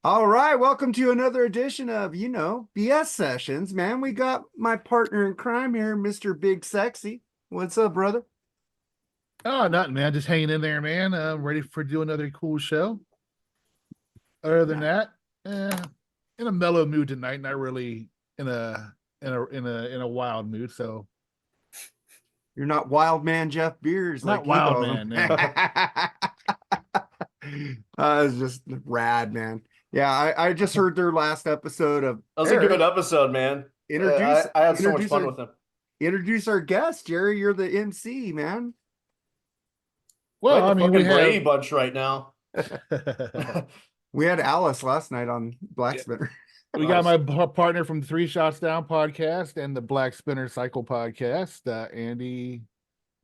All right, welcome to another edition of, BS Sessions, man. We got my partner in crime here, Mr. Big Sexy. What's up, brother? Oh, nothing, man. Just hanging in there, man. Ready for do another cool show. Other than that, in a mellow mood tonight. Not really in a wild mood. So You're not Wild Man Jeff Beers not like wild he man. calls him. It's just rad, man. Yeah, I just heard their last episode of That was Eric. a good episode, man. I had so much fun with him. Introduce our guest, Jerry. You're the MC, man. Well, I mean, we have Brady have bunch right now. We had Alice last night on Blackspinner. We got my partner from the Three Shots Down podcast and the Blackspinner Cycle podcast, Andy.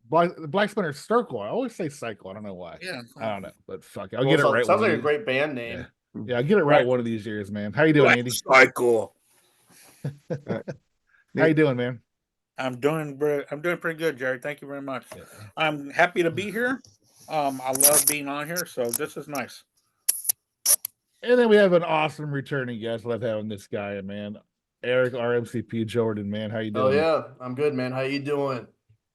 The Blackspinner Circle. I always say cycle. I don't know why. Yeah, I don't know, but fuck it. I'll get it right. Sounds like a great band name. Yeah, I'll get it right one of these years, man. How you doing, Andy? Cycle. How you doing, man? I'm doing pretty good, Jerry. Thank you very much. Yeah. I'm happy to be here. I love being on here, so this is nice. And then we have an awesome returning guest. Love having this guy, man. Eric RMCP Jordon, man. How you doing? Oh yeah, I'm good, man. How you doing?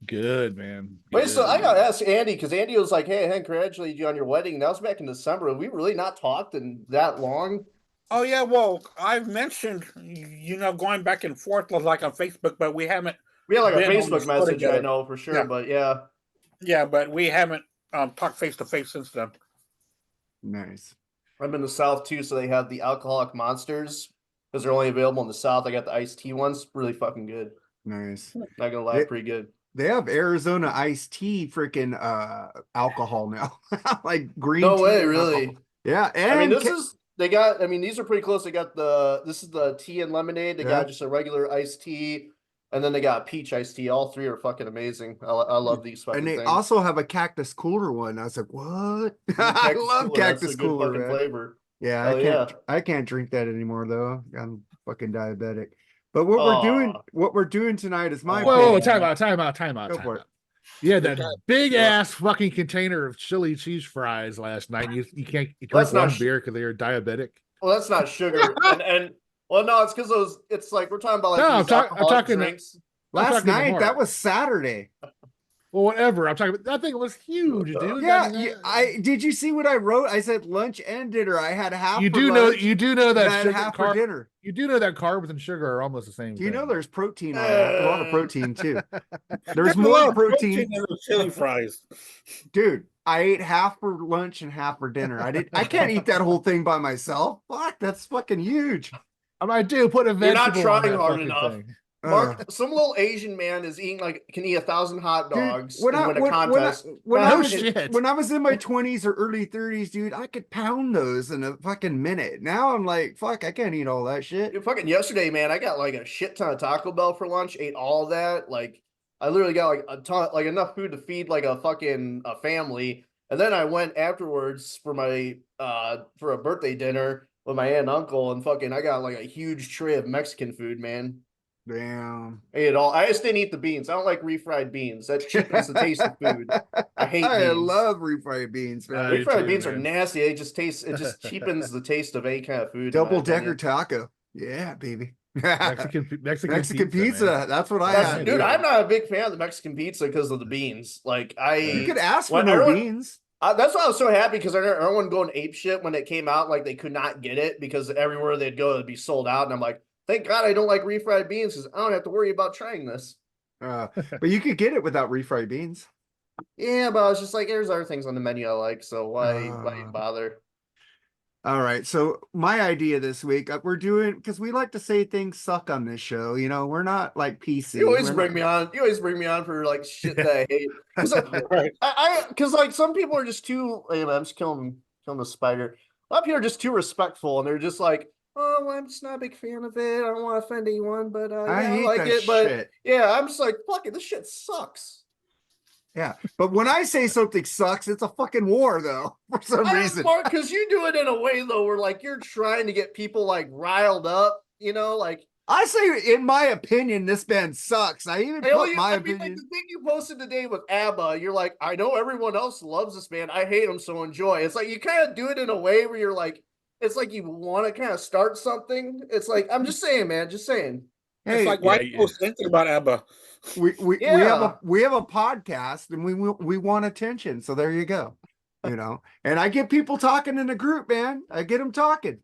Good, man. Wait, good. so I gotta ask Andy, because Andy was like, "Hey, Hank, congratulate you on your wedding." That was back in December. Have we really not talked in that long? Oh yeah, well, I've mentioned, going back and forth like on Facebook, but we haven't. We had like a Facebook message, I know for sure, yeah. But yeah. Yeah, but we haven't talked face to face since then. Nice. I'm in the South too, so they have the alcoholic monsters because they're only available in the South. I got the iced tea ones, really fucking good. Nice. Not gonna lie, pretty good. They have Arizona iced tea freaking alcohol now. Like green no tea. Way, really. Alcohol. Yeah. And I mean, these are pretty close. They got this is the tea and lemonade. They got just a regular iced tea, and then they got peach iced tea. All three are fucking amazing. I love these fucking things. And they things. also have a cactus cooler one. I was like, what? I love cactus cooler. Fucking flavor. Yeah, I can't drink that anymore though. I'm fucking diabetic. But what we're doing tonight is my Whoa, time out. Go for it. Yeah, that big ass fucking container of chili cheese fries last night. You can't drink one beer because they're diabetic. Well, that's not sugar. and well, no, it's because it's like we're talking about like no, I'm talking drinks. Last night, that was Saturday. Well, whatever. I'm talking about that thing was huge, dude. Yeah, did you see what I wrote? I said lunch and dinner. I had half. You do know that sugar, half for dinner. You do know that carbs and sugar are almost the same. You know there's protein on that. A lot of protein too. There's more protein in the chili fries. Dude, I ate half for lunch and half for dinner. I can't eat that whole thing by myself. Fuck, that's fucking huge. I do put a vegetable. You're not trying hard enough. Thing. Mark, some little Asian man is eating can eat 1,000 hot dogs and win a contest. When I was in my 20s or early 30s, dude, I could pound those in a fucking minute. Now I'm like, fuck, I can't eat all that shit. Dude, fucking yesterday, man, I got like a shit ton of Taco Bell for lunch, ate all of that. Like, I literally got like a ton, like enough food to feed like a family. And then I went afterwards for my for a birthday dinner with my aunt and uncle, and fucking I got like a huge tray of Mexican food, man. Damn. I ate it all. I just didn't eat the beans. I don't like refried beans. That cheapens the taste of food. I hate beans. I love refried beans, man. Refried beans are nasty. It just cheapens the taste of any kind of food. Double decker taco. Yeah, baby. Mexican pizza. Man. That's what I had. Dude, I'm not a big fan of the Mexican pizza because of the beans. Like you could ask for no beans. That's why I was so happy because I heard everyone going ape shit when it came out. Like they could not get it because everywhere they'd go it'd be sold out. And I'm like, thank God I don't like refried beans because I don't have to worry about trying this. But you could get it without refried beans. Yeah, but I was just like, there's other things on the menu I like, so why bother? All right, so my idea this week, we're doing, because we like to say things suck on this show. We're not like PC. You always bring me on for like shit that I hate. Because like some people are just too. I'm just killing the spider. A lot of people are just too respectful, and they're just like, oh, well, I'm just not a big fan of it. I don't want to offend anyone, but I like it. Shit. But yeah, I'm just like, fuck it, this shit sucks. Yeah, but when I say something sucks, it's a fucking war, though, for some reason. Mark, because you do it in a way, though, where like you're trying to get people like riled up, like. I say, in my opinion, this band sucks. I even put my opinion. Like the thing you posted today with ABBA, you're like, I know everyone else loves this band. I hate them, so enjoy. It's like you kind of do it in a way where you're like, it's like you want to kind of start something. It's like I'm just saying, man, just saying. It's Hey, like why yeah, you post anything about ABBA? we Yeah. have a podcast and we want attention. So there you go. You know, and I get people talking in the group, man. I get them talking.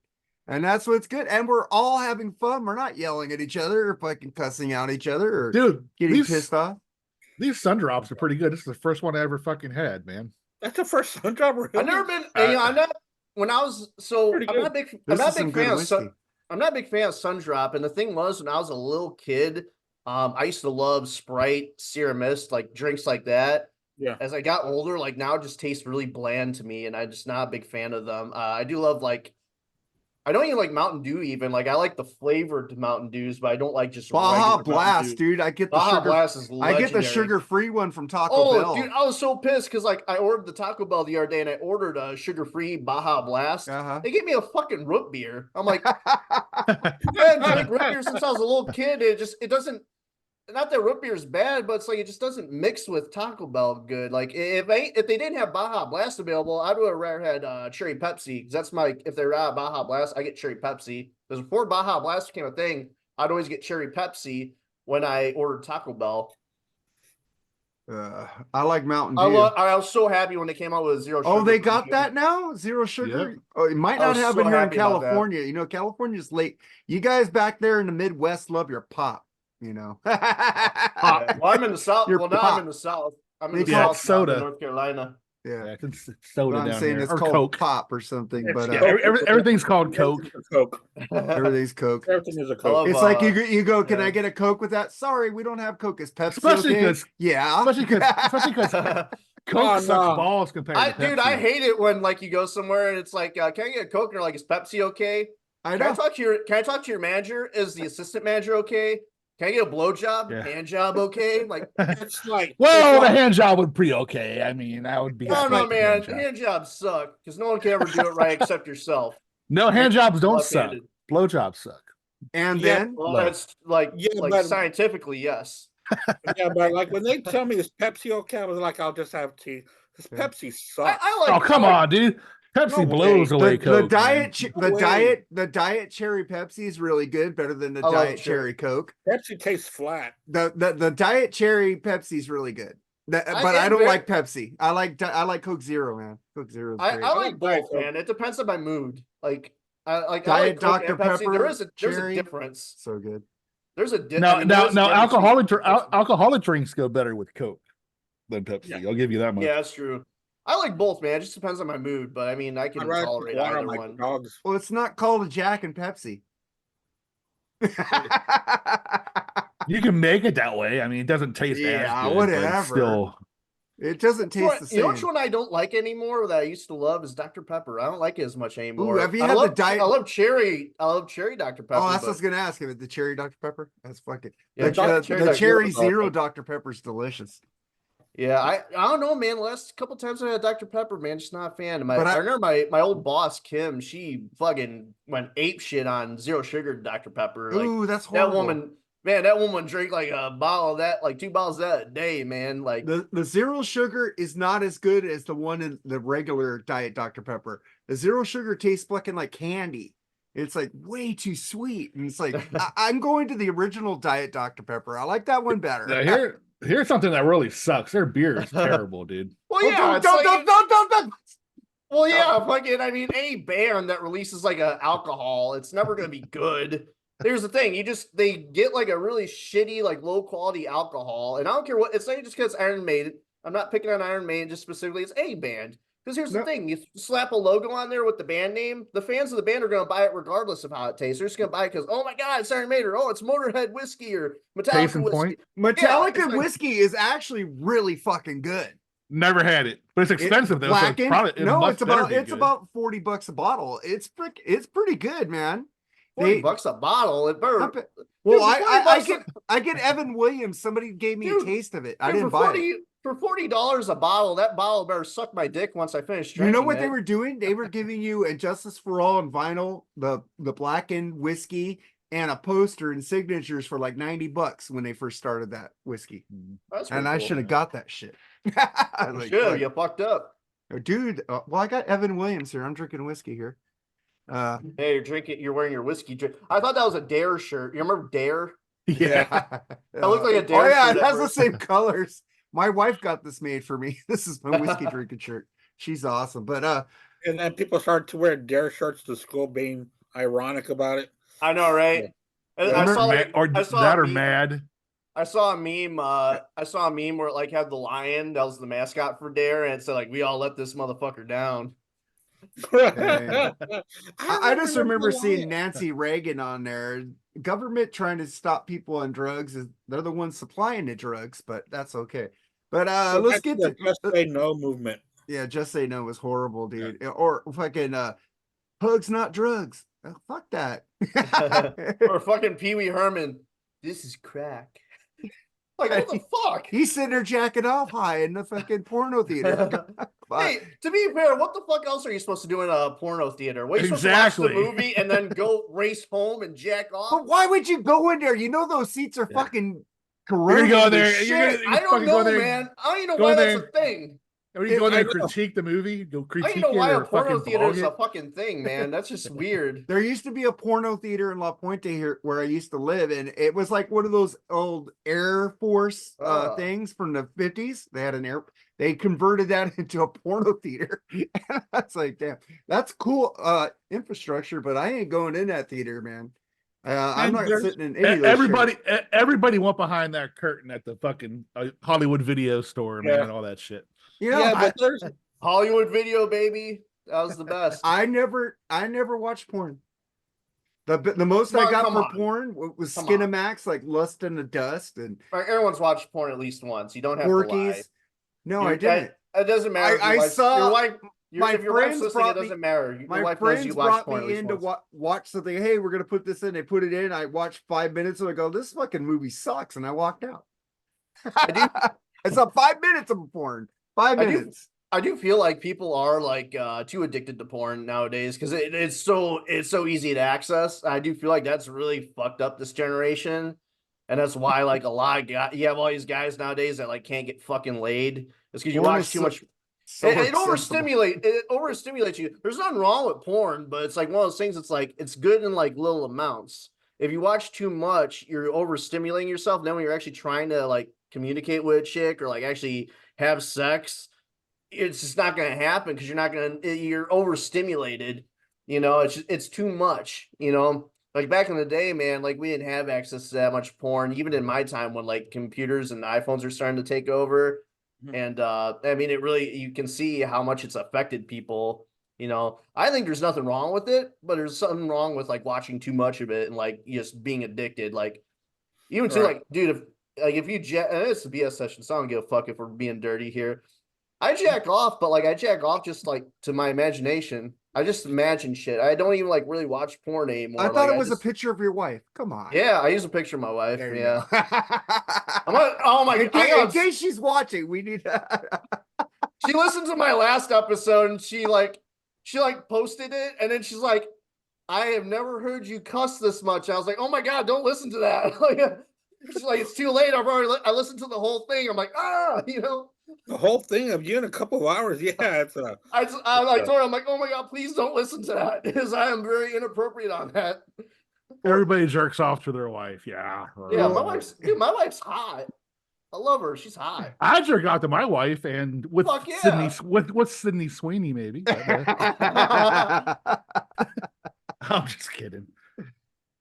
And that's what's good. And we're all having fun. We're not yelling at each other or fucking cussing out each other or Dude, getting pissed off. these sun drops are pretty good. This is the first one I ever fucking had, man. That's the first sun drop. Really? I've never been. And, you know, I'm not. When I was so, Pretty I'm not a good. big. I'm This not is a some big good fan of whiskey. sun. I'm not a big fan of Sundrop. And the thing was, when I was a little kid, I used to love Sprite, Sierra Mist, like drinks like that. Yeah. As I got older, like now it just tastes really bland to me, and I'm just not a big fan of them. I do love like. I don't even like Mountain Dew. Even like I like the flavored Mountain Dews, but I don't like just Baja regular Mountain Blast, Dew. dude. I get the Baja sugar. Blast is I legendary. get the sugar-free one from Taco Oh, Bell. dude, I was so pissed because like I ordered the Taco Bell the other day and I ordered a sugar-free Baja Blast. Uh-huh. They gave me a fucking root beer. I'm like, I haven't drank root beer since I was a little kid. It doesn't. Not that root beer is bad, but it's like it just doesn't mix with Taco Bell good. Like if they didn't have Baja Blast available, I'd have rather had cherry Pepsi because that's my if they're out of Baja Blast, I get cherry Pepsi. Because before Baja Blast became a thing, I'd always get cherry Pepsi when I ordered Taco Bell. I like Mountain Dew. I was so happy when they came out with zero sugar. Oh, they got that now? Zero sugar? Yep. Oh, it might I not was have so it here in happy about that. California. You know, California's late. You guys back there in the Midwest love your pop, you know. Yeah. Well, I'm in the South. Your Well, now pop. I'm in the South. I'm in Maybe the it's South now, soda. in North Carolina. Yeah. Yeah, it's What soda I'm down saying here. it's Or called Coke. pop or something, but Yeah, everything's called Coke. Coke. everything's Coke. Everything is a I Coke. love, It's like you go, can yeah. I get a Coke with that? Sorry, we don't have Coke. Is Pepsi Especially okay? 'cause- Yeah. Especially because Coke Oh, sucks no. balls compared to Pepsi. Dude, I hate it when like you go somewhere and it's like, can I get a Coke? And they're like, is Pepsi okay? I Can I know. talk to your manager? Is the assistant manager okay? Can I get a blowjob? Yeah. Hand job okay? Like, It's like Well, it's the like- hand job would be okay. I mean, that would be. no, a no, slight man. hand job. Hand jobs suck because no one can ever do it right except yourself. No, hand jobs don't suck. Left-handed. Blowjobs suck. And Yeah, then Well, No. that's like, Yeah, like but- scientifically, yes. yeah, but like when they tell me is Pepsi okay, I was like, I'll just have tea. Because Yeah. Pepsi sucks. I like. Oh, come I like- on, dude. Pepsi No blows way. away the Coke. diet man. No way. the diet cherry Pepsi is really good, better than the I love diet cherry. cherry Coke. Pepsi tastes flat. The diet cherry Pepsi is really good. But I it's don't very- like Pepsi. I like Coke Zero, man. Coke Zero is I great. like Diet both, Coke. man. It depends on my mood. Like, I like Diet Coke Dr. and Pepsi. Pepper, There's a cherry. difference. So good. There's a Now, alcoholic drinks go better with Coke than Pepsi. Yeah. I'll give you that much. Yeah, that's true. I like both, man. It just depends on my mood. But I mean, I can I'd rather tolerate put water either on my one. dogs. Well, it's not called a Jack and Pepsi. You can make it that way. I mean, it doesn't taste Yeah, as good, whatever. But still, It doesn't You know taste what- the you know same. which one I don't like anymore that I used to love is Dr. Pepper. I don't like it as much anymore. have you I had the love, diet- I love cherry. I love cherry Dr. Pepper. Oh, that's what I but- was gonna ask him. The cherry Dr. Pepper. That's fucking Yeah, the, Dr. the- Cherry the Dr. cherry Pepper's awesome. zero Dr. Pepper's delicious. Yeah, I don't know, man. The last couple times I had Dr. Pepper, man, just not a fan. But I I- remember my old boss Kim. She fucking went ape shit on zero sugar Dr. Pepper. Like Ooh, that's that horrible. woman, man. That woman drank like a bottle of that, like 2 bottles of that a day, man. Like The zero sugar is not as good as the one in the regular diet Dr. Pepper. The zero sugar tastes fucking like candy. It's like way too sweet. And it's like I'm going to the original diet Dr. Pepper. I like that one better. now here's something that really sucks. Their beer is terrible, dude. well, Oh, yeah, it's don't, like- don't. well, yeah, fucking. I mean, any band that releases like a alcohol, it's never gonna be good. Here's the thing: they get like a really shitty, like low quality alcohol, and I don't care what it's like. Just because Iron Maiden, I'm not picking on Iron Maiden just specifically. It's a band. Because here's No. the thing: you slap a logo on there with the band name, the fans of the band are gonna buy it regardless of how it tastes. They're just gonna buy it because, oh my god, it's Iron Maiden, or, oh, it's Motorhead whiskey or Metallica Case in whiskey. point, Metallica it's like- whiskey is actually really fucking good. never had it, but it's expensive though. So it's Blackened? probably, No, must it's better about be good. $40 $40 a bottle. It's pretty good, man. $40 a bottle. It better. Not ba- Well, Dude, for I $40 I get Evan Williams. Somebody gave me Dude, a taste of it. I Dude, didn't for buy 40, it. For $40 a bottle, that bottle better suck my dick once I finish You drinking. know what they it. were doing? They were giving you a Justice for All and vinyl, the blackened whiskey, and a poster and signatures for like $90 when they first started that whiskey. That's And pretty I cool. should have got that shit. You should. You fucked up. Dude, well, I got Evan Williams here. I'm drinking whiskey here. Hey, you're drinking. You're wearing your whiskey drink. I thought that was a Dare shirt. You remember Dare? Yeah. It looked like a Oh Dare yeah, shirt it at has the first. same colors. My wife got this made for me. This is my whiskey drinking shirt. She's awesome. But And then people started to wear Dare shirts to school, being ironic about it. I know, right? And I Or saw like or I saw that a or meme- mad. I saw a meme. I saw a meme where it like had the lion that was the mascot for Dare, and it said like, "We all let this motherfucker down." I just remember seeing that. Nancy Reagan on there. Government trying to stop people on drugs is they're the ones supplying the drugs, but that's okay. But let's get to Just Say No movement. yeah, Just Say No was horrible, dude. Or fucking hugs not drugs. Oh, fuck that. Or fucking Pee Wee Herman. This is crack. Like what the fuck? He's sitting there jacking off high in the fucking porno theater. Hey, to be fair, what the fuck else are you supposed to do in a porno theater? What, you supposed to Exactly. watch the movie and then go race home and jack off? But why would you go in there? You know those seats are fucking You're corroded. gonna go with there. shit. You're gonna, I don't fucking go know, there, man. I don't even know go why there. that's a thing. Are you going there and I know. critique the movie? Go I don't critique even know it why a or porno fucking theater vlog is it? a fucking thing, man. That's just weird. There used to be a porno theater in La Puente here where I used to live, and it was like one of those old Air Force things from the 50s. They had they converted that into a porno theater. That's like, damn, that's cool infrastructure, but I ain't going in that theater, man. I'm not there's- sitting in any of those Everybody went behind that curtain at the fucking Hollywood video store, man, Yeah. and all that shit. You know, Yeah, but there's Hollywood Video, baby. That was the best. I never watched porn. The most I got Come for on. porn was Come Skinamax, like Lust in the Dust and Like, everyone's watched porn at least once. You don't have to lie. Porkies. No, You- I didn't. It doesn't matter. if I your wife- saw- your wife. my If your wife's friends listening, it brought me- doesn't matter. Your My wife knows you friends watched brought porn at me least in to once. watch something. Hey, we're gonna put this in. They put it in. I watched 5 minutes and I go, this fucking movie sucks, and I walked out. I saw 5 minutes of porn. 5 I do- minutes. I do feel like people are like too addicted to porn nowadays because it's so easy to access. I do feel like that's really fucked up this generation, and that's why like a lot of guys, you have all these guys nowadays that like can't get fucking laid. It's because you Porn watch is too so- much. So It accessible. overstimulates you. There's nothing wrong with porn, but it's like one of those things. It's like it's good in like little amounts. If you watch too much, you're overstimulating yourself. Then when you're actually trying to like communicate with a chick or like actually have sex, it's just not going to happen because you're overstimulated. You know, it's too much. You know, like back in the day, man, like we didn't have access to that much porn. Even in my time when like computers and iPhones are starting to take over. And I mean, it really, you can see how much it's affected people. You know, I think there's nothing wrong with it, but there's something wrong with like watching too much of it and like just being addicted. Like, even too, Right. like, dude, if you and it's a BS session, so I don't give a fuck if we're being dirty here. I jack off, but like I jack off just like to my imagination. I just imagine shit. I don't even like really watch porn anymore. I thought Like, it was just, a picture of your wife. Come on. Yeah, I use a picture of my wife. There you Yeah. go. Oh my in, god. in case she's watching, we need She listened to my last episode and she posted it and then she's like, I have never heard you cuss this much. I was like, oh my god, don't listen to that. She's like, it's too late. I listened to the whole thing. I'm like, you know. the whole thing of you in a couple of hours. Yeah, it's I told her, I'm like, oh my god, please don't listen to that because I am very inappropriate on that. Everybody jerks off to their wife. Yeah. Yeah, my wife's hot. I love her. She's hot. I jerk out to my wife and with Fuck yeah. with Sydney Sweeney, maybe. I'm just kidding.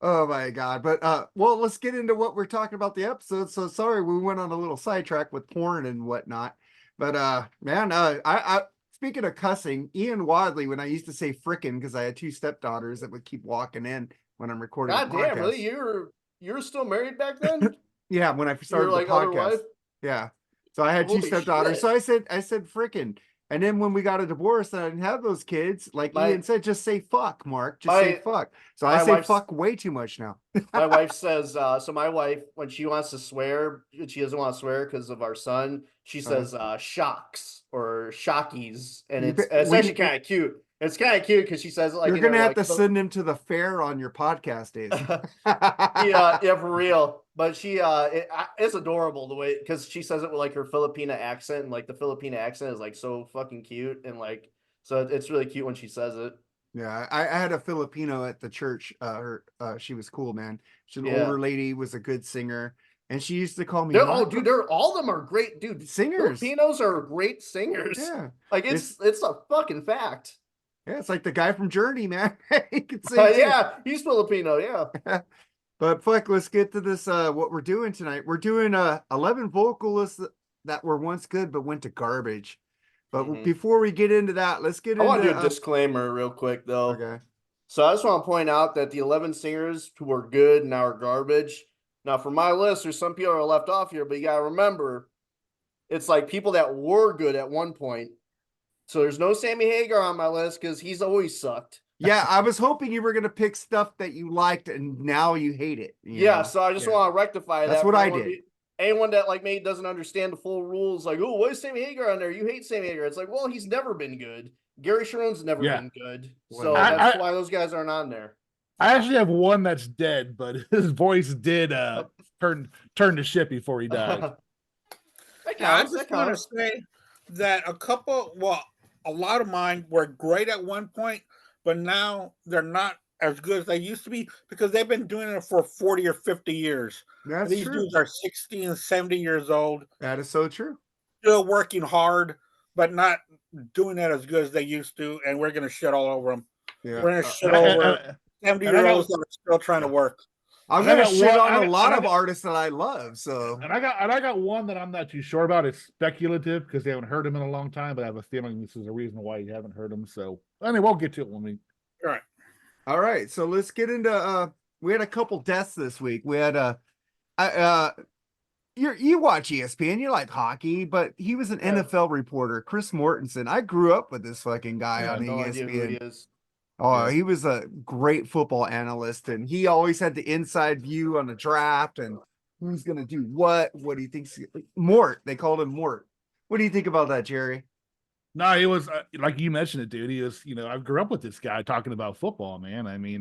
Oh my god. But well, let's get into what we're talking about the episode. So sorry we went on a little sidetrack with porn and whatnot. But man, I speaking of cussing, Ian Wadley, when I used to say frickin' because I had 2 stepdaughters that would keep walking in when I'm recording. God damn, really? You were still married back then? Yeah, when I started like the other podcast. wife? Yeah. So I had 2 Holy stepdaughters. shit. So I said frickin'. And then when we got a divorce and I didn't have those kids, like Ian said, just say fuck, Mark. Just say fuck. So I say fuck way too much now. My wife says, so my wife, when she wants to swear, she doesn't want to swear because of our son, she says shocks or shockies. And it's actually kind of cute. It's kind of cute because she says it like, you're going to have to send him to the fair on your podcast days. yeah, for real. But it's adorable the way, because she says it with like her Filipina accent, and like the Filipina accent is like so fucking cute, and like so it's really cute when she says it. Yeah, I had a Filipino at the church. She was cool, man. She's an Yeah. older lady, was a good singer, and she used to call me. Oh, dude, all of them are great, dude. Singers. Filipinos are great singers. Yeah, like it's a fucking fact. yeah, it's like the guy from Journey, man. He can sing. Yeah, he's Filipino. Yeah. But fuck, let's get to this. What we're doing tonight? We're doing 11 vocalists that were once good but went to garbage. But before we get into that, let's get into. I want to do a disclaimer real quick though. Okay. So I just want to point out that the 11 singers who were good now are garbage. Now for my list, there's some people that are left off here, but you gotta remember, it's like people that were good at one point. So there's no Sammy Hagar on my list because he's always sucked. Yeah, I was hoping you were gonna pick stuff that you liked and now you hate it. Yeah, so I just want to rectify that. That's what I did. Anyone that like maybe doesn't understand the full rules, like, oh, why is Sammy Hagar on there? You hate Sammy Hagar. It's like, well, he's never been good. Gary Sharon's never been good. So that's why those guys aren't on there. I actually have one that's dead, but his voice did turn the ship before he died. I just want to say that a lot of mine were great at one point, but now they're not as good as they used to be because they've been doing it for 40 or 50 years. These dudes are 60 and 70 years old. That is so true. Still working hard, but not doing that as good as they used to, and we're going to shit all over them. Yeah. We're going to shit over 70-year-olds that are still trying to work. I'm gonna shit on a lot of artists that I love. So, and I got one that I'm not too sure about. It's speculative because they haven't heard him in a long time, but I have a feeling this is a reason why you haven't heard him. So, anyway, we'll get to it when we. All right. So let's get into. We had a couple deaths this week. We had you watch ESPN, you like hockey, but he was an NFL reporter, Chris Mortensen. I grew up with this fucking guy on ESPN. Oh, he was a great football analyst, and he always had the inside view on the draft and who's going to do what do you think? Mort, they called him Mort. What do you think about that, Jerry? No, he was like you mentioned it, dude. He was, I grew up with this guy talking about football, man. I mean,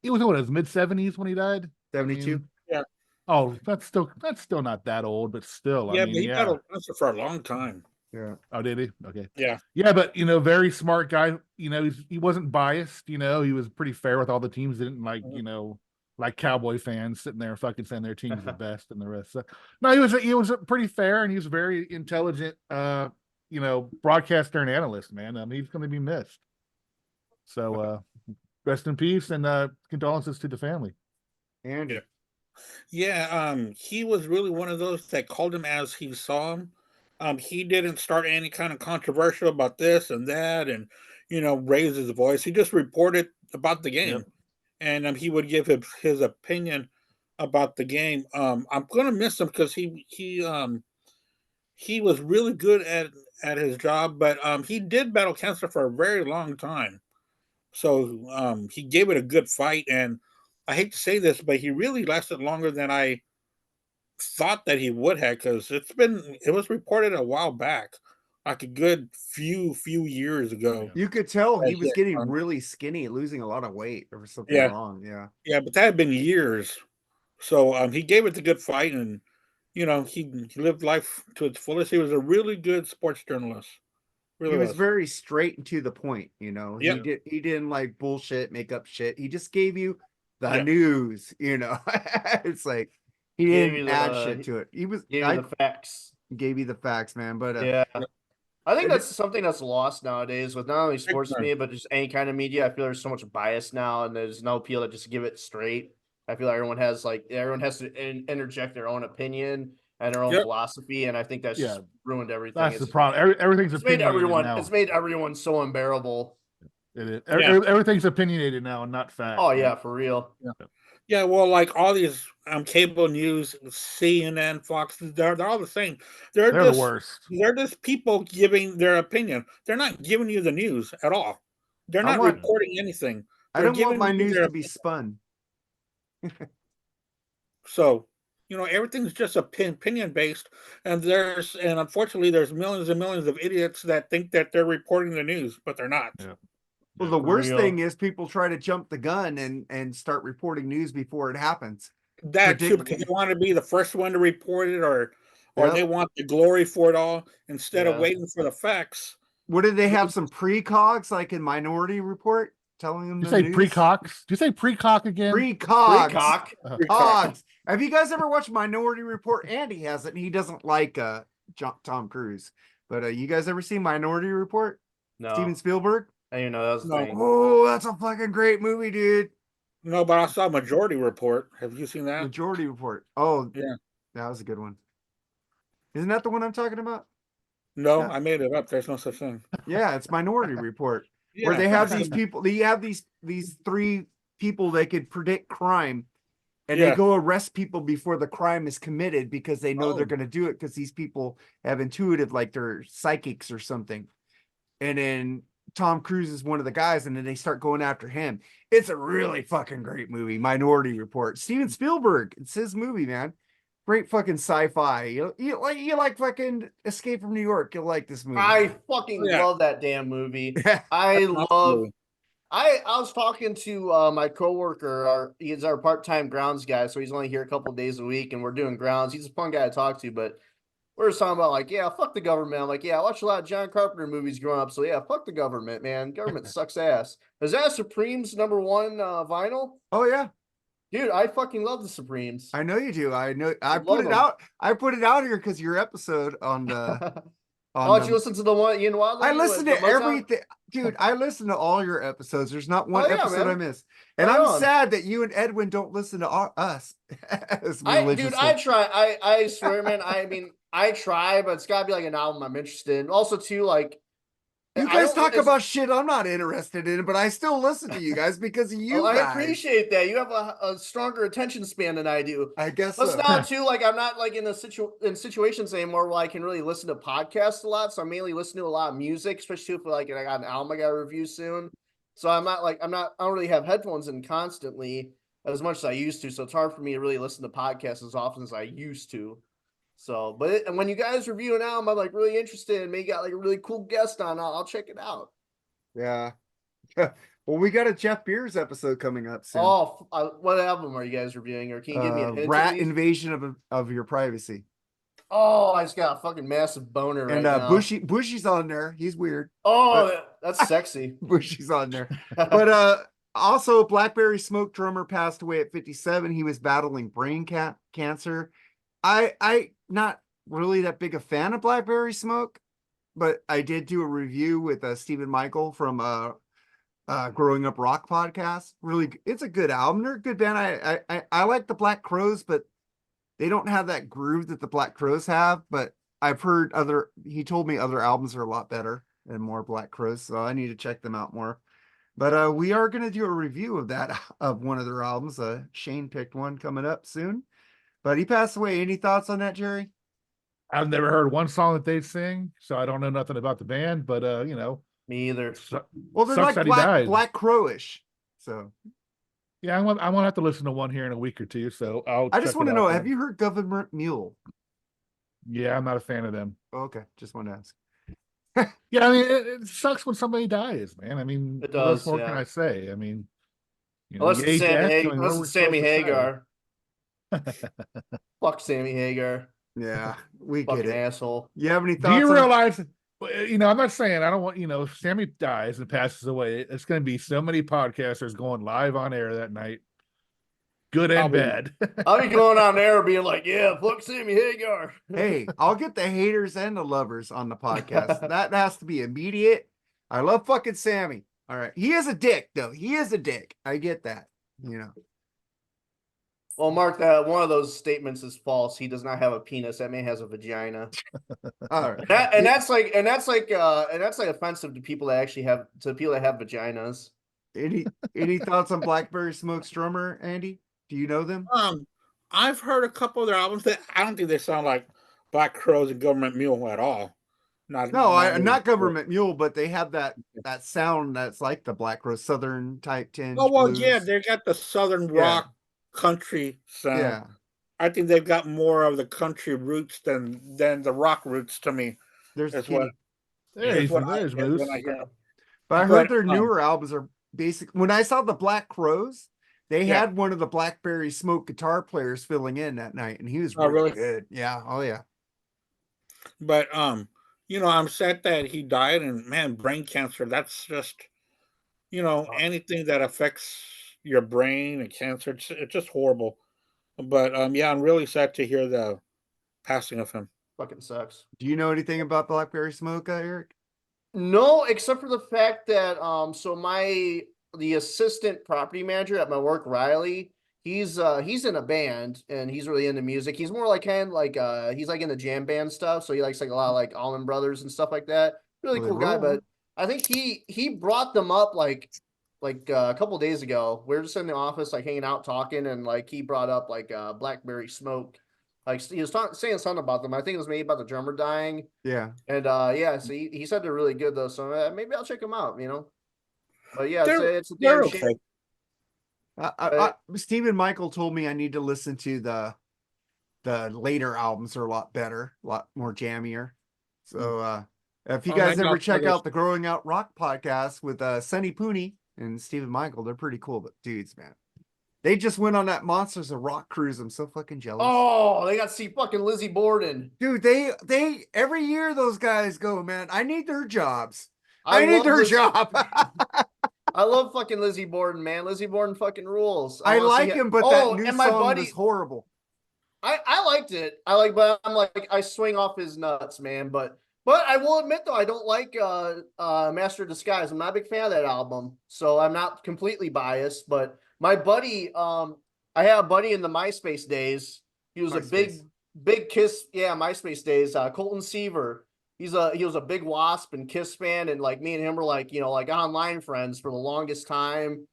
he was his mid-70s when he died. 72. Yeah. Oh, that's still not that old, but still. Yeah, but he got a answer for a long time. Yeah. Oh, did he? Okay. Yeah. Yeah, but very smart guy. He wasn't biased. He was pretty fair with all the teams. Didn't like Cowboy fans sitting there fucking saying their team's the best and the rest. So, no, he was pretty fair, and he was very intelligent. Broadcaster and analyst, man. He's going to be missed. So, rest in peace and condolences to the family. And he was really one of those that called him as he saw him. He didn't start any kind of controversial about this and that and, raise his voice. He just reported about the game. Yep. And he would give his opinion about the game. I'm going to miss him because he was really good at his job, but he did battle cancer for a very long time. So he gave it a good fight. And I hate to say this, but he really lasted longer than I thought that he would have, because it was reported a while back, like a good few years ago. You could tell he was getting really skinny, losing a lot of weight or something wrong. Yeah, but that had been years. So he gave it the good fight, and he lived life to its fullest. He was a really good sports journalist. Really he was very straight and to the point. He didn't like bullshit, make up shit. He just gave you the news. It's like he didn't add shit to it. He gave you the facts. Gave you the facts, man. But I think that's something that's lost nowadays with not only sports media, but just any kind of media. I feel there's so much bias now, and there's no appeal to just give it straight. I feel like everyone has to interject their own opinion and their own philosophy, and I think that's just ruined everything. That's the problem. Everything's it's made everyone so unbearable. It is. Everything's opinionated now and not fact. Oh yeah, for real. Yeah, well, like all these cable news, CNN, Fox, they're all the same. They're the worst. They're just people giving their opinion. They're not giving you the news at all. They're not reporting anything. I don't want my news to be spun. So, everything's just opinion based, and unfortunately there's millions and millions of idiots that think that they're reporting the news, but they're not. Yeah. Well, the worst thing is people try to jump the gun and start reporting news before it happens. That too, because they want to be the first one to report it, or they want the glory for it all instead of waiting for the facts. What did they have some precogs like in Minority Report telling them You the say news? precox? Do you say precock again? Precogs. Cock. Cogs. Have you guys ever watched Minority Report? Andy hasn't. He doesn't like Tom Cruise. But you guys ever seen Minority Report? No, Steven Spielberg? I didn't know that was a No. thing. Oh, that's a fucking great movie, dude. No, but I saw Majority Report. Have you seen that? Majority Report. Oh, Yeah. that was a good one. Isn't that the one I'm talking about? No, Yeah. I made it up. There's no such thing. Yeah, it's Minority Report. Where Yeah, they have that's these the- people, they have these three people that could predict crime, and Yeah. they go arrest people before the crime is committed because they know they're Oh. going to do it because these people have intuitive, like they're psychics or something. And then Tom Cruise is one of the guys, and then they start going after him. It's a really fucking great movie, Minority Report. Steven Spielberg, it's his movie, man. Great fucking sci-fi. You like fucking Escape from New York. You'll like this movie. I fucking Yeah. love that damn movie. Yeah. I love. Absolutely. I was talking to my coworker. He's our part-time grounds guy, so he's only here a couple of days a week, and we're doing grounds. He's a fun guy to talk to, but we're just talking about like, yeah, fuck the government. I'm like, yeah, I watched a lot of John Carpenter movies growing up, so yeah, fuck the government, man. Government sucks ass. Is that Supreme's #1 vinyl? Oh yeah. Dude, I fucking love the Supremes. I know you do. I know. I love put it them. out. I put it out here because your episode on the. Oh, did you listen to the one Ian Wadley? I listen to with the Motown? everything, dude. I listen to all your episodes. There's not one Oh, yeah, episode man. I miss, and Right I'm on. sad that you and Edwin don't listen to us. As Dude, I religiously. try. I swear, man. I mean, I try, but it's gotta be like an album I'm interested in. Also, too, like You I guys don't- talk it's- about shit I'm not interested in, but I still listen to you guys because of you Oh, I guys. appreciate that. You have a stronger attention span than I do. I guess Plus so. now too, like I'm not like in situations anymore where I can really listen to podcasts a lot. So I'm mainly listening to a lot of music, especially if like I got an album I got to review soon. So I don't really have headphones in constantly as much as I used to. So it's hard for me to really listen to podcasts as often as I used to. So, and when you guys review an album, I'm like really interested and maybe got like a really cool guest on, I'll check it out. Yeah. Well, we got a Jeff Beers episode coming up soon. Oh, what album are you guys reviewing? Or can you give me a hint? Rat at least? Invasion of Your Privacy. Oh, I just got a fucking massive boner right And now. Bushy's on there. He's weird. Oh, that's sexy. Bushy's on there. But also Blackberry Smoke drummer passed away at 57. He was battling brain cancer. I not really that big a fan of Blackberry Smoke, but I did do a review with Stephen Michael from Growing Up Rock podcast. Really, it's a good album. They're a good band. I like the Black Crowes, but they don't have that groove that the Black Crowes have. But I've heard he told me other albums are a lot better and more Black Crowes, so I need to check them out more. But we are going to do a review of one of their albums. Shane picked one coming up soon. But he passed away. Any thoughts on that, Jerry? I've never heard one song that they sing, so I don't know nothing about the band. But you know, Me either. Well, they're Sucks like that he died. Black Crowish. So yeah, I'm gonna have to listen to one here in a week or two. So I just want to know: Have have you heard Government Mule? Yeah, I'm not a fan of them. Okay, just want to ask. Yeah, I mean, it sucks when somebody dies, man. I mean, It what else does, more yeah. can I say? I mean, you know, Unless you it's age Sammy, exhaling, what unless we're it's Sammy supposed to say? Hagar. Fuck Sammy Hagar. Yeah, we get Fucking it. asshole. You have any Do thoughts? you on- realize? You know, I'm not saying I don't want. You know, if Sammy dies and passes away, it's going to be so many podcasters going live on air that night, good and Probably. bad. I'll be going on there being like, yeah, fuck Sammy Hagar. Hey, I'll get the haters and the lovers on the podcast. That has to be immediate. I love fucking Sammy. All right, he is a dick though. He is a dick. I get that. You know. Well, Mark, that one of those statements is false. He does not have a penis. That man has a vagina. All right. That's like offensive to people that actually have vaginas. Any thoughts on Blackberry Smoke's drummer, Andy? Do you know them? I've heard a couple of their albums that I don't think they sound like Black Crowes and Government Mule at all. No, really. not Government Mule, but they have that sound that's like the Black Rose Southern type tinge. Oh well, blues. yeah, they got the Southern Yeah. rock country sound. Yeah. I think they've got more of the country roots than the rock roots to me. There's That's Kitty. what. There's what I there's get Moose. when I hear 'em. But I heard But, their newer albums are basic. When I saw the Black Crows, they Yeah. had one of the Blackberry Smoke guitar players filling in that night, and he was Oh, really really? good. Yeah. Oh yeah. But I'm sad that he died, and man, brain cancer, that's just, anything that affects your brain and cancer, it's just horrible. But yeah, I'm really sad to hear the passing of him. Fucking sucks. Do you know anything about Blackberry Smoke, Eric? No, except for the fact that so the assistant property manager at my work, Riley, he's in a band and he's really into music. He's more like he's like in the jam band stuff, so he likes like a lot of like Allman Brothers and stuff like that. Really Well, cool they guy, roll. but I think he brought them up like a couple days ago. We were just in the office like hanging out talking, and like he brought up like Blackberry Smoke. Like he was saying something about them. I think it was maybe about the drummer dying. Yeah. And yeah, so he said they're really good though. So maybe I'll check them out, But yeah, it's a They're damn shame. okay. Stephen Michael told me I need to listen to the later albums are a lot better, a lot more jammier. So if you guys maybe ever I'll check try out the Growing Out Rock podcast with Sonny Pooney and Stephen Michael, they're pretty cool, but dudes, man. They just went on that Monsters of Rock cruise. I'm so fucking jealous. Oh, they got to see fucking Lizzie Borden. Dude, they every year those guys go, man. I need their jobs. I need love their Liz- job. I love fucking Lizzie Borden, man. Lizzie Borden fucking rules. I wanna see like him, but that new and my song buddy, was horrible. I liked it. But I'm like, I swing off his nuts, man. But I will admit though, I don't like Master of Disguise. I'm not a big fan of that album, so I'm not completely biased. But my buddy, I had a buddy in the MySpace days. He was MySpace. a big Kiss, MySpace days. Colton Seaver. He was a big Wasp and Kiss fan, and like me and him were like, like online friends for the longest time.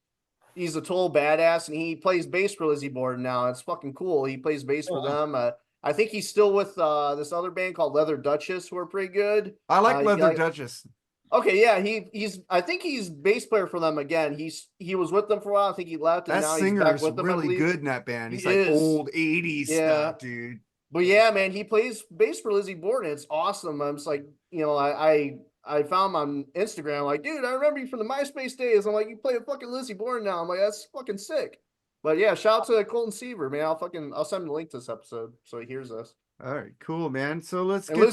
He's a total badass, and he plays bass for Lizzie Borden now. It's fucking cool. He plays bass for them. I think he's still with this other band called Leather Duchess, who are pretty good. I like Leather Duchess. Okay, yeah, he's I think he's bass player for them again. He was with them for a while. I think he left, and That now he's singer back is with them. I really believe. good in that band. He's He like is. old 80s stuff, dude. But yeah, man, he plays bass for Lizzie Borden. It's awesome. I'm just like, I found him on Instagram, like, dude, I remember you from the MySpace days. I'm like, you play a fucking Lizzie Borden now. I'm like, that's fucking sick. But yeah, shout out to Colton Seaver, man. I'll send him a link to this episode so he hears us. All right, cool, man. So let's And get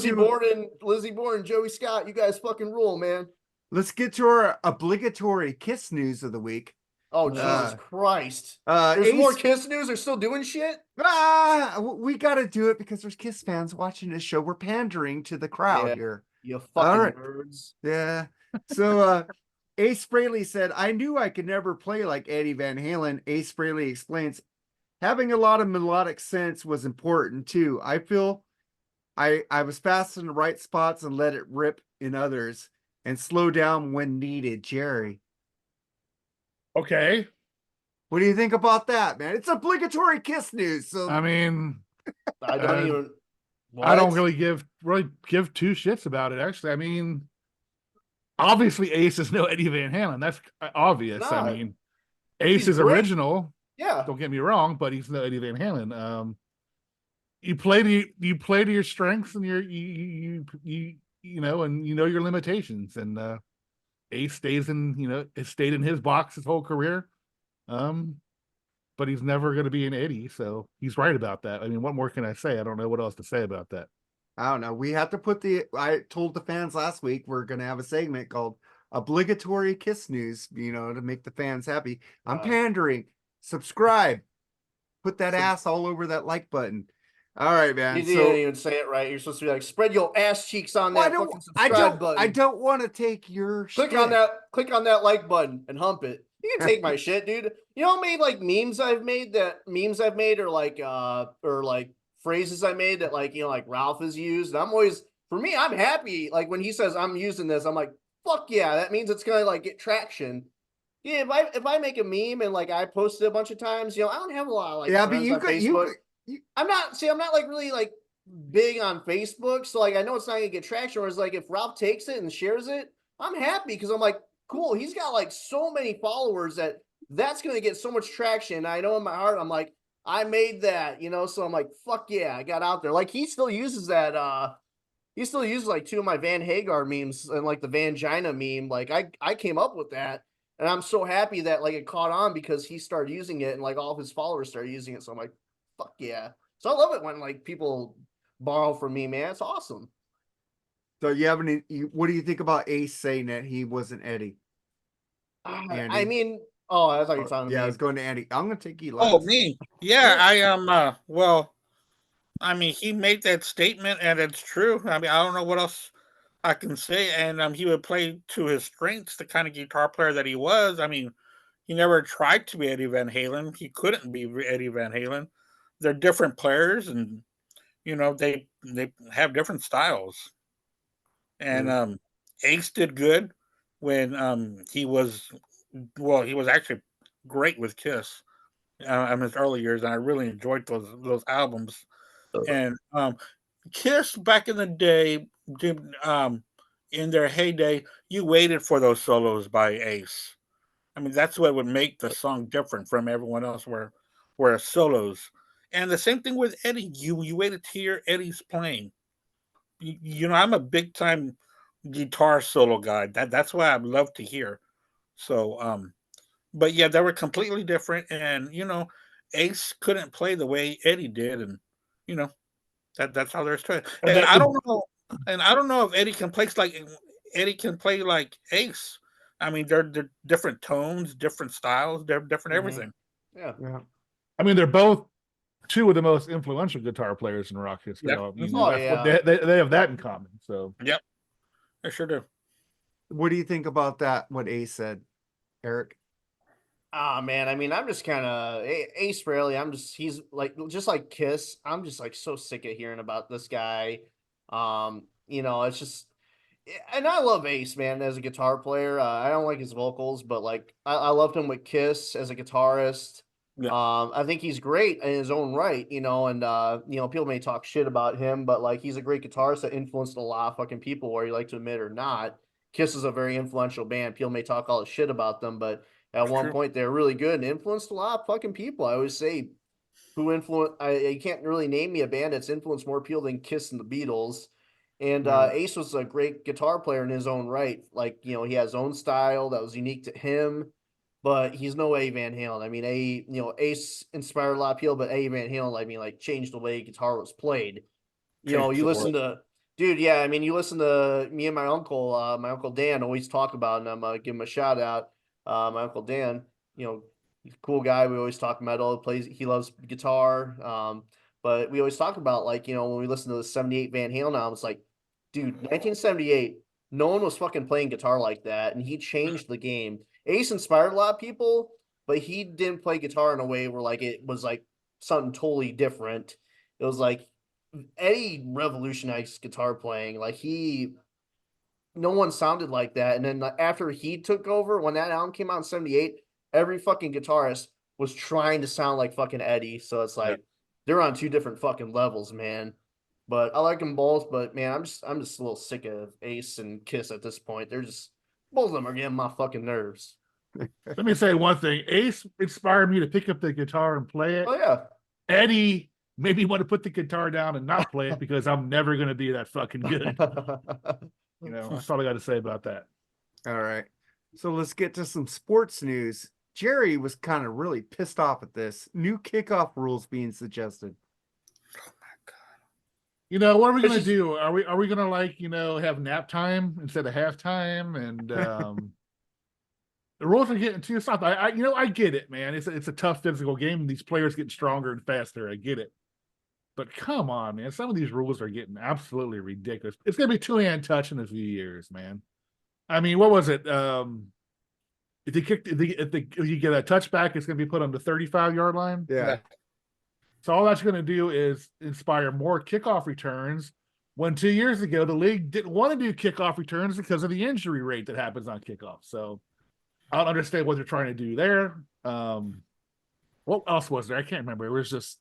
Lizzie Borden, Joey Scott, you guys fucking rule, man. let's get to our obligatory Kiss news of the week. Oh, Jesus Christ. There's Ace, more Kiss news? They're still doing shit? we got to do it because there's Kiss fans watching this show. We're pandering to the crowd Yeah. here. You fucking right. nerds. Yeah. So Ace Frehley said, I knew I could never play like Eddie Van Halen. Ace Frehley explains, having a lot of melodic sense was important too. I feel I was fast in the right spots and let it rip in others and slow down when needed. Jerry, Okay. what do you think about that, man? It's obligatory Kiss news. So I mean, I don't even. I don't What? really give two shits about it. Actually, I mean, obviously Ace is no Eddie Van Halen. That's obvious. Not. I mean, Ace He's is great. original. Yeah. Don't get me wrong, but he's no Eddie Van Halen. You play to your strengths and you and you know your limitations. And Ace stays in it stayed in his box his whole career. But he's never going to be an Eddie, so he's right about that. I mean, what more can I say? I don't know what else to say about that. I don't know. We have to put I told the fans last week we're going to have a segment called obligatory Kiss news, to make the fans happy. I'm pandering. Subscribe. Put that ass all over that like button. All right, man. You didn't even say it right. You're supposed to be like, spread your ass cheeks on that fucking subscribe button. I don't want to take your Click on that like button and hump it. You can take my shit, dude. You know how many like memes I've made or like phrases I made that like Ralph has used. And for me, I'm happy. Like when he says I'm using this, I'm like, fuck yeah, that means it's gonna like get traction. Yeah, if I make a meme and like I post it a bunch of times, I don't have a lot of like friends on Facebook. I'm not like really like big on Facebook, so like I know it's not gonna get traction. Whereas like if Ralph takes it and shares it, I'm happy because I'm like, cool, he's got like so many followers that's gonna get so much traction. I know in my heart, I'm like, I made that, so I'm like, fuck yeah, I got out there. Like he still uses that, he still uses like two of my Van Hagar memes and like the Vangina meme. Like I came up with that, and I'm so happy that like it caught on because he started using it and like all of his followers started using it. So I'm like, fuck yeah. So I love it when like people borrow from me, man. It's awesome. So you have any? What do you think about Ace saying that he wasn't Eddie? I Andy? mean, oh, I thought you were talking to Yeah, I me. was going to Andy. I'm gonna take you Oh, last. me. Yeah, Yeah. I am. Well, I mean, he made that statement, and it's true. I mean, I don't know what else I can say. And he would play to his strengths, the kind of guitar player that he was. I mean, he never tried to be Eddie Van Halen. He couldn't be Eddie Van Halen. They're different players, and they have different styles. And Ace did good when he was he was actually great with Kiss in his early years, and I really enjoyed those albums. And Kiss back in the day did in their heyday, you waited for those solos by Ace. I mean, that's what would make the song different from everyone else where solos. And the same thing with Eddie. You waited to hear Eddie's playing. I'm a big time guitar solo guy. That's why I love to hear. So but yeah, they were completely different, and Ace couldn't play the way Eddie did, and you know that's how there's to it. And I don't know if Eddie can play like Ace. I mean, they're different tones, different styles, they're different everything. Yeah. I mean, they're both two of the most influential guitar players in rock history. Yep. I mean, Oh, that's yeah. what they have that in common. So Yep, I sure do. What do you think about that? What Ace said, Eric? Ah, man. I mean, I'm just kind of Ace Frehley. He's like, just like Kiss. I'm just like so sick of hearing about this guy. It's just, and I love Ace, man, as a guitar player. I don't like his vocals, but like, I loved him with Kiss as a guitarist. Yeah. I think he's great in his own right, and people may talk shit about him, but like, he's a great guitarist that influenced a lot of fucking people, whether you like to admit or not. Kiss is a very influential band. People may talk all the shit about them, but at one True. point, they're really good and influenced a lot of fucking people. I always say, you can't really name me a band that's influenced more people than Kiss and the Beatles. And Ace was a great guitar player in his own right. Like, he had his own style that was unique to him, but he's no Eddie Van Halen. I mean, Ace inspired a lot of people, but Eddie Van Halen, changed the way guitar was played. You listen to, dude, yeah, I mean, you listen to me and my Uncle Dan always talk about, and I'm going to give him a shout out. My Uncle Dan, he's a cool guy. We always talk metal. He loves guitar. But we always talk about, when we listen to the 78 Van Halen albums, like, dude, 1978, no one was fucking playing guitar like that. And he changed the game. Ace inspired a lot of people, but he didn't play guitar in a way where it was something totally different. It was like Eddie revolutionized guitar playing. No one sounded like that. And then after he took over, when that album came out in 78, every fucking guitarist was trying to sound like fucking Eddie. So it's like, they're on two different fucking levels, man. But I like them both. But man, I'm just a little sick of Ace and Kiss at this point. They're just, both of them are getting my fucking nerves. let me say one thing. Ace inspired me to pick up the guitar and play it. Oh yeah. Eddie made me want to put the guitar down and not play it because I'm never going to be that fucking good. That's all I got to say about that. All right. So let's get to some sports news. Jerry was kind of really pissed off at this. New kickoff rules being suggested. Oh my God. What are we going to do? Are we going to have nap time instead of halftime? And the rules are getting too soft. I get it, man. It's a tough physical game. And these players get stronger and faster. I get it. But come on, man. Some of these rules are getting absolutely ridiculous. It's going to be two-hand touch in a few years, man. I mean, what was it? If you get a touchback, it's going to be put on the 35-yard line. Yeah. So all that's going to do is inspire more kickoff returns. When 2 years ago, the league didn't want to do kickoff returns because of the injury rate that happens on kickoff. So I don't understand what they're trying to do there. What else was there? I can't remember. It was just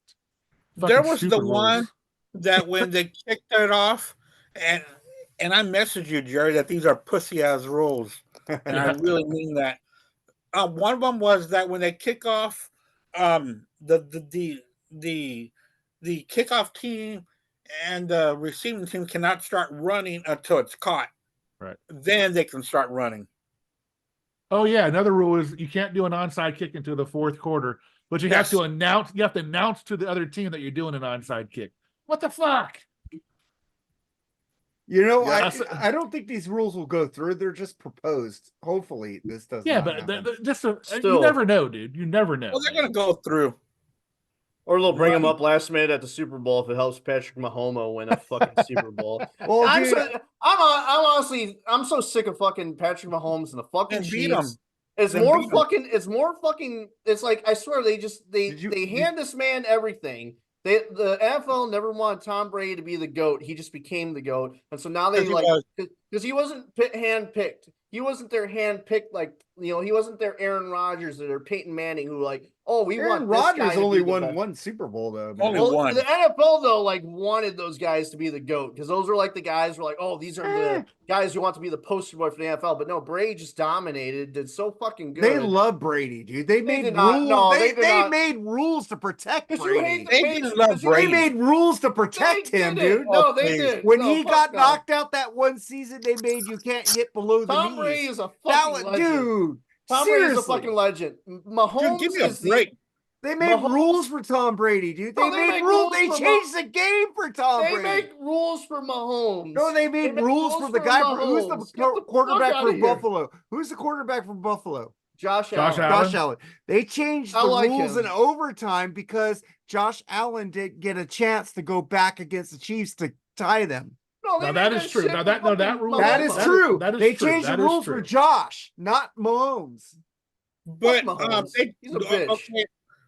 there was the rules. one that when they kicked it off, and I messaged you, Jerry, that these are pussy ass rules, and I really mean that. One of them was that when they kick off, the kickoff team and the receiving team cannot start running until it's caught. Right. Then they can start running. Oh yeah, another rule is you can't do an onside kick until the fourth quarter, but you have to announce. You have to announce to the other team that you're doing an onside kick. What the fuck? You know, Yeah, I don't think these rules will go through. They're just proposed. Hopefully, this does. Yeah, not but happen. you Still. never know, dude. You never know. Well, they're man. gonna go through. Or they'll bring him Right. up last minute at the Super Bowl if it helps Patrick Mahomes win a fucking Super Bowl. Well, I'm dude, I'm honestly I'm so sick of fucking Patrick Mahomes and the fucking And beat 'em. Chiefs. It's Then more beat 'em. fucking. It's like I swear they hand this man everything. The NFL never wanted Tom Brady to be the GOAT. He just became the GOAT, and so now they 'Cause he was. because he wasn't hand picked. He wasn't their hand picked he wasn't their Aaron Rodgers or their Peyton Manning who we Aaron want this guy Rodgers to only be the won best. one Super Bowl though. man. Only Well, one. the NFL though wanted those guys to be the GOAT because those were the guys who were these are the guys who want to be the poster boy for the NFL. But no, Brady just dominated, did so fucking good. They love Brady, dude. They made did not- rules. no, they they did not. made rules to protect 'Cause you hate Brady. the They Patriots, didn't love 'cause you- They Brady. made rules to protect They him, didn't. dude. No, they please. did. When No, he fuck got no. knocked out that one season, they made you can't hit below the Tom knees. Brady is a That fucking was, legend. dude. Tom Brady is a seriously. fucking legend. Mahomes Dude, give me a is break. They made Mahomes- rules for Tom Brady, dude. They No, they made make rules. rules They for changed the game for Tom They Brady. make rules for Mahomes. No, they made rules for the guy. Who's the Mahomes. Get the quarterback fuck for outta here. Buffalo? Who's the quarterback for Buffalo? Josh Josh Allen. Allen. Josh Allen. They changed I the like rules him. in overtime because Josh Allen didn't get a chance to go back against the Chiefs to tie them. No, they Now, made that is true. shit Now, for that fucking rule- That Mahomes. is that is- true. that is They true. changed the That is rules true. for Josh, not Mahomes. But Mahomes. He's a bitch.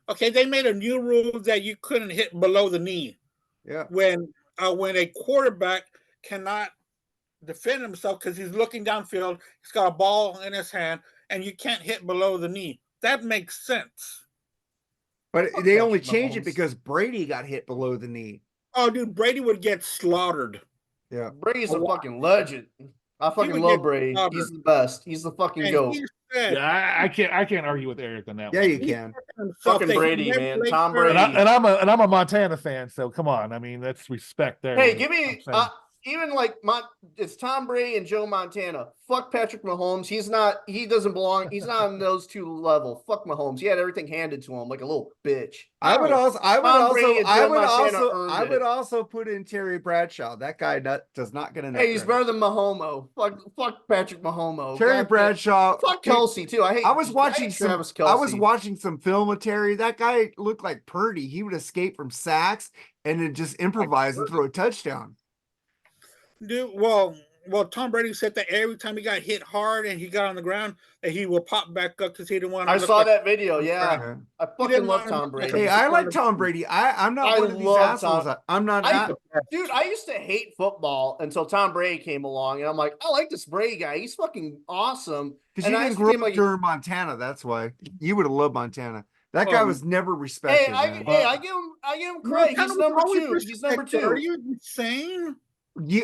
Okay, they made a new rule that you couldn't hit below the knee Yeah. when a quarterback cannot defend himself because he's looking downfield. He's got a ball in his hand, and you can't hit below the knee. That makes sense. But Fuck they only Patrick changed it Mahomes. because Brady got hit below the knee. Oh, dude, Brady would get slaughtered. Yeah. Brady's a Oh, wow. fucking legend. I fucking would love get Brady. slaughtered. He's the best. He's the fucking And GOAT. he said, Yeah, I can't argue with Eric on that Yeah, one. you can. himself Fucking that he Brady, never man. played Tom for- Brady. And I'm a Montana fan, so come on. I mean, that's respect there. Hey, give me I'm saying. even it's Tom Brady and Joe Montana. Fuck Patrick Mahomes. He doesn't belong. He's not on those two level. Fuck Mahomes. He had everything handed to him like a little bitch. I would No. Tom Brady and Joe Montana earned I would it. also put in Terry Bradshaw. That guy does not get enough. Hey, he's credit. better than Mahomo. Fuck Patrick Mahomo. Terry God damn- Bradshaw. Fuck Kelsey too. I hate. I was watching hate some. Travis I was Kelce. watching some film with Terry. That guy looked like Purdy. He would escape from sacks and then just improvise and throw a touchdown. Dude, well, Tom Brady said that every time he got hit hard and he got on the ground, that he will pop back up because he didn't want to. I saw that video. Yeah, Okay. I fucking didn't love want Tom him- Brady. Hey, I like Tom Brady. I'm not I one of these love assholes. Tom- I'm not. Dude, I used to hate football until Tom Brady came along, and I'm like, I like this Brady guy. He's fucking awesome. Because And you I didn't just grow became up like- during Montana. That's why you would have loved Montana. That guy was never respected. Hey, man. I give him credit. He's number two. He's number Are two. you insane?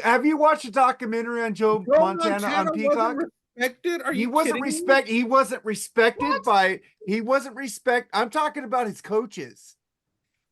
Have you watched a documentary on Joe Montana on Peacock? Wasn't respected? Are you He wasn't kidding me? He wasn't respected by. He wasn't respect. I'm talking about his coaches.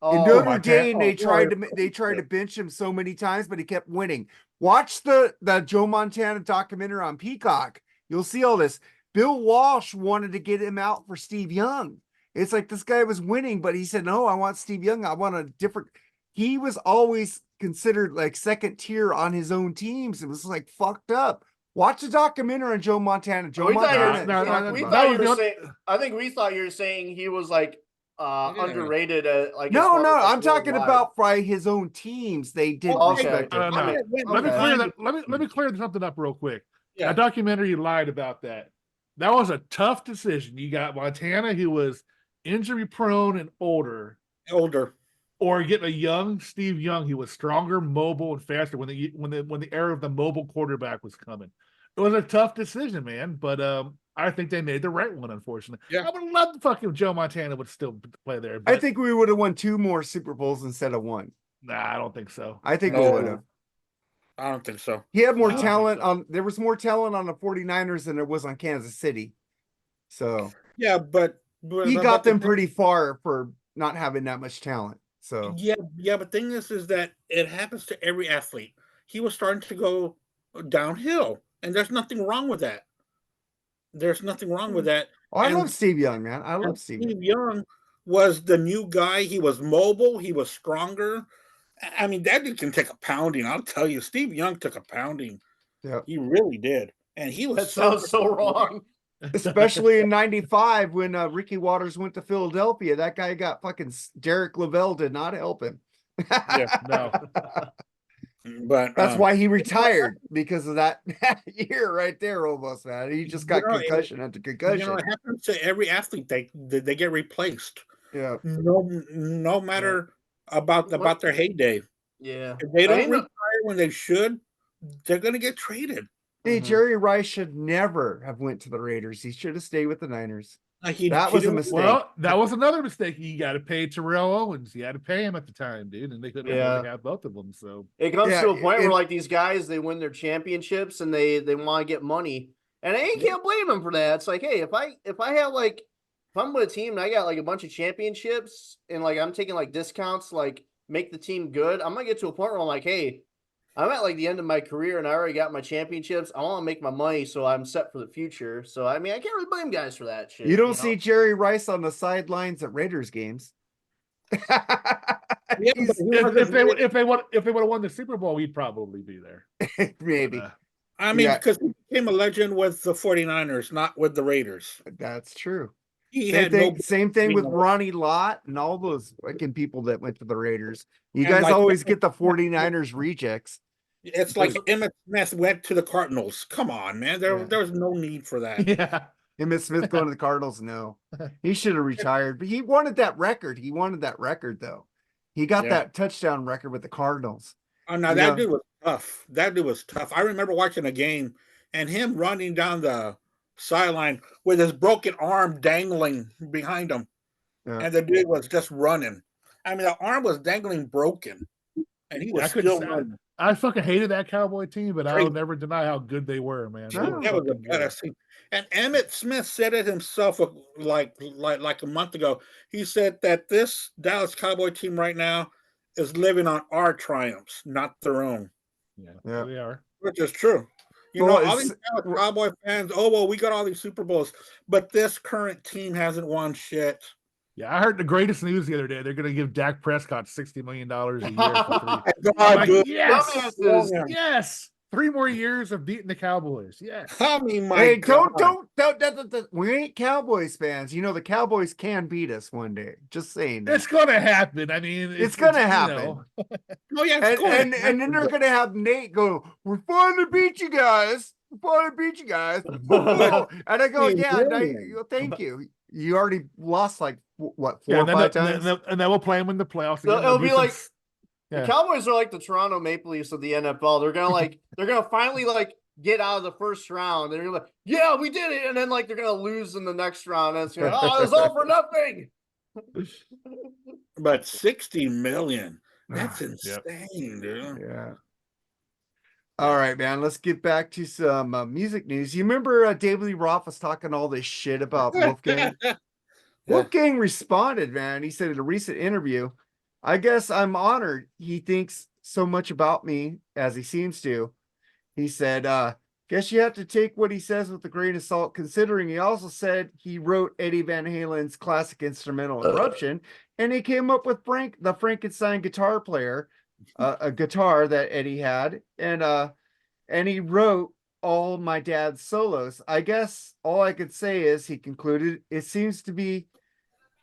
In Oh, Notre Montana- Dame, they oh, tried boy. to bench him so many times, but he kept winning. Watch the Joe Montana documentary on Peacock. You'll see all this. Bill Walsh wanted to get him out for Steve Young. It's like this guy was winning, but he said, "No, I want Steve Young. I want a different." He was always considered like second tier on his own teams. It was like fucked up. Watch the documentary on Joe Montana. Joe we thought you were- Montana. No, no, no, we that thought was you were the- saying. I think we thought you were saying he was like underrated. Like as No, far as, like, I'm talking worldwide. about by his own teams. They didn't Okay. respect him. No, no. I mean, Let me okay. clear that. Let me clear something up real quick. Yeah. That documentary lied about that. That was a tough decision. You got Montana, who was injury prone and older, Older. or getting a young Steve Young, who was stronger, mobile, and faster when the era of the mobile quarterback was coming. It was a tough decision, man. But I think they made the right one. Unfortunately, Yeah. I would love to fucking Joe Montana would still play there. I But think we would have won 2 more Super Bowls instead of 1. nah, I don't think so. I think we No. would have. I don't think so. He had more I don't talent think so. on. There was more talent on the 49ers than there was on Kansas City. So Yeah, but he got them pretty far for not having that much talent. So Yeah, but thing is that it happens to every athlete. He was starting to go downhill, and there's nothing wrong with that. There's nothing wrong with that. I And- love Steve Young, man. I love And Steve Young. Steve Young was the new guy. He was mobile. He was stronger. I mean, that dude can take a pounding. I'll tell you, Steve Young took a pounding. Yeah. He really did, and he was That sounds so wrong. Especially in '95 when Ricky Waters went to Philadelphia. That guy got fucking Derek Lavelle did not help him. Yeah, no. But That's why he retired, because of that year right there almost, man. He just got concussion after concussion. You know, it happens to every athlete. They get replaced. Yeah. No matter about their heyday. Yeah. If they don't retire when they should, they're gonna get traded. Hey, Jerry Rice should never have went to the Raiders. He should have stayed with the Niners. He That was a didn't- mistake. Well, that was another mistake. You got to pay Terrell Owens. You had to pay him at the time, dude, and they couldn't afford to have both of them. So It comes Yeah, to a point where it- like these guys, they win their championships and they want to get money, and I can't blame them for that. It's like, hey, if I have like, if I'm with a team and I got like a bunch of championships and like I'm taking like discounts, like make the team good, I'm gonna get to a point where I'm like, hey, I'm at like the end of my career and I already got my championships. I want to make my money so I'm set for the future. So I mean, I can't really blame guys for that shit. You don't know? see Jerry Rice on the sidelines at Raiders games. Yeah, He's- but he wasn't- if they would have won the Super Bowl, he'd probably be there. maybe I mean, Yeah. because he became a legend with the 49ers, not with the Raiders. that's true. He Same had thing, no same thing with no- Ronnie Lott and all those fucking people that went to the Raiders. You And guys like- always get the 49ers rejects. It's like Emmitt Smith went to the Cardinals. Come on, man. There Yeah. was no need for that. Yeah. Emmitt Smith going to the Cardinals? No, he should have retired. But he wanted that record. He wanted that record though. He got Yeah. that touchdown record with the Cardinals. Oh, no, Yeah. that dude was tough. That dude was tough. I remember watching a game and him running down the sideline with his broken arm dangling behind him. Yeah. And the dude was just running. I mean, the arm was dangling broken. And he was I couldn't still say- running. I fucking hated that Cowboy team, but I'll Crazy. never deny how good they were, man. They No. were That was the fucking good. best thing. And Emmitt Smith said it himself like a month ago. He said that this Dallas Cowboy team right now is living on our triumphs, not their own, Yeah, Yeah. they are. which is true. You Well, know, all it's- these Dallas Cowboy fans, oh, well, we got all these Super Bowls, but this current team hasn't won shit. Yeah, I heard the greatest news the other day. They're going to give Dak Prescott $60 million a year for three. God, I'm like, dude. yes, Dumbasses. yes. 3 more years of beating the Cowboys. Yes. I mean, my Hey, God. don't. We ain't Cowboys fans. You know the Cowboys can beat us one day. Just saying. It's going to happen. I mean, It's gonna you happen. know. Oh, yeah, it's and, going and, to and then they're happen, gonna have Nate go, "We're finally beat you guys. We're finally beat you guys." and I go, Hey, "Yeah, really? thank you. You already lost like what 4 Yeah, or and then, 5 they'll- times." and then we'll play them in the playoffs. It'll- again. it'll They'll be do some like- s- The yeah. Cowboys are like the Toronto Maple Leafs of the NFL. They're gonna finally like get out of the first round. They're gonna like, yeah, we did it, and then like they're gonna lose in the next round. And it's gonna, oh, it was all for nothing. but 60 million. That's Ah, insane, dude. Yeah. All right, man. Let's get back to some music news. You remember David Lee Roth was talking all this shit about Wolfgang? Wolfgang responded, man. He said in a recent interview, "I guess I'm honored he thinks so much about me as he seems to." He said, "Guess you have to take what he says with a grain of salt, considering he also said he wrote Eddie Van Halen's classic instrumental Eruption, and he came up with the Frankenstein guitar player, a guitar that Eddie had, and he wrote all my dad's solos. I guess all I could say is," he concluded, "it seems to be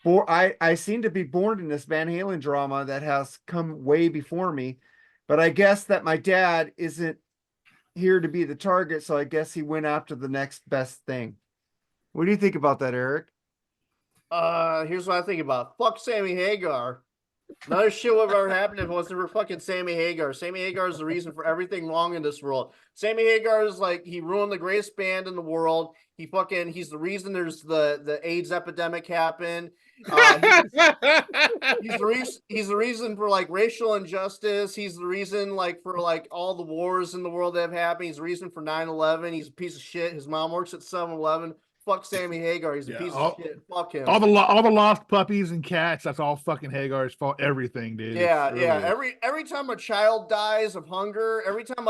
I seem to be born in this Van Halen drama that has come way before me, but I guess that my dad isn't here to be the target, so I guess he went after the next best thing." What do you think about that, Eric? Here's what I think about. Fuck Sammy Hagar. Another shit would have ever happened if it wasn't for fucking Sammy Hagar. Sammy Hagar is the reason for everything wrong in this world. Sammy Hagar is like, he ruined the greatest band in the world. He's the reason there's the AIDS epidemic happened. He's the reason for like racial injustice. He's the reason like for like all the wars in the world that have happened. He's the reason for 9/11. He's a piece of shit. His mom works at 7-Eleven. Fuck Sammy Hagar. He's a Yeah, piece of shit. Fuck him. all the lost puppies and cats. That's all fucking Hagar's fault. Everything, dude. Yeah, It yeah. really is. Every time a child dies of hunger, every time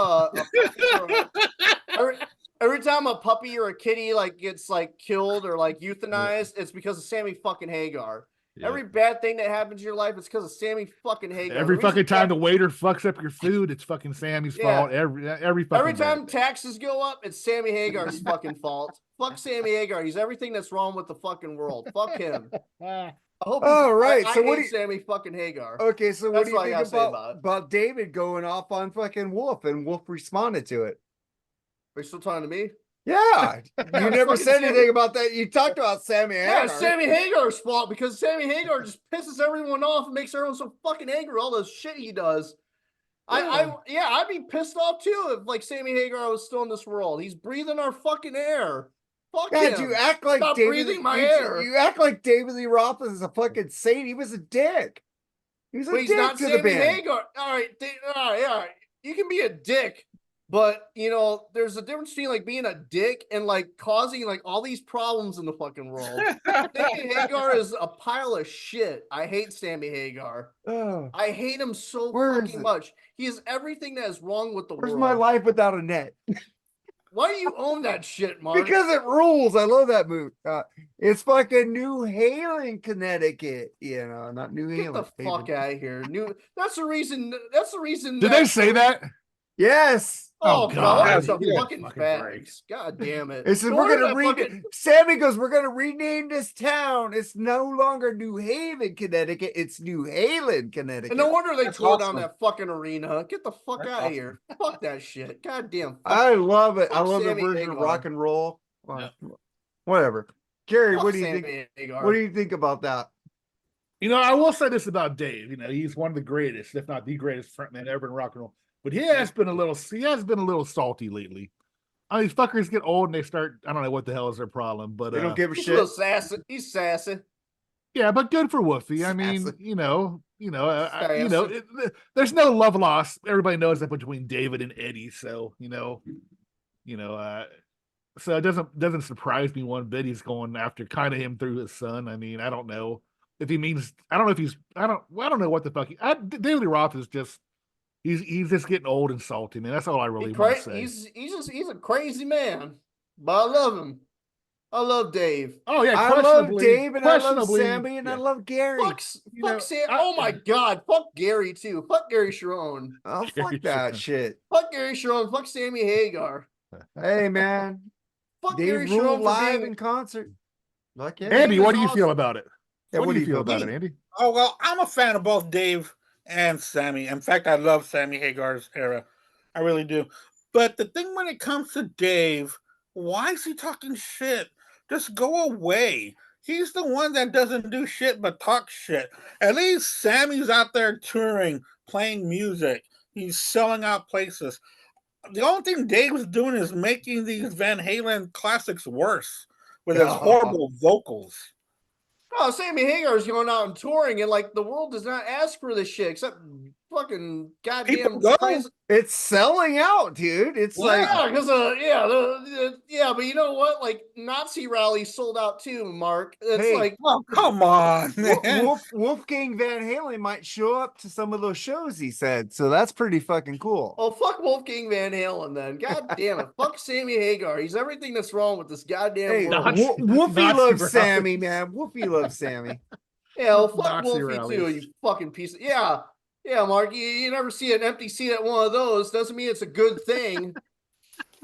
every time a puppy or a kitty like gets like killed or like euthanized, it's because of Sammy fucking Hagar. Yeah. Every bad thing that happens in your life is because of Sammy fucking Hagar. Every The reason fucking time ta- the waiter fucks up your food, it's fucking Sammy's Yeah. fault. Every fucking Every time bad. taxes go up, it's Sammy Hagar's fucking fault. Fuck Sammy Hagar. He's everything that's wrong with the fucking world. Fuck him. I hope Oh, right. I So what hate do you- Sammy fucking Hagar. Okay, so what That's do you what I think gotta say about, about it. David going off on fucking Wolf and Wolf responded to it? Are you still talking to me? Yeah, you never Fucking said Sammy- anything about that. You talked about Sammy Yeah, Hagar. it's Sammy Hagar's fault because Sammy Hagar just pisses everyone off and makes everyone so fucking angry. All the shit he does. I'd be pissed off too if like Sammy Hagar was still in this world. He's breathing our fucking air. Fuck God, him. you act like Stop David. breathing my you, air. you act like David Lee Roth is a fucking saint. He was a dick. He was a But he's dick not to the Sammy band. Hagar. All right, all right. You can be a dick, but you know there's a difference between like being a dick and like causing like all these problems in the fucking world. Sammy Hagar is a pile of shit. I hate Sammy Hagar. Oh, I hate him so Where is fucking it? much. He is everything that is wrong with the where's world. my life without a net? Why do you own that shit, Mark? Because it rules. I love that movie. It's fucking New Haven, Connecticut. You know, not New Get Haven. the fuck out of here. That's the reason. That's the reason. Did they say that? Yes. Oh, Oh, God, God. that's a Yeah, fucking fucking facts. God damn it. It says No we're wonder gonna that read. fucking- Sammy goes, we're gonna rename this town. It's no longer New Haven, Connecticut. It's New Haven, Connecticut. And no wonder they That's tore down awesome. that fucking arena. Get the fuck That's out of awesome. here. Fuck that shit. God damn. I love it. I Fuck love the Sammy version of Hagar. rock and roll. Whatever. Gary, Fuck what do you Sammy think? Hagar. What do you think about that? You know, I will say this about Dave. You know, he's one of the greatest, if not the greatest frontman ever in rock and roll. But he has been a little salty lately. I mean, these fuckers get old and they start. I don't know what the hell is their problem, but They don't give a He's a shit. little sassy. He's sassy. yeah, but good for Woofy. I mean, Sassy. There's no love lost. Everybody knows that between David and Eddie. So so it doesn't surprise me one bit. He's going after kind of him through his son. I mean, I don't know if he means. I don't know if he's. I don't know what the fuck. David Lee Roth is just. He's just getting old and salty, man. That's all I really want to say. He's a crazy man, but I love him. I love Dave. Oh yeah, I love questionably- Dave and I love questionably, Sammy and I yeah. love Gary. Fuck know, Sam. I- Oh my God. Fuck Gary too. Fuck Gary Sharon. Oh, Gary fuck that Sharon. shit. Fuck Gary Sharon. Fuck Sammy Hagar. Hey, man. Fuck Dave Gary ruled Sharon for live being. in concert. Like yeah. Andy, was what do you feel awesome. about it? Yeah, what do you feel about about it, Andy? Oh, well, I'm a fan of both Dave and Sammy. In fact, I love Sammy Hagar's era. I really do. But the thing when it comes to Dave, why is he talking shit? Just go away. He's the one that doesn't do shit but talk shit. At least Sammy's out there touring, playing music. He's selling out places. The only thing Dave was doing is making these Van Halen classics worse with his horrible vocals. Oh, Sammy Hagar is going out and touring, and like the world does not ask for this shit except fucking People goddamn go. crazy. It's selling out, dude. It's Well, like yeah, because but you know what? Like Nazi rallies sold out too, Mark. It's Hey. like Oh, come on, man. Wolfgang Van Halen might show up to some of those shows, he said. So that's pretty fucking cool. oh fuck Wolfgang Van Halen then. God damn it. Fuck Sammy Hagar. He's everything that's wrong with this goddamn Hey, world. Nazi- Wolfie Nazi loves rallies. Sammy, man. Wolfie loves Sammy. Yeah, well, fuck Nazi Wolfie rallies. too, you fucking piece of yeah, Mark. You never see an empty seat at one of those. Doesn't mean it's a good thing.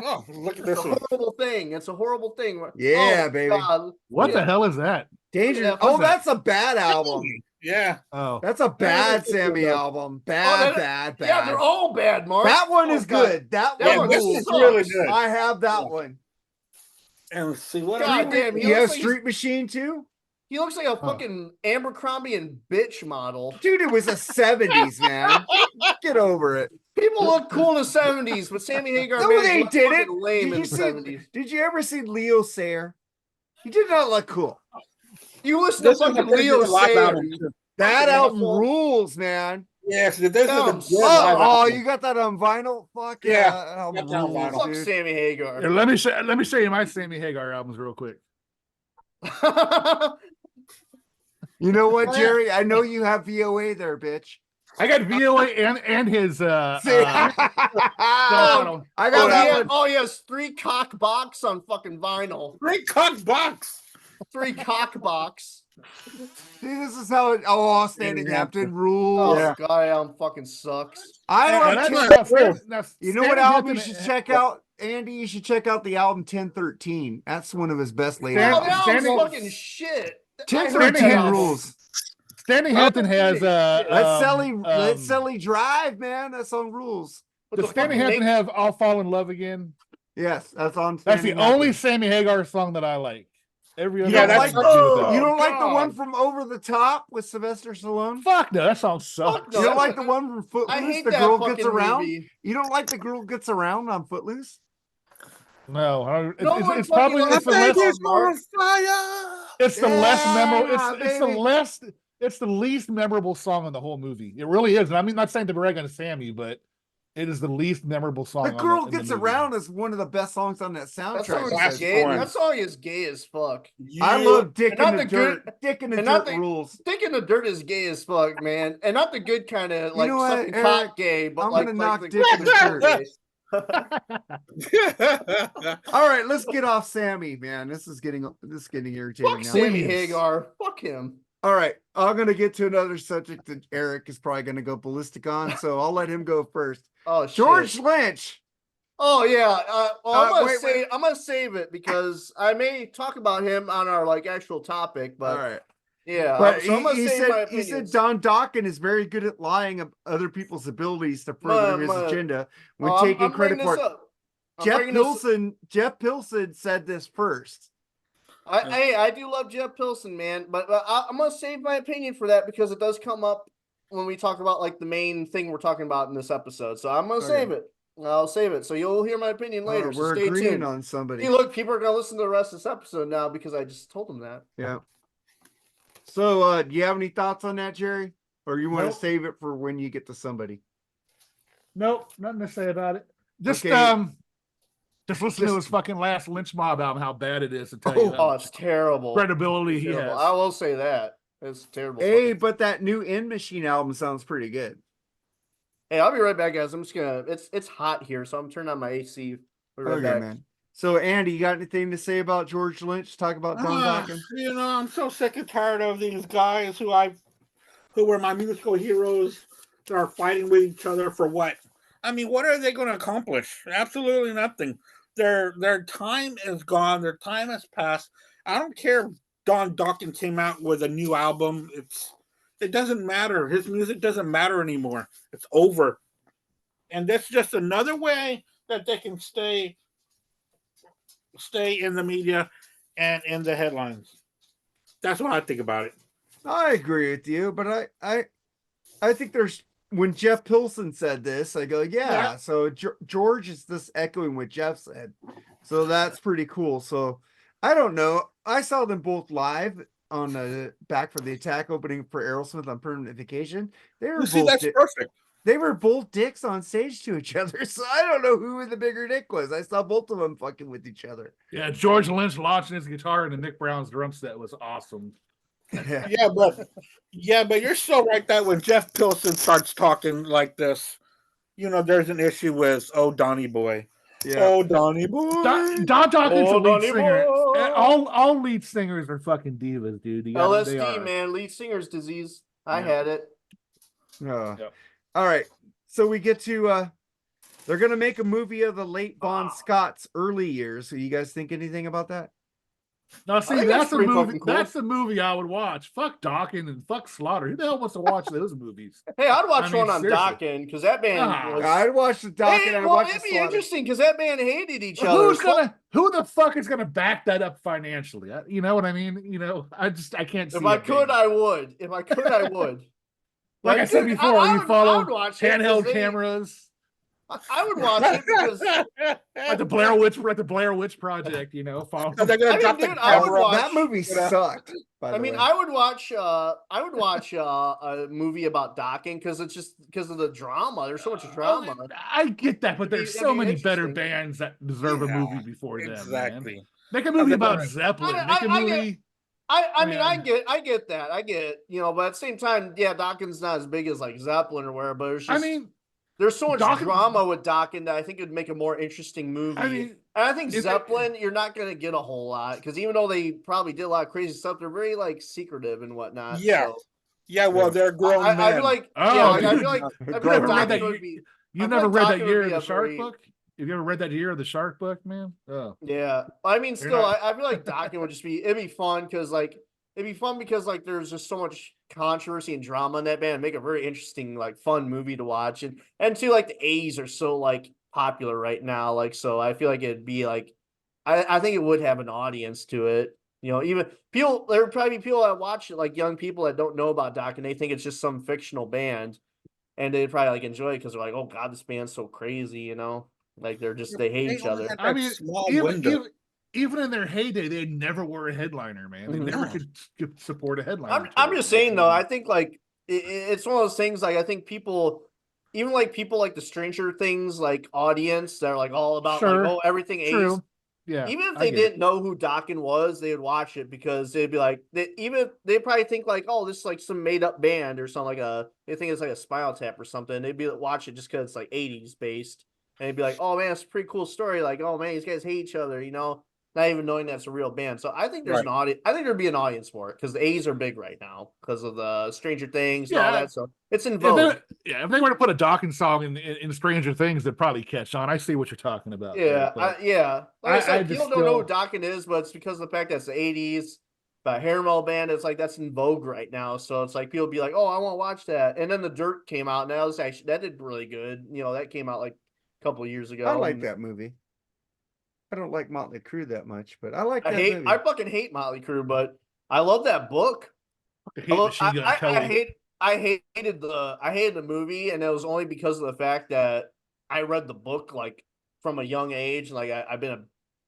Oh, look at It's this a one. horrible thing. It's a horrible thing. Yeah, Oh, baby. God. What Yeah. the hell is that? Danger. Yeah, Oh, what's that? that's a bad album. Yeah. Oh, That's a bad it's a Sammy good- album. Bad, bad. Yeah, they're all bad, Mark. That one Oh, is God. good. That That Yeah, one one this rules. is sucks. really good. I have that one. And see what God I damn, he You have looks like Street Machine too? he looks like a fucking Abercrombie and bitch model. Dude, it was the 70s, man. Get over it. People look cool in the 70s, but Sammy Hagar No, made they it look didn't. fucking lame Did in you the see? 70s. Did you ever see Leo Sayer? He did not look cool. You listen This to is a fucking pretty Leo good live Sayer. album, too. That Fucking album awful. rules, man. Yes, this is a Yeah, good oh, live Oh, album. you got that on vinyl? Fuck Yeah, yeah. That album got that on rules, vinyl. Fuck dude. Sammy Hagar. Here, let me show you my Sammy Hagar albums real quick. You know what, Jerry? I know you have VOA there, bitch. I got VOA and his See? I Oh, I got that one. oh, yes, 3 cock box on fucking vinyl. Great cock box. 3 cock box. See, this is how it. Oh, standing captain Oh, rules. Yeah. Scotty Allen fucking sucks. I And like. that's to- not You know what Standing album you Captain- should check out, Andy? You should check out the album 1013. That's one of his best late Oh, Stand- that albums. album's standing- fucking shit. I hate 1013 that album. rules. Standing Hampton has Let Let Sally drive, man. That's on rules. What Does the Standing fucking Hampton make- have "I'll Fall in Love Again"? Yes, that's on. That's the Standing only Hampton. Sammy Hagar song that I like. Every other You Yeah, don't one like has nothing to do with the- that. You don't like the God. one from Over the Top with Sylvester Stallone? Fuck no, that song sucks. Fuck no. You don't like the one from I Footloose? hate The that girl fucking gets around. movie. You don't like the girl gets around on Footloose? No, No one it's probably fucking it's the likes less that song. fire. it's the less memorable. Yeah, It's the least memorable song in the whole movie. It really is. And I'm not saying to brag on Sammy, but it is the least memorable song. The on girl in the gets movie. around is one of the best songs on that That soundtrack. song, That's is gay. one. That song is gay as fuck. I love Dick in not the the good- Dirt. Dick in the and not Dirt the- rules. Dick in the Dirt is gay as fuck, man, and not the good kind of like know what, sucking Eric? cock gay, but I'm like, gonna like knock the Dick in the good Dirt. gay. All right, let's get off Sammy, man. This is getting irritating Fuck now. Sammy Please. Hagar. Fuck him. All right, I'm gonna get to another subject that Eric is probably gonna go ballistic on, so I'll let him go first. Oh shit. George Lynch. Oh yeah. Well, wait. I'm gonna save it because I may talk about him on our like actual topic, but All right, yeah. but so I'm gonna he save my said opinions. Don Dokken is very good at lying of other people's abilities to further his agenda when Oh, taking I'm credit bringing for this it. up. I'm bringing this- Jeff Pilson said this first. I do love Jeff Pilson, man, but I'm gonna save my opinion for that because it does come up when we talk about like the main thing we're talking about in this episode. So I'm gonna save it. I'll save it. So you'll hear my opinion later. So We're stay agreeing tuned. on somebody. Hey, look, people are gonna listen to the rest of this episode now because I just told them that. Yeah. So, do you have any thoughts on that, Jerry? Or you want Nope. to save it for when you get to somebody? Nope, nothing to say about it. Just Okay. just listen to his fucking last Lynch Mob album, how bad it is to tell you Oh, how it's terrible. credibility he Terrible. has. I will say that. It's terrible. Hey, but that new End Machine album sounds pretty good. Hey, I'll be right back, guys. I'm just gonna it's hot here, so I'm turning on my AC. Be right Okay, back. man. So, Andy, you got anything to say about George Lynch? Talk about Don Dokken? You know, I'm so sick and tired of these guys who were my musical heroes that are fighting with each other for what? I mean, what are they going to accomplish? Absolutely nothing. Their time is gone. Their time has passed. I don't care if Don Dokken came out with a new album. It doesn't matter. His music doesn't matter anymore. It's over. And that's just another way that they can stay in the media and in the headlines. That's what I think about it. I agree with you, but I think there's when Jeff Pilson said this, I go, yeah. So George is just echoing what Jeff said, so that's pretty cool. So I don't know. I saw them both live on the Back for the Attack opening for Aerosmith on Permanent Vacation. They were See, both that's perfect. they were both dicks on stage to each other. So I don't know who the bigger dick was. I saw both of them fucking with each other. Yeah, George Lynch launching his guitar into Nick Brown's drum set was awesome. Yeah. Yeah, but you're so right that when Jeff Pilson starts talking like this, you know, there's an issue with Donnie Boy. Yeah. Oh, Donnie Boy. Don Dokken's Oh, the lead Donny singer. Boy. All lead singers are fucking divas, dude. They LSD, are. man, lead singer's disease. I Yeah. had it. Yep. All right. So we get to they're gonna make a movie of the late Bon Scott's early years. So you guys think anything about that? Now, see, think that's that's a pretty movie. fucking cool. That's a movie I would watch. Fuck Dokken and fuck Slaughter. Who the hell wants to watch those movies? Hey, I'd watch I mean, one on seriously. Dokken because that band was. I'd watch the doc Hey, and I'd well, watch it'd the be Slaughter. interesting because that band hated each other. Who the fuck is gonna back that up financially? You know what I mean? You know, I can't see. If I it could, being- I would. If I could, I would. like But I said dude, before, I you would- I follow would watch it 'cause handheld they- cameras. I would watch it because Like the Blair Witch Project, you know. Follow. So they're gonna I mean, drop the dude, I would camera. watch- That movie sucked. By I the mean, way. I would watch a movie about Dokken because it's just because of the drama. There's so much drama. I get that, but there's That'd so be many better interesting. bands that deserve a Yeah, movie before them. Man. Exactly. Make a movie about Right. Zeppelin. I- Make a I get- movie. I mean, I Man. get that. I get, but at the same time, yeah, Dokken's not as big as like Zeppelin or whatever, but it's just, I mean, there's so much Dokken- drama with Dokken that I think it would make a more interesting movie. I mean, And I think Is it- Zeppelin, you're not gonna get a whole lot because even though they probably did a lot of crazy stuff, they're very like secretive and whatnot. Yeah. So Yeah, well, they're grown I men. feel like Oh, yeah, like, I dude. feel like You've I feel like never read that Dokken year- would be You I never feel like read that Dokken year would of be the a Shark very- book? Have you ever read that year of the Shark book, man? Oh, Yeah, I mean, still, not- I feel like Dokken would just be it'd be fun because like there's just so much controversy and drama in that band, make a very interesting, like fun movie to watch, and too like the 80s are so like popular right now, like so I feel like it'd be like I think it would have an audience to it. You know, even people there would probably be people that watch it, like young people that don't know about Dokken, they think it's just some fictional band, and they'd probably like enjoy it because they're like, oh god, this band's so crazy, you know, like they hate each only other. had I that mean, small even, window. even in their heyday, they never were a headliner, man. They never No. could support a headliner. I'm just saying though, I think like it's one of those things. Like I think people, even like people like the Stranger Things like audience, they're like all about Sure, like everything true. A's. Yeah, Even if I they get it. didn't know who Dokken was, they would watch it because they'd be like, even if they probably think like, oh, this is like some made up band or something they think it's like a Spinal Tap or something. They'd be watch it just because it's like 80s based, and they'd be like, oh man, it's a pretty cool story. Like, oh man, these guys hate each other, you know, not even knowing that's a real band. So I think there's Right. an audience. I think there'd be an audience for it because the A's are big right now because of the Stranger Things and all Yeah. that. So it's in If vogue. if they were to put a Dawkins song in Stranger Things, they'd probably catch on. I see what you're talking about. there, Yeah, but yeah. Like I said, I just people don't know who still- Dokken is, but it's because of the fact that it's the 80s. But hair metal band, it's like that's in vogue right now. So it's like people be like, oh, I want to watch that. And then The Dirt came out, and that did really good. You know, that came out like a couple of years ago. I like and that movie. I don't like Motley Crue that much, but I like I that hate, movie. I fucking hate Motley Crue, but I love that book. I hate Machine Gun Kelly. I hated the movie, and it was only because of the fact that I read the book like from a young age. Like I've been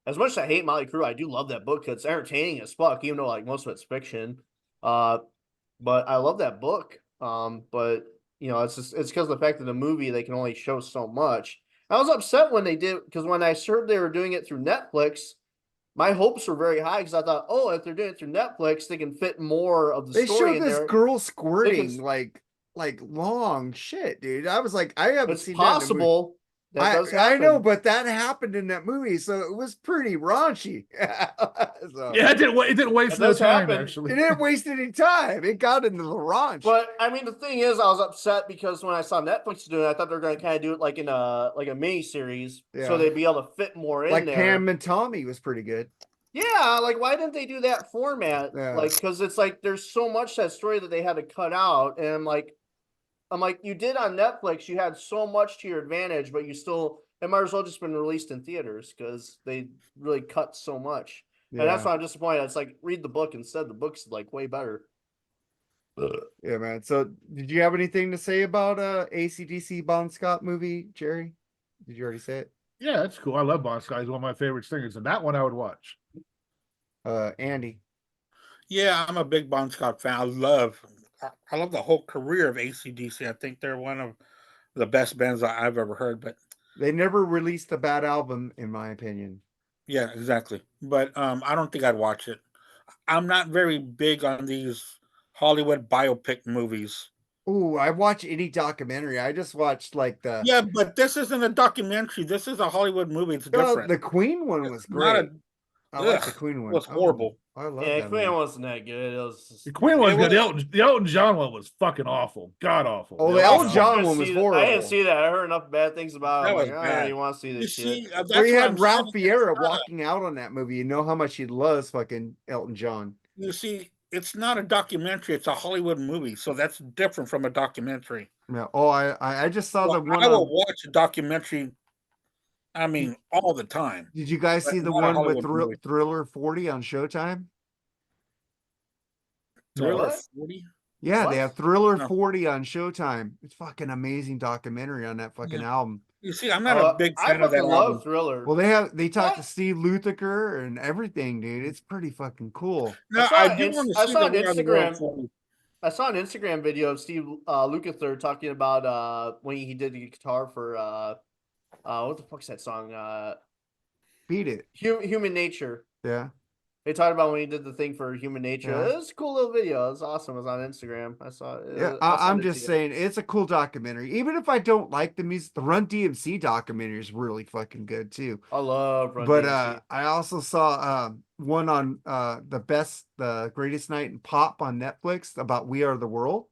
as much as I hate Motley Crue, I do love that book because it's entertaining as fuck, even though like most of it's fiction. But I love that book. But you know, it's because of the fact that the movie they can only show so much. I was upset when they did because when I heard they were doing it through Netflix, my hopes were very high because I thought, oh, if they're doing it through Netflix, they can fit more of the They story showed in this there. girl squirting s- like long shit, dude. I was like, I haven't It's seen that in a movie. possible that does happen. I know, but that happened in that movie, so it was pretty raunchy. So, Yeah, it didn't waste That no does time, happen. actually. it didn't waste any time. It got into the raunch. But I mean, the thing is, I was upset because when I saw Netflix doing it, I thought they were going to kind of do it like in a mini series, Yeah. so they'd be able to fit more in like there. Pam and Tommy was pretty good. Yeah, like why didn't they do that format? Yeah. Like, because it's like there's so much that story that they had to cut out, and I'm like, you did on Netflix, you had so much to your advantage, but it might as well just been released in theaters because they really cut so much. Yeah, And that's why I'm disappointed. It's like read the book instead. The book's like way better. yeah, man. So, did you have anything to say about AC/DC Bon Scott movie, Jerry? Did you already say it? Yeah, that's cool. I love Bon Scott. He's one of my favorite singers, and that one I would watch. Andy. Yeah, I'm a big Bon Scott fan. I love the whole career of AC/DC. I think they're one of the best bands that I've ever heard. But They never released a bad album, in my opinion. yeah, exactly. But I don't think I'd watch it. I'm not very big on these Hollywood biopic movies. Ooh, I watch any documentary. I just watched like the Yeah, but this isn't a documentary. This is a Hollywood movie. It's well, different. the Queen one was It's not great. I like the ugh, Queen one. it was horrible. I love Yeah, that Queen movie. wasn't that good. It was just, The Queen one's It good. was- The Elton John one was fucking awful. God awful. Oh, the Yeah. Elton I John didn't one was see that- I horrible. didn't see that. I heard enough bad things about it. That I'm was like, I bad. don't want to see You this see, shit. that's Where he what had I'm Ralph saying. Fiera walking out on that movie. You know how much he loves fucking Elton John. You see, it's not a documentary. It's a Hollywood movie, so that's different from a documentary. Yeah. Oh, I just saw Well, the one. I will watch a documentary. I mean, all the time. Did you guys but see the not a one with Hollywood movie. Thriller 40 on Showtime? Thriller What? 40? Yeah, What? they have Thriller No. 40 on Showtime. It's fucking amazing documentary on that fucking album. You see, I'm not a big I fan of that fucking love album. Thriller. Well, they talk to What? Steve Lukather and everything, dude. It's pretty fucking cool. No, saw I it do in- want to I see saw the on War of the World Instagram. 40. I saw an Instagram video of Steve Lukather talking about when he did the guitar for what the fuck's that song? Beat it. Human Nature. Yeah. They talked about when he did the thing for Human Nature. Yeah. It was a cool little video. It was awesome. It was on Instagram. I saw it. Yeah, I'll send I'm it to just you. saying it's a cool documentary. Even if I don't like the music, the Run DMC documentary is really fucking good too. I love Run But DMC. I also saw one on the greatest night in pop on Netflix about We Are the World.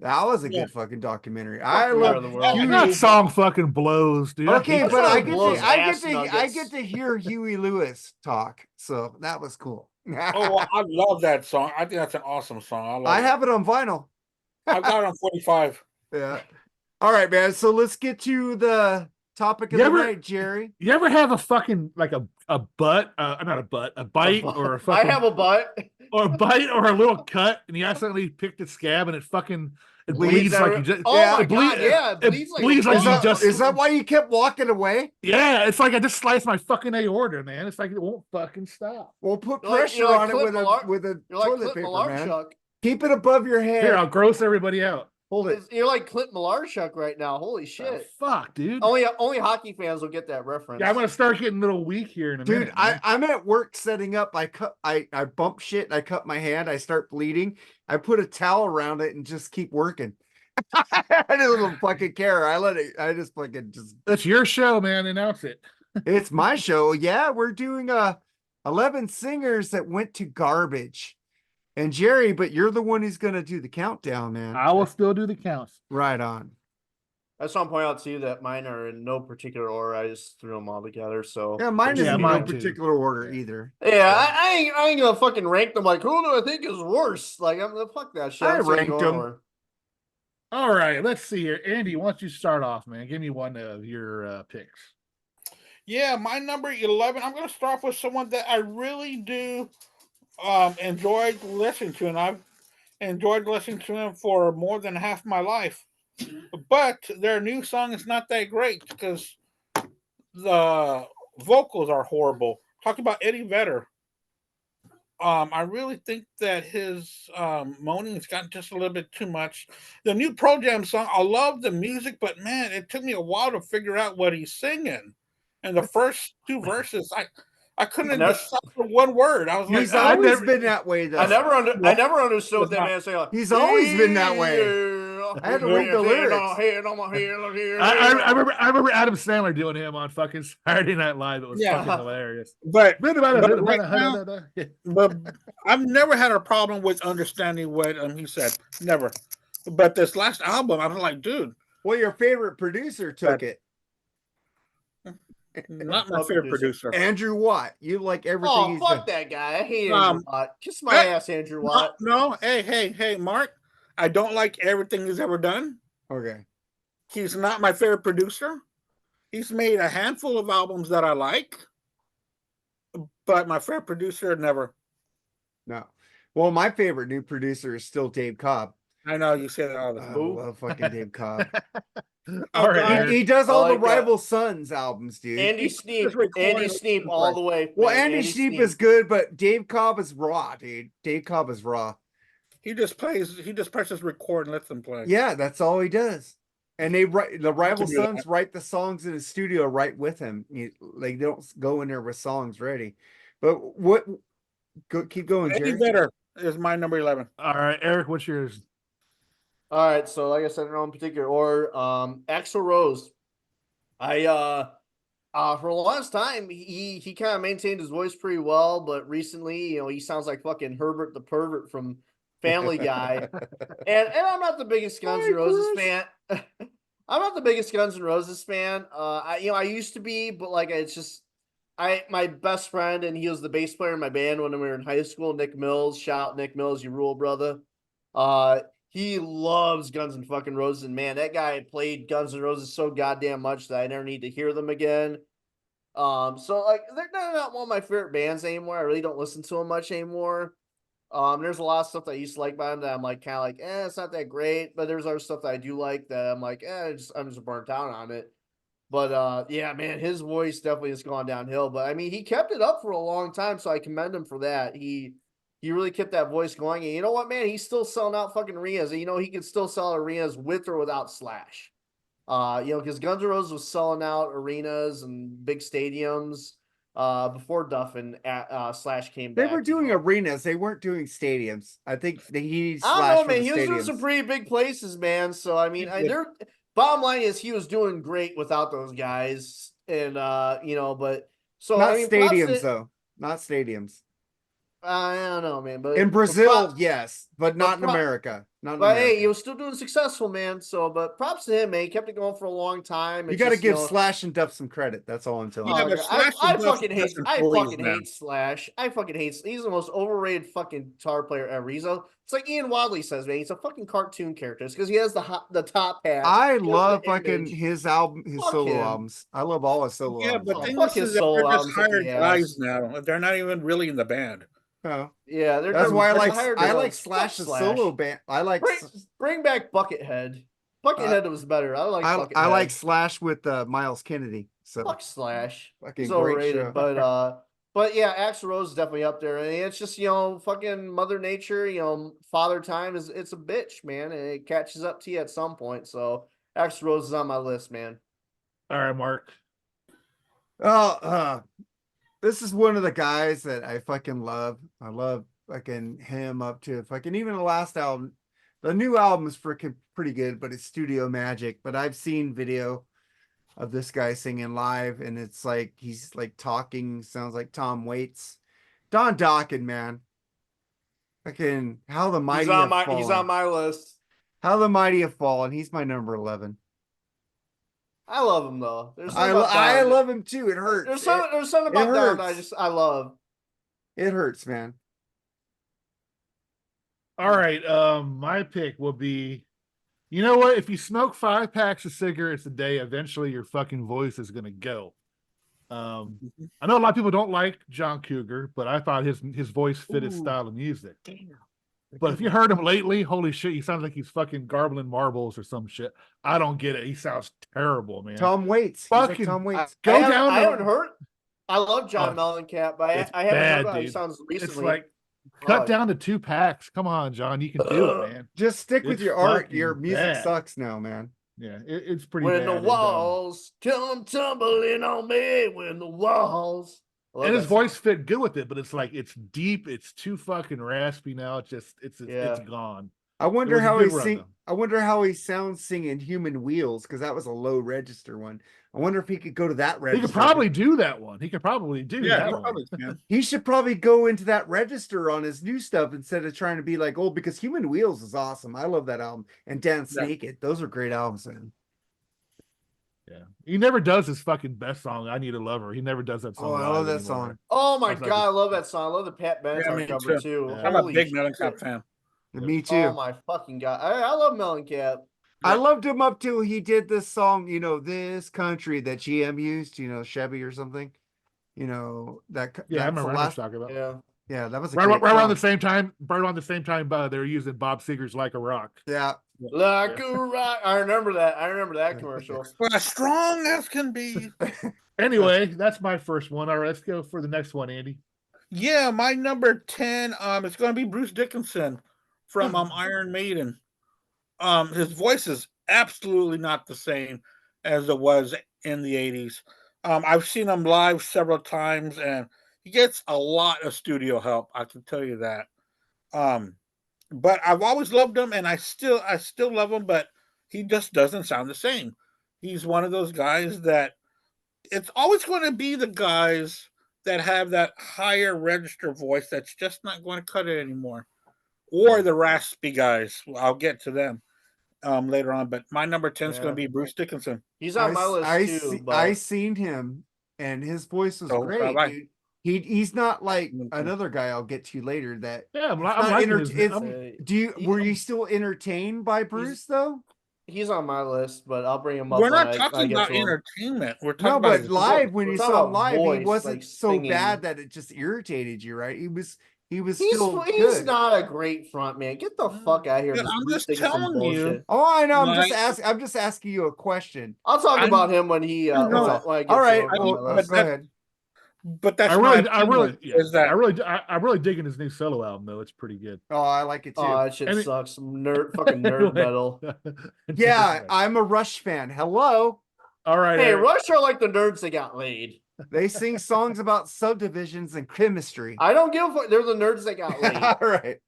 That was a Yeah. good fucking documentary. I We Are love the World. Huey. That song fucking blows, dude. I Okay, hate but that I song. get blows to I get ass to I nuggets. get to hear Huey Lewis talk, so that was cool. Oh, well, I love that song. I think that's an awesome song. I love I it. have it on vinyl. I got it on 45. Yeah. All right, man. So let's get to the topic of You the ever- night, Jerry. You ever have a fucking like a butt, not a butt, a bite or a I fucking have a butt. or a bite or a little cut, and you accidentally picked the scab and it fucking Bleeds bleeds like every- you just Oh Yeah, my it bleed- god, yeah. It it bleeds like bleeds a like Is you bug. that, just- is that why you kept walking away? yeah, it's like I just sliced my fucking aorta, man. It's like it won't fucking stop. Well, put You're like- pressure you're like on it Clint with Millard- a You're like toilet Clint paper, man. Malarchuk. Keep it above your head. Here, I'll gross everybody out. Hold it. You're like Clint Malarchuk right now. Holy Oh, shit. fuck, dude. Only hockey fans will get that reference. Yeah, I'm gonna start getting a little weak here in a Dude, minute. man. I'm at work setting up. I bump shit and I cut my hand. I start bleeding. I put a towel around it and just keep working. I don't fucking care. I just fucking just That's your show, man. Announce it. it's my show. Yeah, we're doing 11 singers that went to garbage. And Jerry, but you're the one who's gonna do the countdown, man. I will still do the counts. Right on. I just want to point out to you that mine are in no particular order. I just threw them all together. So Yeah, mine Yeah, isn't in no mine too. particular order either. yeah, I ain't gonna fucking rank them like who do I think is worse? Like I'm gonna fuck that shit. I I'm just gonna ranked go in them. order. All right, let's see here. Andy, why don't you start off, man? Give me one of your picks. Yeah, my number 11. I'm going to start off with someone that I really do enjoy listening to, and I've enjoyed listening to him for more than half my life. But their new song is not that great because the vocals are horrible. Talk about Eddie Vedder. I really think that his moaning has gotten just a little bit too much. The new Pro Jam song, I love the music, but man, it took me a while to figure out what he's singing. And the first two verses, I couldn't decipher one word. I was He's like, always been that way, though. I never understood what that man saying. Like, He's always been that way. I had to read the lyrics. I remember Adam Sandler doing him on fucking Saturday Night Live. It was Yeah. fucking hilarious. but Yeah. but I've never had a problem with understanding what he said. Never. But this last album, I was like, dude, Well, your favorite producer took it. not my favorite producer. Andrew Watt. You like everything Oh, he's fuck done. that guy. I hate Andrew Watt. Kiss my ass, Andrew Watt. No, hey, Mark. I don't like everything he's ever done. Okay. He's not my favorite producer. He's made a handful of albums that I like, but my favorite producer, never. No. Well, my favorite new producer is still Dave Cobb. I know you say that all the I time. love fucking Dave Cobb. All right. Eric. He does I all like the Rival Sons albums, dude. Andy He's Sneap. just recording Andy it. Sneap all the way. Well, man. Andy Sneap is good, but Dave Cobb is raw, dude. Dave Cobb is raw. He just presses record and lets them play. Yeah, that's all he does. And the Rival do that. Sons write the songs in the studio right with him. They don't go in there with songs ready. But keep going, Eddie Jerry. Vedder is my number 11. All right, Eric, what's yours? All right, so like I said, in no particular order, Axl Rose. For the last time, he kind of maintained his voice pretty well, but recently, he sounds like fucking Herbert the Pervert from Family Guy. and I'm not the biggest Guns N' Roses fan. I'm not the biggest Guns N' Roses fan. I used to be, but like it's just my best friend, and he was the bass player in my band when we were in high school. Nick Mills, shout out Nick Mills, you rule, brother. He loves Guns N' fucking Roses, and man, that guy played Guns N' Roses so goddamn much that I never need to hear them again. So like they're not one of my favorite bands anymore. I really don't listen to them much anymore. There's a lot of stuff that I used to like by them that I'm like kind of like, it's not that great. But there's other stuff that I do like that I'm like, I'm just burnt out on it. But yeah, man, his voice definitely has gone downhill. But I mean, he kept it up for a long time, so I commend him for that. He really kept that voice going. And you know what, man? He's still selling out fucking arenas. And, he can still sell arenas with or without Slash. Because Guns N' Roses was selling out arenas and big stadiums. before Duff and Slash came They back. were doing you know. arenas. They weren't doing stadiums. I think he needs I Slash don't know, for man. the He was doing some stadiums. pretty big places, man. So I mean, He did. bottom line is he was doing great without those guys, and you know, but so Not I mean, props stadiums to- though. Not stadiums. I don't know, man. But In but Brazil, props- yes, but not in pro- America. Not in But America. hey, he was still doing successful, man. So, but props to him, man. He kept it going for a long time. you It's got to just, give know, Slash and Duff some credit. That's all I'm telling Yeah, you. but God, Slash I and Duff fucking are hate. just I employees fucking now. hate Slash. I fucking hate. He's the most overrated fucking guitar player ever. It's like Ian Wadley says, man. He's a fucking cartoon character. It's because he has the top hat. I he has love the fucking image. his album, his Fuck solo him. albums. I love all his solo Yeah, albums. but Oh, thing fuck is his that solo they're just albums up hired the guys ass. now. They're not even really in the band. Oh, Yeah, that's why I they're like hired I like guns. Fuck Slash's Slash. solo band. I like Bring back Buckethead. Buckethead was better. I like Buckethead. I like Slash with Miles Kennedy. So Fuck Slash. fucking He's great overrated, show. but yeah, Axl Rose is definitely up there. And it's just, fucking Mother Nature, Father Time it's a bitch, man, and it catches up to you at some point. So Axl Rose is on my list, man. All right, Mark. Oh, this is one of the guys that I fucking love. I love fucking him up to fucking even the last album. The new album is freaking pretty good, but it's Studio Magic. But I've seen video of this guy singing live, and it's like he's like talking, sounds like Tom Waits. Don Dokken, man. Fucking how the mighty have fallen. He's on my list. How the mighty have fallen. He's my number 11. I love him though. There's I something about Don- love him too. It hurts. There's something about Don that hurts. I love. It hurts, man. All right. My pick will be, you know what? If you smoke 5 packs of cigarettes a day, eventually your fucking voice is gonna go. I know a lot of people don't like John Cougar, but I thought his voice fit his style of music. But if you heard him lately, holy shit, he sounds like he's fucking garbling marbles or some shit. I don't get it. He sounds terrible, man. Tom Waits. He's like Fucking Tom Waits. Go down I the- haven't heard. I love John Mellencamp, but it's I haven't bad, heard how he dude. sounds recently. It's like cut God. down to 2 packs. Come on, John, you can do it, man. Just stick with It's your art. fucking Your music bad. sucks now, man. Yeah, it's pretty when bad. the And, walls come tumbling on me, when the walls. I love and his that song. voice fit good with it, but it's like it's deep. It's too fucking raspy now. It's Yeah. gone. I wonder was a how good he run, sing. though. I wonder how he sounds singing "Human Wheels" because that was a low register one. I wonder if he could go to that He register. could probably do that one. He could probably do Yeah, that he one. probably can. He should probably go into that register on his new stuff instead of trying to be like, oh, because "Human Wheels" is awesome. I love that album and "Dance Yeah. Naked." Those are great albums, man. Yeah, he never does his fucking best song. "I Need a Lover." He never does that song. Oh, I live love that anymore. song. Oh my Sounds like god, I it's- love that song. I love the Pat Yeah, Benatar me cover too. too. Yeah. I'm a Holy big shit. Mellencamp fan. Me too. Oh my fucking god, I love Mellencamp. I loved him up till he did this song, "This Country" that GM used, Chevy or something. That Yeah, I that's the remember what last. you're talking about. Yeah, That was a Right, great right around song. the same time. Right around the same time, they were using Bob Seger's "Like a Rock." Yeah. like a rock. I remember that commercial. Well, as strong as can be. Anyway, that's my first one. All right, let's go for the next one, Andy. Yeah, my number 10 is going to be Bruce Dickinson from Iron Maiden. His voice is absolutely not the same as it was in the 80s. I've seen him live several times, and he gets a lot of studio help. I can tell you that. But I've always loved him, and I still love him. But he just doesn't sound the same. He's one of those guys that it's always going to be the guys that have that higher register voice that's just not going to cut it anymore, or the raspy guys. I'll get to them later on. But my number 10 is going to be Bruce Dickinson. He's on my list too. But I seen him, and his voice was Oh, great, bye-bye. dude. He's not like Mhm. another guy I'll get to later. That Yeah, I'm not liking enter- his- it's- I'm- were you still entertained by Bruce though? he's on my list, but I'll bring him up. We're when not I talking get about to him. entertainment. We're talking No, about but his live voice. when We're you talking saw him about live, he voice, wasn't like so singing. bad that it just irritated you, right? He was He's still he's good. not a great front man. Get the fuck out of here. Yeah, with I'm Bruce just Dickinson telling you. bullshit. Oh, I know. Like- I'm just asking you a question. I'll talk I'm- about him when he. No, no. when I get All to right, him I on mean, my well, list. go ahead. But that's I'm really digging his new solo album though. It's pretty good. Oh, I like it too. Oh, that shit Any- sucks. Fucking nerd metal. Yeah, I'm a Rush fan. Hello. All right. Hey, Eric. Rush are like the nerds that got laid. They sing songs about subdivisions and chemistry. I don't give a fuck. They're the nerds that got laid. All right.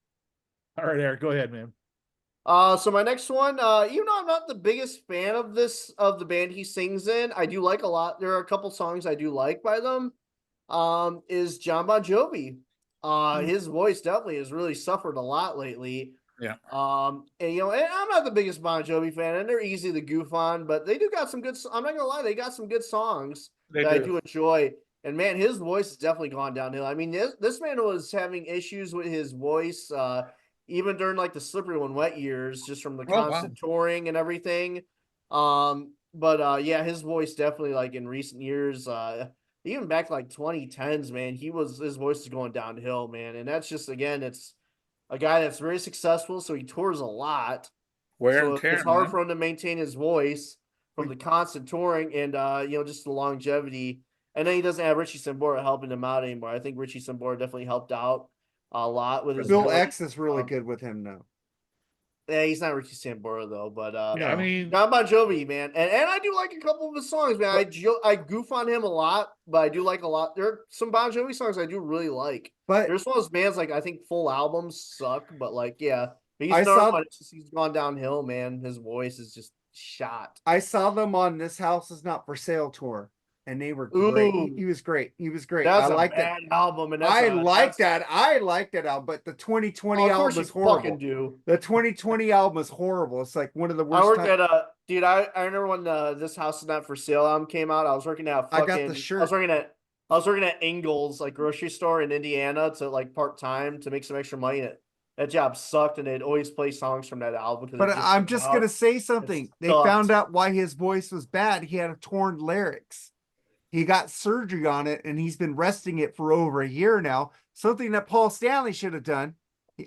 All right, Eric, go ahead, man. So my next one, even though I'm not the biggest fan of the band he sings in, I do like a lot. There are a couple songs I do like by them. Is John Bon Jovi. His voice definitely has really suffered a lot lately. Yeah. And I'm not the biggest Bon Jovi fan, and they're easy to goof on, but they do got some good. I'm not gonna lie, they got some good songs that I do enjoy. And man, his voice has definitely gone downhill. I mean, this man was having issues with his voice, even during like the Slippery When Wet years, just from the constant touring and everything. But yeah, his voice definitely, like in recent years, even back like 2010s, man, his voice is going downhill, man. And that's just, again, it's a guy that's very successful, so he tours a lot. Wear and tear, it's hard man. for him to maintain his voice from the constant touring and just the longevity. And then he doesn't have Richie Sambora helping him out anymore. I think Richie Sambora definitely helped out a lot with his Bill voice. X is really good with him now. Yeah, he's not Richie Sambora though, but Yeah, I mean, John Bon Jovi, man, and I do like a couple of his songs, man. I goof on him a lot, but I do like a lot. There are some Bon Jovi songs I do really like. But There's one of those bands, like I think full albums suck, but like yeah, he's he's gone downhill, man. His voice is just shot. I saw them on This House Is Not For Sale tour, and they were great. He was great. He was great. That's I like that album, and I like that. I like that album, but the 2020 album is horrible. The 2020 album is horrible. It's like one of the worst. I worked at dude. I remember when This House Is Not For Sale album came out. I was working at I got the shirt. I was working at Ingles, like grocery store in Indiana, to like part time to make some extra money. That job sucked, and they'd always play songs from that album. But I'm just gonna say something. They found out why his voice was bad. He had a torn larynx. He got surgery on it, and he's been resting it for over a year now. Something that Paul Stanley should have done.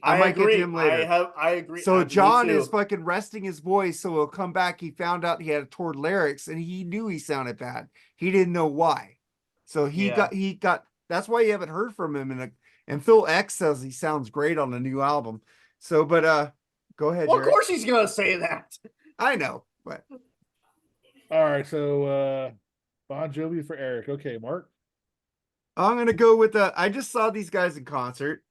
I might agree. get to him later. I agree. So John is fucking resting his voice, so he'll come back. He found out he had a torn larynx, and he knew he sounded bad. He didn't know why. So he got. That's why you haven't heard from him. And Phil X says he sounds great on the new album. So, but go ahead. Well, of course he's gonna say that. I know, but all right. So Bon Jovi for Eric. Okay, Mark. I'm gonna go with I just saw these guys in concert.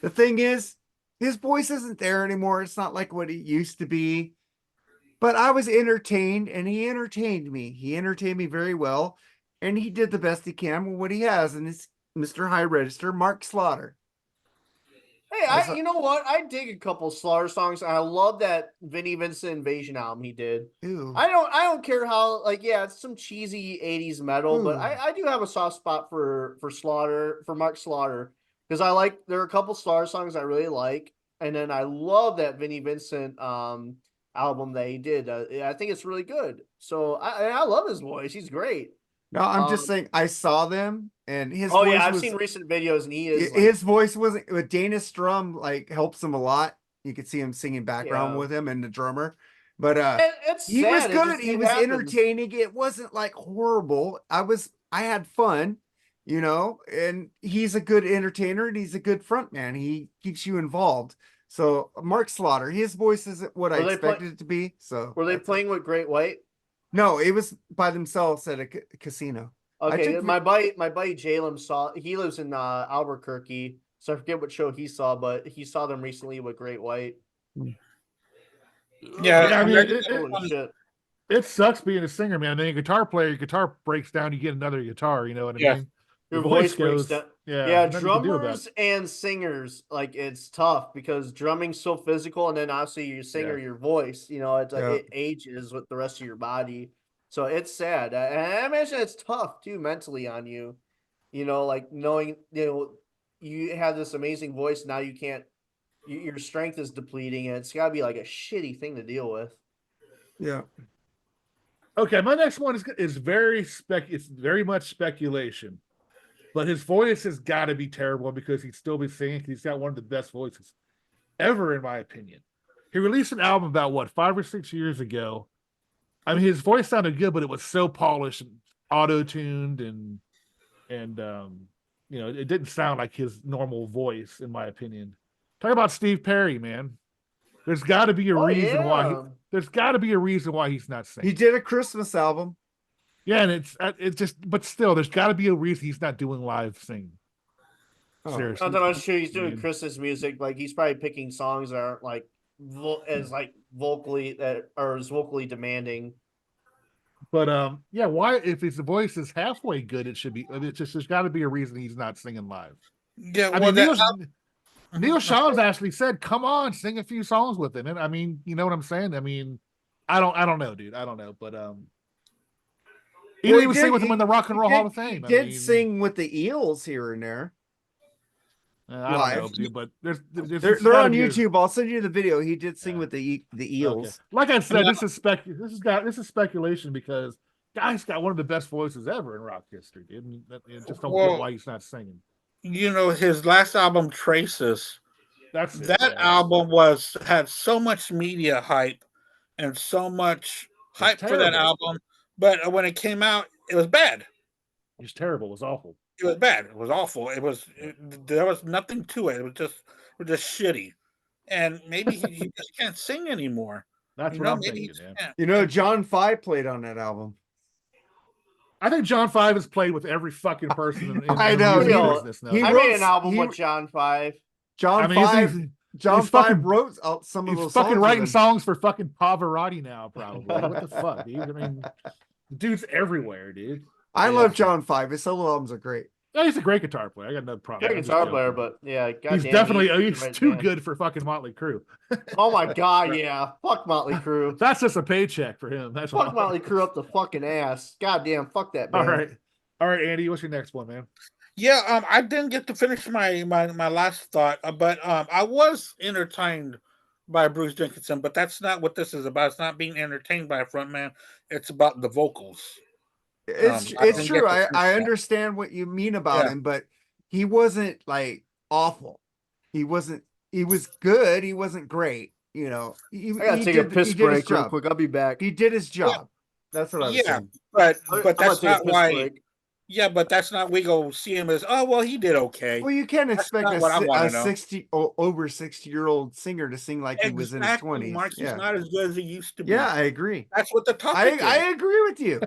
The thing is, his voice isn't there anymore. It's not like what it used to be. But I was entertained, and he entertained me. He entertained me very well, and he did the best he can with what he has, and it's Mr. High Register, Mark Slaughter. Hey, you know what? I dig a couple Slaughter songs. I love that Vinnie Vincent Invasion album he did. Ew. I don't care how, like, yeah, it's some cheesy 80s metal, but I do have a soft spot for Slaughter, for Mark Slaughter, because there are a couple Slaughter songs I really like, and then I love that Vinnie Vincent album that he did. I think it's really good. So I love his voice. He's great. No, I'm just saying I saw them, and his voice I've seen recent videos, and he is his voice wasn't with Dana Strum, like, helps him a lot. You could see him singing background with him and the drummer, but he was good. He was entertaining. It wasn't like horrible. I had fun, and he's a good entertainer, and he's a good front man. He keeps you involved. So Mark Slaughter, his voice isn't what I expected it to be. So were they playing with Great White? No, it was by themselves at a casino. Okay, my buddy Jalen he lives in Albuquerque, so I forget what show he saw, but he saw them recently with Great White. Yeah, I mean, it sucks being a singer, man. Then a guitar player, your guitar breaks down, you get another guitar, you know what I mean? Your voice breaks down. Yeah, drummers and singers, like, it's tough because drumming's so physical, and then obviously your singer, your voice, it's like it ages with the rest of your body. So it's sad. And I imagine it's tough too mentally on you, like knowing, you have this amazing voice. Now you can't, your strength is depleting, and it's gotta be like a shitty thing to deal with. Yeah. Okay. My next one is very much speculation. But his voice has got to be terrible because he'd still be singing. He's got one of the best voices ever, in my opinion. He released an album about 5 or 6 years ago. I mean, his voice sounded good, but it was so polished and auto-tuned, and it didn't sound like his normal voice, in my opinion. Talk about Steve Perry, man. There's got to be a reason why. There's got to be a reason why he's not singing. He did a Christmas album. Yeah, and it's just, but still, there's got to be a reason he's not doing live singing. Oh. Seriously, Not that much sure he's doing Man. Christmas music. Like he's probably picking songs that aren't like as like vocally that are as vocally demanding. But yeah, why if his voice is halfway good, it should be. It's just there's got to be a reason he's not singing live. Yeah, I well, mean, that, Neil Sean's actually said, "Come on, sing a few songs with him." And I mean, you know what I'm saying? I mean, I don't know, dude. I don't know, but he didn't even sing with him in the Rock and Roll Hall of Fame. He did sing with the Eels here and there. I don't know, dude, but there's they're on YouTube. I'll send you the video. He did sing with the Eels. Okay. Like I said, this is speculation because guy's got one of the best voices ever in rock history, dude. And just don't get why he's not singing. You know, his last album, Traces. That album had so much media hype and so much hype for that album, but when it came out, it was bad. It was terrible. It was awful. It was bad. It was awful. There was nothing to it. It was just shitty. And maybe he just can't sing anymore. That's what I'm thinking, man. You know, John 5 played on that album. I think John 5 has played with every fucking person in I know. the music business now. I made an album with John 5. John 5 wrote some of those songs. He's fucking writing songs for fucking Pavarotti now, probably. What the fuck, dude? I mean, the dude's everywhere, dude. I love John 5. His solo albums are great. Yeah, he's a great guitar player. I got no problem. Great guitar player, but yeah, he's definitely he's too good for fucking Motley Crue. Oh my god, yeah. Fuck Motley Crue. That's just a paycheck for him. That's fuck Motley Crue up the fucking ass. Goddamn, fuck that band. All right, Andy, what's your next one, man? Yeah, I didn't get to finish my last thought, but I was entertained by Bruce Dickinson, but that's not what this is about. It's not being entertained by a frontman. It's about the vocals. It's true. I understand what you mean about him, but he wasn't like awful. He was good. He wasn't great. You know, I gotta take a piss break real quick. I'll be back. He did his job. That's what I was saying. But that's not why. Break. Yeah, but that's not we go see him as he did okay. Well, you can't expect over 60-year-old singer to sing like he was in his 20s. Mark, he's not as good as he used to be. Yeah, I agree. That's what the topic is. I agree with you.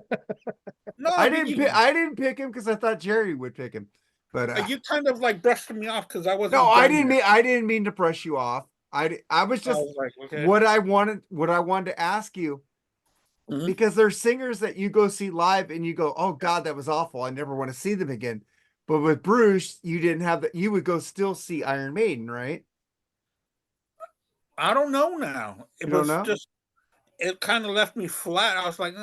No, I didn't pick him because I thought Jerry would pick him. But you kind of like brushed me off because I wasn't. No, I didn't mean to brush you off. I was just what I wanted to ask you. Mm-hmm. Because there's singers that you go see live and you go, oh God, that was awful. I never want to see them again. But with Bruce, you didn't have that. You would go still see Iron Maiden, right? I don't know now. It kind of left me flat. I was like,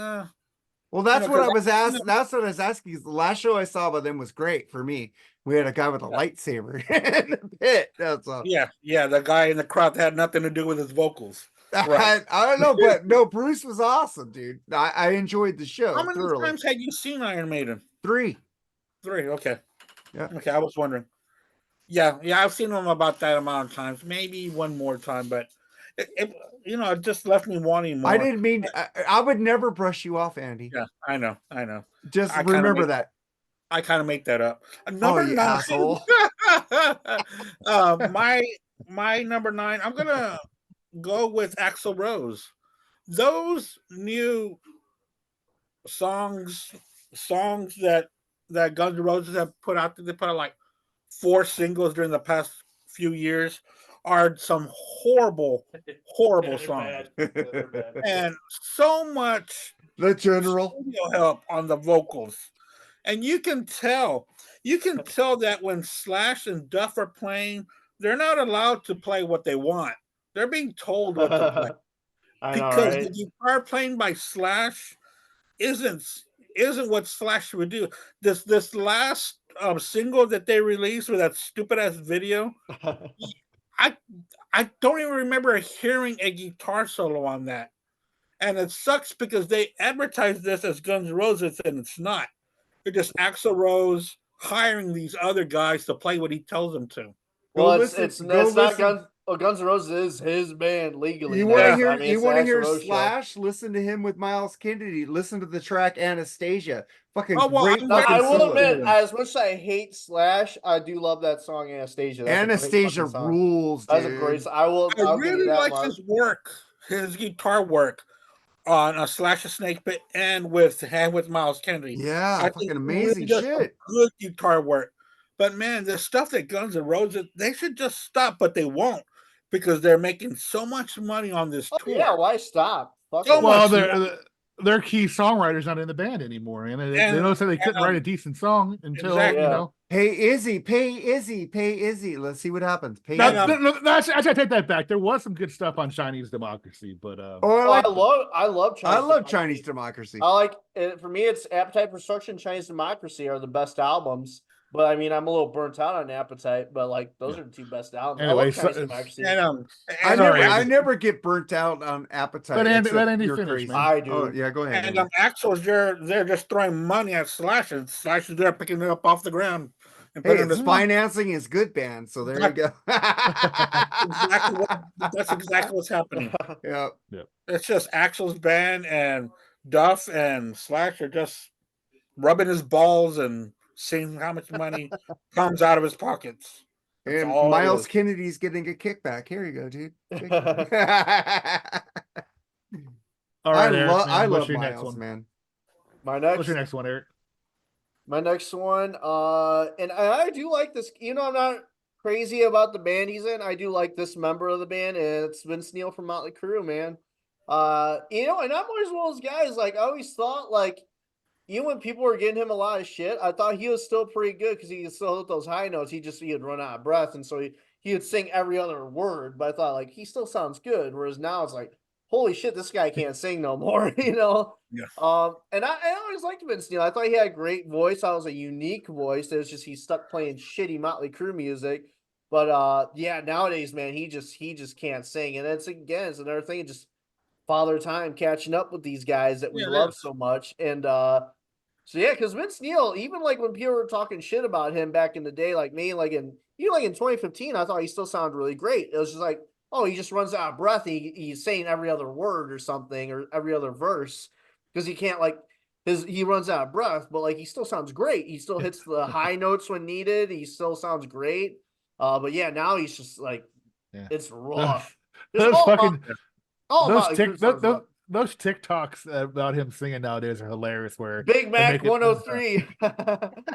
Well, that's what I was asking. That's what I was asking. The last show I saw by them was great for me. We had a guy with a lightsaber in the pit. That's all. Yeah. The guy in the crowd that had nothing to do with his vocals. Right. I don't know, but no, Bruce was awesome, dude. I enjoyed the show. How many times had you seen Iron Maiden? 3. Okay. Yeah. Okay, I was wondering. Yeah, I've seen them about that amount of times, maybe one more time, but it just left me wanting more. I didn't mean. I would never brush you off, Andy. Yeah, I know. Just remember that. I kind of make that up. Number 9. Asshole. My number 9. I'm gonna go with Axl Rose. Those new songs that Guns N' Roses have put out, they put out like 4 singles during the past few years, are some horrible songs. And so much the general help on the vocals. And you can tell that when Slash and Duff are playing, they're not allowed to play what they want. They're being told what to play. Because the guitar playing by Slash isn't what Slash would do. This last single that they released with that stupid ass video, I don't even remember hearing a guitar solo on that. And it sucks because they advertise this as Guns N' Roses and it's not. They're just Axl Rose hiring these other guys to play what he tells them to. Well, it's not Guns. Well, Guns N' Roses is his band legally. You want to hear Slash? Listen to him with Miles Kennedy. Listen to the track Anastasia. Fucking great. I will admit, as much as I hate Slash, I do love that song Anastasia. Anastasia rules, dude. That's a great song. I really like his work, his guitar work. on a Slash a Snake Pit and with Miles Kennedy. Yeah, I fucking think amazing does some shit. good guitar work. But man, the stuff that Guns N' Roses, they should just stop, but they won't because they're making so much money on this Oh, tour. yeah, why stop? Fuck So it. Well, much their key songwriter's not in the band anymore, and they don't say they couldn't write a decent song until Exactly. you Yeah. know. Pay Izzy. Let's see what happens. Pay Now, Izzy. actually, I take that back. There was some good stuff on Chinese Democracy, but Oh, Oh, I love Chinese. I love Chinese Democracy. I like it. For me, it's Appetite for Destruction, Chinese Democracy are the best albums. But I mean, I'm a little burnt out on Appetite, but like those are the two best albums. Anyway, I love so- Chinese Democracy. I never get burnt out on Appetite. Let Andy- except let Andy you're finish, crazy. man. I do. Oh, yeah, go ahead. And Andy. Axel's they're just throwing money at Slash, and Slash is there picking it up off the ground. And Hey, putting it it's in financing is good band, so there you go. that's exactly what's happening. Yeah. It's just Axel's band and Duff and Slash are just rubbing his balls and seeing how much money comes out of his pockets. That's And all it Miles is. Kennedy's getting a kickback. Here you go, dude. all right, Eric, man, I what's love your next Miles, one? man. What's your next one, Eric? My next one, and I do like this. You know, I'm not crazy about the band he's in. I do like this member of the band, and it's Vince Neil from Motley Crue, man. You know, and I'm always one of those guys. Like, I always thought, like, even when people were getting him a lot of shit, I thought he was still pretty good because he could still hit those high notes. He'd run out of breath, and so he would sing every other word. But I thought, like, he still sounds good. Whereas now it's like, holy shit, this guy can't sing no more, you know? Yeah. And I always liked Vince Neil. I thought he had a great voice. I was a unique voice. It was just he stuck playing shitty Motley Crue music. But yeah, nowadays, man, he just can't sing. And it's another thing, just father time catching up with these guys that we love so much. And so yeah, because Vince Neil, even like when people were talking shit about him back in the day, like me, like in 2015, I thought he still sounded really great. It was just like, oh, he just runs out of breath. He's saying every other word or something, or every other verse, because he can't he runs out of breath, but like he still sounds great. He still hits the high notes when needed. He still sounds great. But yeah, now he's just like, it's rough. Those fucking Those those TikToks about him singing nowadays are hilarious. Where Big Mac 103.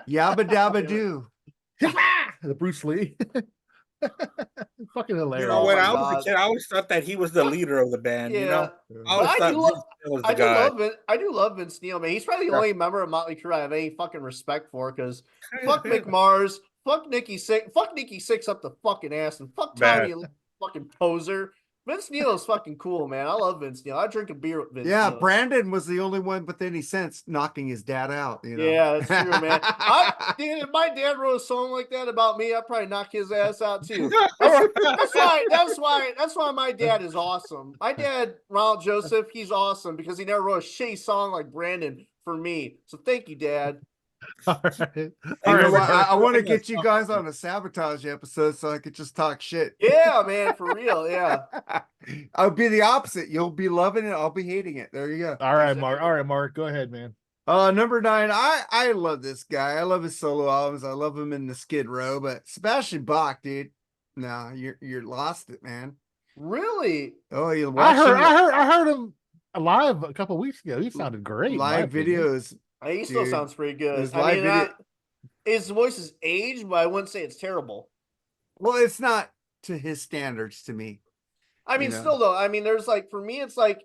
Yabba dabba do. the Bruce Lee. Fucking hilarious. You know, when my I was God. a kid, I always thought that he was the leader of the band. Yeah. You know, I But always thought Vince Neil was the guy. I do love Vince Neil, man. He's probably the only member of Motley Crue I have any fucking respect for, because fuck Mick Mars, fuck Nikki Sixx up the fucking ass, and fuck Tommy, you fucking poser. Vince Neil is fucking cool, man. I love Vince Neil. I drink a beer with Vince Yeah, Neil. Brandon was the only one, but then he sensed knocking his dad out. You know? Yeah, that's true, man. Dude, if my dad wrote a song like that about me, I'd probably knock his ass out too. That's why my dad is awesome. My dad, Ronald Joseph, he's awesome because he never wrote a shitty song like Brandon for me. So thank you, Dad. All right. You know what? I want to get you guys on a sabotage episode so I could just talk shit. Yeah, man, for real. Yeah. I'll be the opposite. You'll be loving it. I'll be hating it. There you go. All right, Mark. All right, Mark. Go ahead, man. Number 9. I love this guy. I love his solo albums. I love him in the Skid Row. But Sebastian Bach, dude, no, you're lost it, man. Really? Oh, you I heard him live a couple weeks ago. He sounded great. live videos. He still sounds pretty good. His I live mean, video- his voice is aged, but I wouldn't say it's terrible. Well, it's not to his standards to me. I mean, You know? still though, I mean, there's like, for me, it's like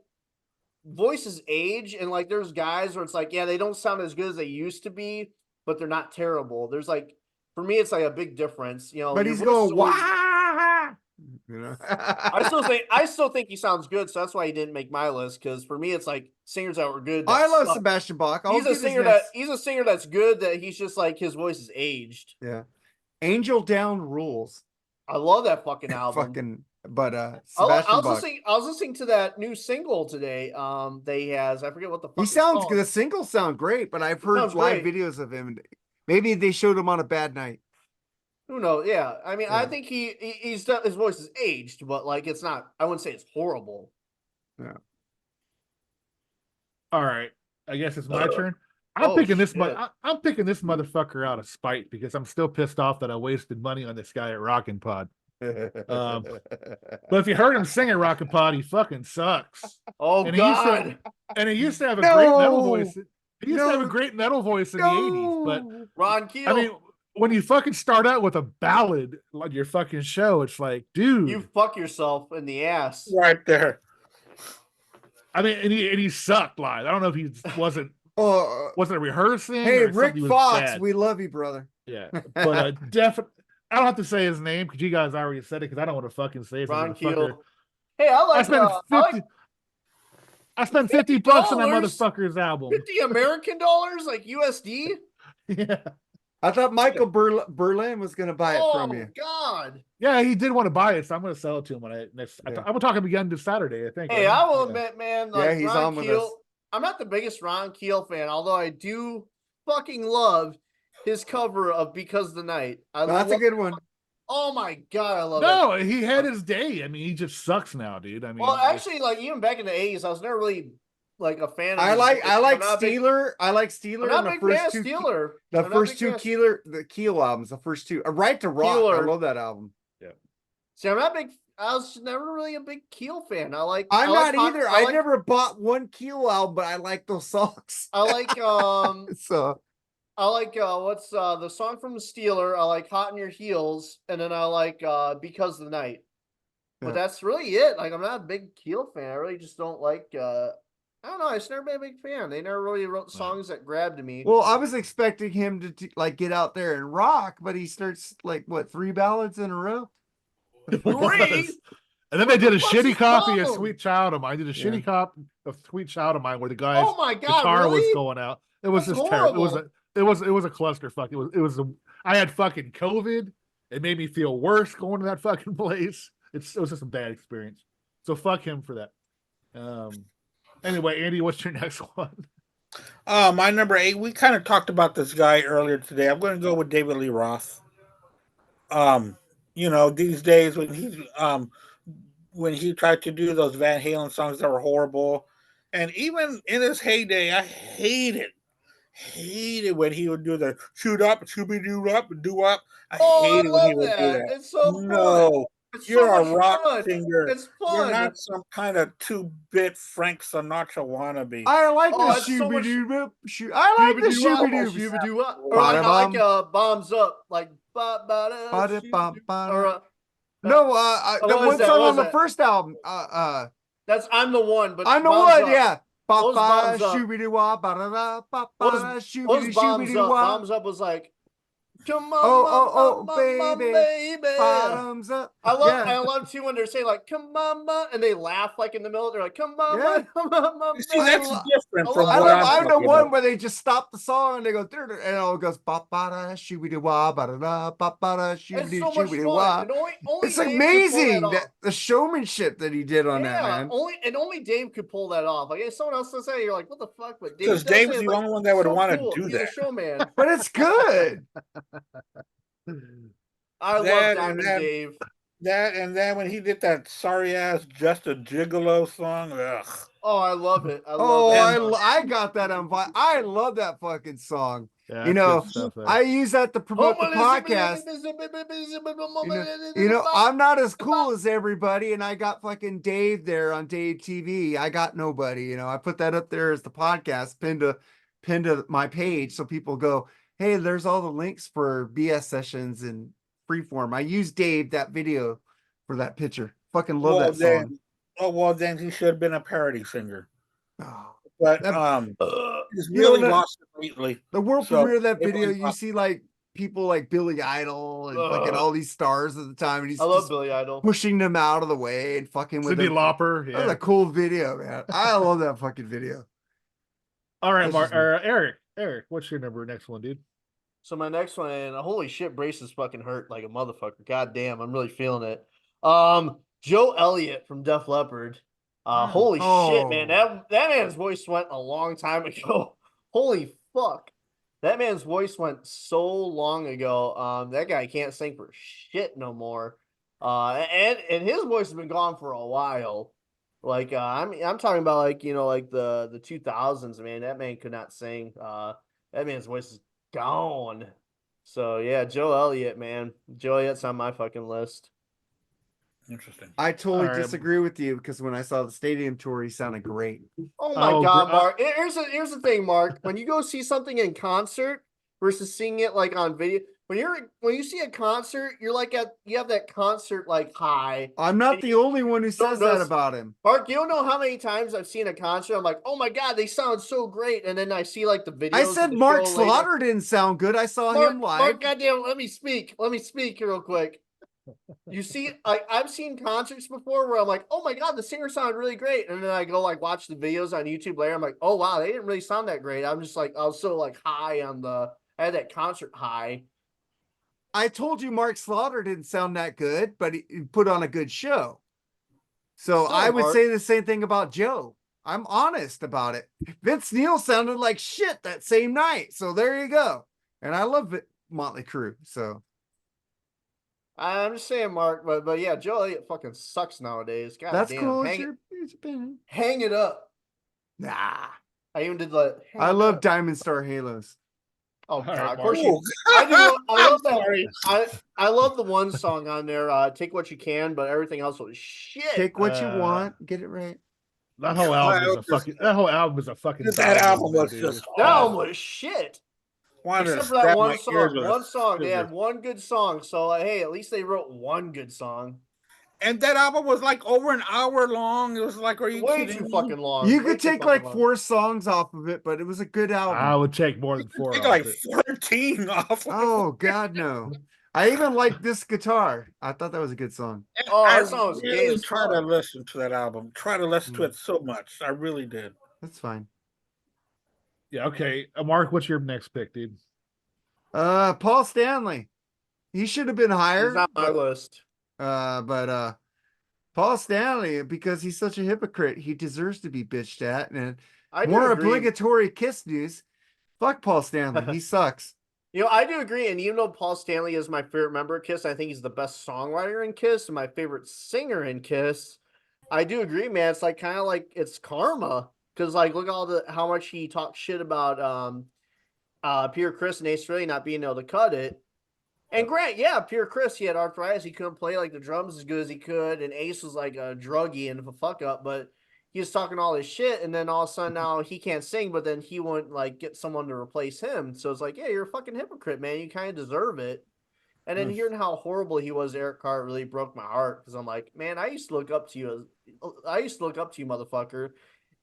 voices age, and like there's guys where it's like, yeah, they don't sound as good as they used to be, but they're not terrible. There's like, for me, it's like a big difference, you know. But your he's voice is going, always- wah! You know? I still think he sounds good, so that's why he didn't make my list. Because for me, it's like singers that were good. I love suck. Sebastian Bach. I'll He's a give his singer next- he's a singer that's good. That he's just like his voice is aged. Yeah. Angel Down rules. I love that fucking album. Sebastian I Bach. was listening to that new single today. They has, I forget what the fuck He it's sounds called. good. The singles sound great, but I've heard sounds live great. videos of him. Maybe they showed him on a bad night. Who knows? Yeah, I mean, I Yeah. think his voice is aged, but like it's not. I wouldn't say it's horrible. All right. I guess it's my turn. I'm Oh, picking this. shit. I'm picking this motherfucker out of spite because I'm still pissed off that I wasted money on this guy at Rockin' Pod. But if you heard him singing Rocket Pod, he fucking sucks. Oh And God, he used to have a great metal No! voice. He used to have a No! great metal voice in the 80s. But Ron Keel, I mean, when you fucking start out with a ballad on your fucking show, it's like, dude. you fuck yourself in the ass. Right there. I mean, and he sucked live. I don't know if he wasn't rehearsing. Hey, or Rick something was Fox, bad. we love you, brother. Yeah, but definitely, I don't have to say his name because you guys already said it. Because I don't want to fucking say it. Ron Fucker. Keel. Hey, I like. I spent $50 on that $50? motherfucker's album. 50 American dollars, like USD. Yeah, I thought Michael Berlin was going to buy it from you. God. yeah, he did want to buy it, so I'm going to sell it to him when I next. Yeah. I'm talking again this Saturday, I think. Hey, right? I will Yeah. admit, man. Yeah, Like he's Ron on with Keel, us. I'm not the biggest Ron Keel fan, although I do fucking love his cover of "Because the Night." That's a good one. Oh my God, I love that. No, he had his day. I mean, he just sucks now, dude. I mean, Well, actually, like even back in the '80s, I was never really like a fan of. I his like voice. I'm not a big- Steeler. I like Steeler. I'm not and a big fan of Steeler. The I'm not a first big two fan of- the Keel albums, the first two. Right to Rock. I Keeler. love that album. See, I'm not big. I was never really a big Keel fan. I'm I not like pop- either. I I like- never bought one Keel album, but I like those songs. I like So what's the song from Steeler? I like "Hot in Your Heels," and then I like "Because of the Night." But Yeah. that's really it. Like I'm not a big Keel fan. I really just don't like. I don't know. I just never been a big fan. They never really wrote songs that grabbed me. well, I was expecting him to like get out there and rock, but he starts like what 3 ballads in a row. Three? And then they did a What's shitty his copy of problem? "Sweet Child of Mine." Did a shitty copy of "Sweet Child of Mine" where the guy's Oh my God! guitar was Really? going out. It was That's just terrible. horrible. It was a clusterfuck. I had fucking COVID. It made me feel worse going to that fucking place. It was just a bad experience. So fuck him for that. Anyway, Andy, what's your next one? My number 8. We kind of talked about this guy earlier today. I'm going to go with David Lee Roth. These days when he tried to do those Van Halen songs that were horrible, and even in his heyday, I hated when he would do the shoot up, shooby doo up, do up. I hated when he would do that. It's so fun. No, It's you're so a much rock fun. singer. It's You're fun. not some kind of 2-bit Frank Sinatra wannabe. I like Oh, the it's so much- shooby doo. I like the shooby doo. Or like, I like Ba-da-bum. "Bombs Up," like Ba-da-bum-bum. or No, the what was one that? song What on was the that? first album. that's "I'm the One." But I'm the Bombs one. Up. Yeah. What was Bombs Up? Shooby doo wah, ba-da-da, What was shooby Bombs doo Up? wah. Bombs Up was like, "Come on, Oh, baby, baby. Bottoms up. I Yeah. love too when they're saying like "come on, ma," and they laugh like in the middle. They're like "come on, Yeah. ma, come on, ma." You see, that's baby." different from I what love- I'm I'm the talking one about. where they just stop the song and they go and it all goes ba ba da shooby doo wah ba da da ba ba da shooby It's doo so much shooby doo fun. wah. And only It's Dave could pull amazing that that off. the showmanship that he did on that, man. Only Dave could pull that off. Like if someone else does that, you're like, what the fuck? But Dave Because does Dave's it, the like, only one that would so want to cool. do He's a that. showman. But it's good. I love That and Diamond that- Dave. That and then when he did that sorry ass "Just a Gigolo" song, ugh. Oh, I love it. I love Oh, that. I got that on vinyl. I love that fucking song. Yeah, You that's know, good stuff there. I use that to promote the podcast. I'm not as cool as everybody, and I got fucking Dave there on Dave TV. I got nobody, I put that up there as the podcast pinned to my page, so people go, hey, there's all the links for BS sessions and Freeform. I used Dave that video for that picture. Fucking love that song. Then he should have been a parody singer. Oh, But That- he's You really know, lost it lately. the world So, premiere of that it video, was you up. see like people like Billy Idol and fucking all these stars at the time, and he's I love just Billy Idol. pushing them out of the way and fucking with Cyndi them. Lauper. That was Yeah. a cool video, man. I love that fucking video. All right, That's just me. Eric. Eric, what's your next one, dude? So my next one, and holy shit, braces fucking hurt like a motherfucker. God damn, I'm really feeling it. Joe Elliott from Def Leppard. Holy shit, man. That man's voice went a long time ago. Holy fuck. That man's voice went so long ago. That guy can't sing for shit no more. And his voice has been gone for a while. Like I'm talking about like the 2000s, man. That man could not sing. That man's voice is gone. So yeah, Joe Elliott, man. Joe Elliott's on my fucking list. Interesting. I totally All right. disagree with you because when I saw the stadium tour, he sounded great. Oh my Oh, God, Mark. Here's the thing, Mark. When you go see something in concert versus seeing it like on video, when you see a concert, you have that concert like high. I'm not the only one who don't says that know- about him. Mark, you don't know how many times I've seen a concert. I'm like, oh my God, they sound so great. And then I see like the videos. I of said the Mark show later. Slaughter didn't sound good. I saw him live. Mark, goddamn, let me speak. Let me speak real quick. You see, I've seen concerts before where I'm like, oh my God, the singer sounded really great. And then I go like watch the videos on YouTube later. I'm like, oh wow, they didn't really sound that great. I'm just like, I was so like high I had that concert high. I told you Mark Slaughter didn't sound that good, but he put on a good show. So Still, I would Mark. say the same thing about Joe. I'm honest about it. Vince Neil sounded like shit that same night. So there you go. And I love Motley Crue. So I'm just saying, Mark, but yeah, Joe Elliott fucking sucks nowadays. God that's damn, cool. It's your opinion. hang it up. Nah. I even did the. I love Diamond Star Halos. Oh All God, right, of course Mark. you. I do. I love I'm that. sorry. I love the one song on there. Take what you can, but everything else was shit. Take what you want. Get it right. That whole album is a fucking That dog album whistle, was dude. just It's That awful. one was shit. wanted to Except for that stab one my song. ears with One a song. They had scissor. one good song. So hey, at least they wrote one good song. And that album was like over an hour long. It was like, are you Way kidding too me? fucking long. You Way could too take fucking like long. 4 songs off of it, but it was a good album. I would take more than You 4 take off like it. 14 off. Oh God, no. I even like this guitar. I thought that was a good song. Oh, I that song was gay really as tried to fuck. listen to that album. Try to listen to Mm. it so much. I really did. That's fine. Yeah, okay. Mark, what's your next pick, dude? Paul Stanley. He should have been higher. He's not on my list. But Paul Stanley, because he's such a hypocrite, he deserves to be bitched at. And I do more agree. obligatory Kiss news. Fuck Paul Stanley. He sucks. You know, I do agree. And even though Paul Stanley is my favorite member of Kiss, I think he's the best songwriter in Kiss and my favorite singer in Kiss. I do agree, man. It's like kind of like it's karma. Because like look at how much he talks shit about Pierre Chris and Ace Frehley not being able to cut it. And Grant, yeah, Pierre Chris, he had arthritis. He couldn't play like the drums as good as he could. And Ace was like a druggie and a fuck up, but he was talking all this shit. And then all of a sudden now he can't sing, but then he won't like get someone to replace him. So it's like, yeah, you're a fucking hypocrite, man. You kind of deserve it. And then hearing how horrible he was, Eric Carr, really broke my heart because I'm like, man, I used to look up to you, motherfucker.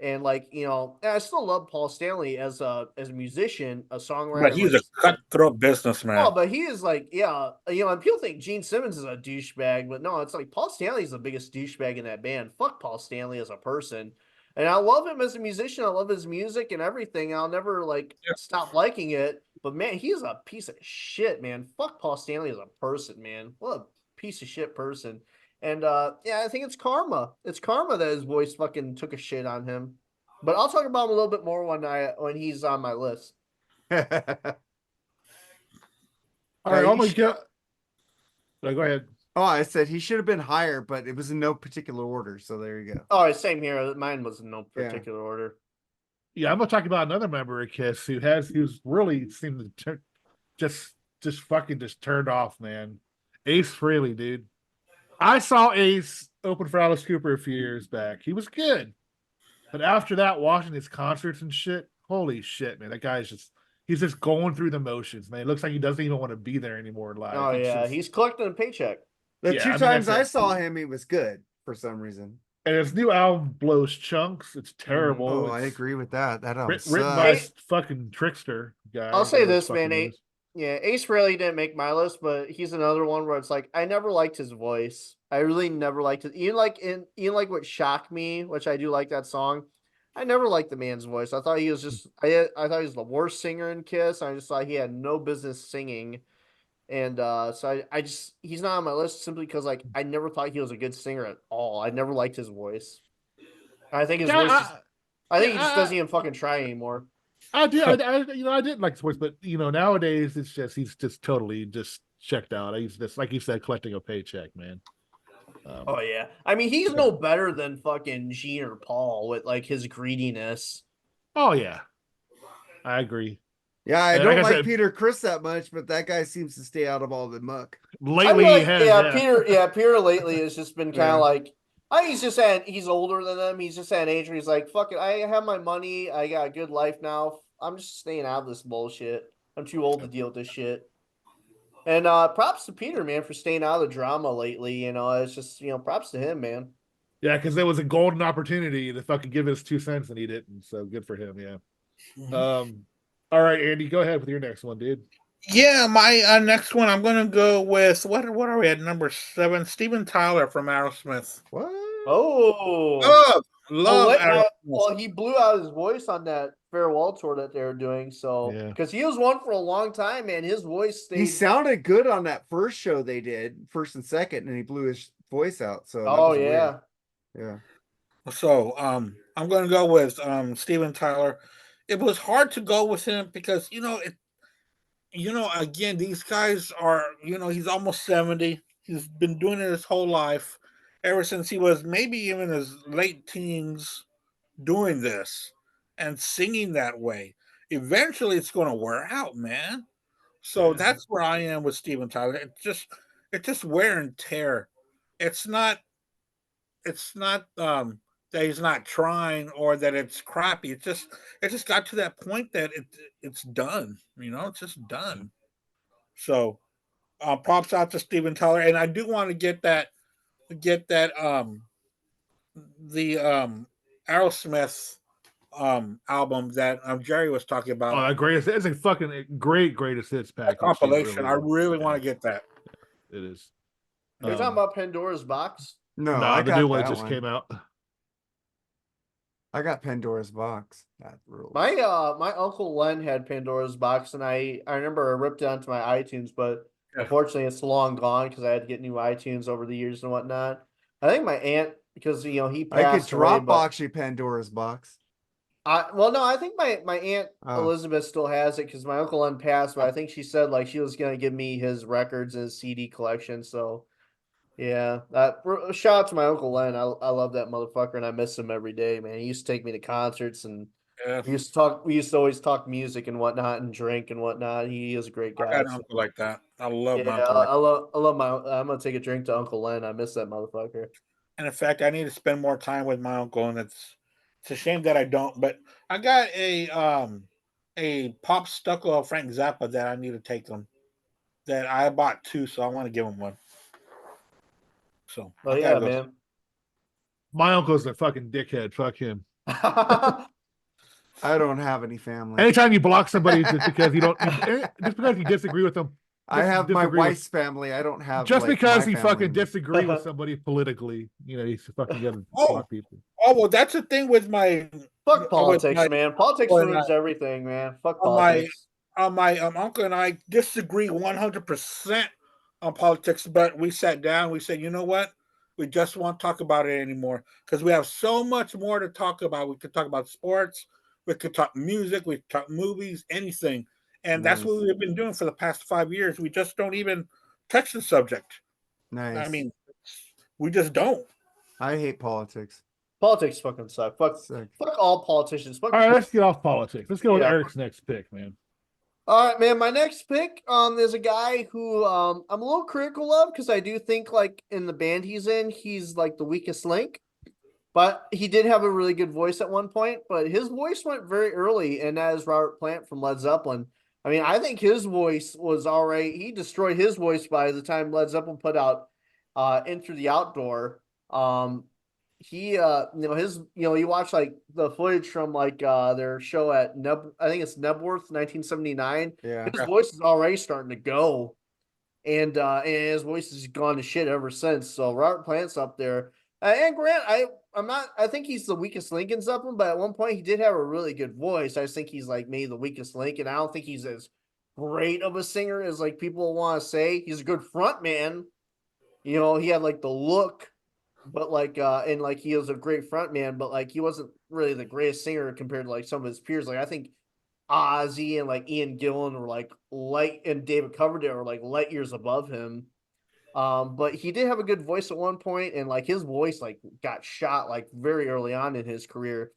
And like, you know, I still love Paul Stanley as a musician, a songwriter. But he's a cutthroat businessman. Oh, but he is like, yeah, you know, and people think Gene Simmons is a douchebag, but no, it's like Paul Stanley's the biggest douchebag in that band. Fuck Paul Stanley as a person. And I love him as a musician. I love his music and everything. I'll never like stop liking it. But man, he's a piece of shit, man. Fuck Paul Stanley as a person, man. What a piece of shit person. And yeah, I think it's karma. It's karma that his voice fucking took a shit on him. But I'll talk about him a little bit more when he's on my list. All Yeah, right, you I'm gonna should- go. No, go ahead. Oh, I said he should have been higher, but it was in no particular order. So there you go. Oh, same here. Mine was in no particular order. Yeah, I'm gonna talk about another member of Kiss who's really seemed to just fucking turned off, man. Ace Frehley, dude. I saw Ace open for Alice Cooper a few years back. He was good. But after that, watching his concerts and shit, holy shit, man. That guy's he's just going through the motions, man. It looks like he doesn't even want to be there anymore live. Oh, yeah. He's collecting a paycheck. The Yeah, 2 I mean, times that's I it. saw him, he was good for some reason. And his new album blows chunks. It's terrible. Oh, I It's agree with that. That album written by sucks. fucking Trickster guy. I'll say whatever his this, man. fucking name is. Yeah, Ace Frehley didn't make my list, but he's another one where it's like I never liked his voice. I really never liked it. Even like what Shocked Me, which I do like that song. I never liked the man's voice. I thought he was just I thought he was the worst singer in Kiss. I just thought he had no business singing. And so I just he's not on my list simply because like I never thought he was a good singer at all. I never liked his voice. I think his voice I think he just doesn't even fucking try anymore. I didn't like the voice, but nowadays he's just totally just checked out. He's just like you said, collecting a paycheck, man. Oh yeah, I mean he's no better than fucking Gene or Paul with like his greediness. Oh yeah, I agree. Yeah, I And don't like I like said- Peter Chris that much, but that guy seems to stay out of all the muck. Lately, I he has. yeah, Peter lately has just been kind Yeah. of like, he's older than them. He's just at an age where he's like, fuck it, I have my money, I got a good life now. I'm just staying out of this bullshit. I'm too old to deal with this shit. And props to Peter, man, for staying out of the drama lately. You know, it's just, props to him, man. Yeah, because there was a golden opportunity to fucking give his 2 cents and he didn't. So good for him. Yeah. All right, Andy, go ahead with your next one, dude. Yeah, my next one, I'm gonna go with what are we at number 7? Steven Tyler from Aerosmith. What? Oh, Love Aerosmith. well, he blew out his voice on that farewell tour that they were doing. So, Yeah. because he was one for a long time, man, his voice He stayed. sounded good on that first show they did, first and second, and he blew his voice out. So that Oh was yeah, weird. Yeah. So I'm gonna go with Steven Tyler. It was hard to go with him because again, these guys are, he's almost 70. He's been doing it his whole life, ever since he was maybe even his late teens, doing this and singing that way. Eventually it's going to wear out, man. So that's where I am with Steven Tyler. It's just wear and tear. It's not that he's not trying or that it's crappy. It just got to that point that it's done. It's just done. So props out to Steven Tyler, and I do want to get that the Aerosmith album that Jerry was talking about. Oh, greatest! It's a fucking greatest hits package. Compilation. I really want to get that. It is. you're talking about Pandora's Box. No, No, I the got new one that just one. came out. I got Pandora's Box. That rules. My uncle Len had Pandora's Box, and I remember I ripped it onto my iTunes, but unfortunately it's long gone because I had to get new iTunes over the years and whatnot. I think my aunt, because he I passed could away, Dropbox you Pandora's Box. well, no, I think my aunt Oh. Elizabeth still has it because my uncle Len passed, but I think she said like she was gonna give me his records and his CD collection. So yeah, shout out to my uncle Len. I love that motherfucker, and I miss him every day, man. He used to take me to concerts, and we used to always talk music and whatnot, and drink and whatnot. He is a great guy. I got an uncle like that. I love my Yeah, uncle. I love my. I'm gonna take a drink to Uncle Len. I miss that motherfucker. And in fact, I need to spend more time with my uncle, and it's a shame that I don't. But I got a pop stucco of Frank Zappa that I need to take him. That I bought 2, so I want to give him one. So, Oh yeah, man. My uncle's a fucking dickhead. Fuck him. I don't have any family. Anytime you block somebody just because just because you disagree with them, I have my disagree with- wife's family. I don't have just like, because my he family. fucking disagree with somebody politically, he's fucking gonna Oh. block people. oh well, that's the thing with my Fuck politics, my- man. Politics Or ruins not. everything, man. Fuck On my- politics. my uncle and I disagree 100% on politics, but we sat down. We said, you know what? We just won't talk about it anymore because we have so much more to talk about. We could talk about sports, we could talk music, we could talk movies, anything, and that's what we've been doing for the past 5 years. We just don't even touch the subject. Nice. I mean, we just don't. I hate politics. Politics fucking suck. Fuck all politicians. Fuck. All right, let's get off politics. Let's go with Yeah. Eric's next pick, man. All right, man. My next pick, is a guy who I'm a little critical of because I do think like in the band he's in, he's like the weakest link. But he did have a really good voice at one point. But his voice went very early, and that is Robert Plant from Led Zeppelin. I mean, I think his voice was all right. He destroyed his voice by the time Led Zeppelin put out Enter the Outdoor. You watch like the footage from like their show at I think it's Nebworth 1979. Yeah. His voice is already starting to go, and his voice has gone to shit ever since. So Robert Plant's up there, and Grant, I think he's the weakest link in Zeppelin, but at one point he did have a really good voice. I just think he's like maybe the weakest link, and I don't think he's as great of a singer as like people want to say. He's a good front man. He had like the look. But like and like he was a great front man, but like he wasn't really the greatest singer compared to like some of his peers. Like I think Ozzy and like Ian Gillan were like and David Coverdale were like light years above him. But he did have a good voice at one point, and like his voice like got shot like very early on in his career.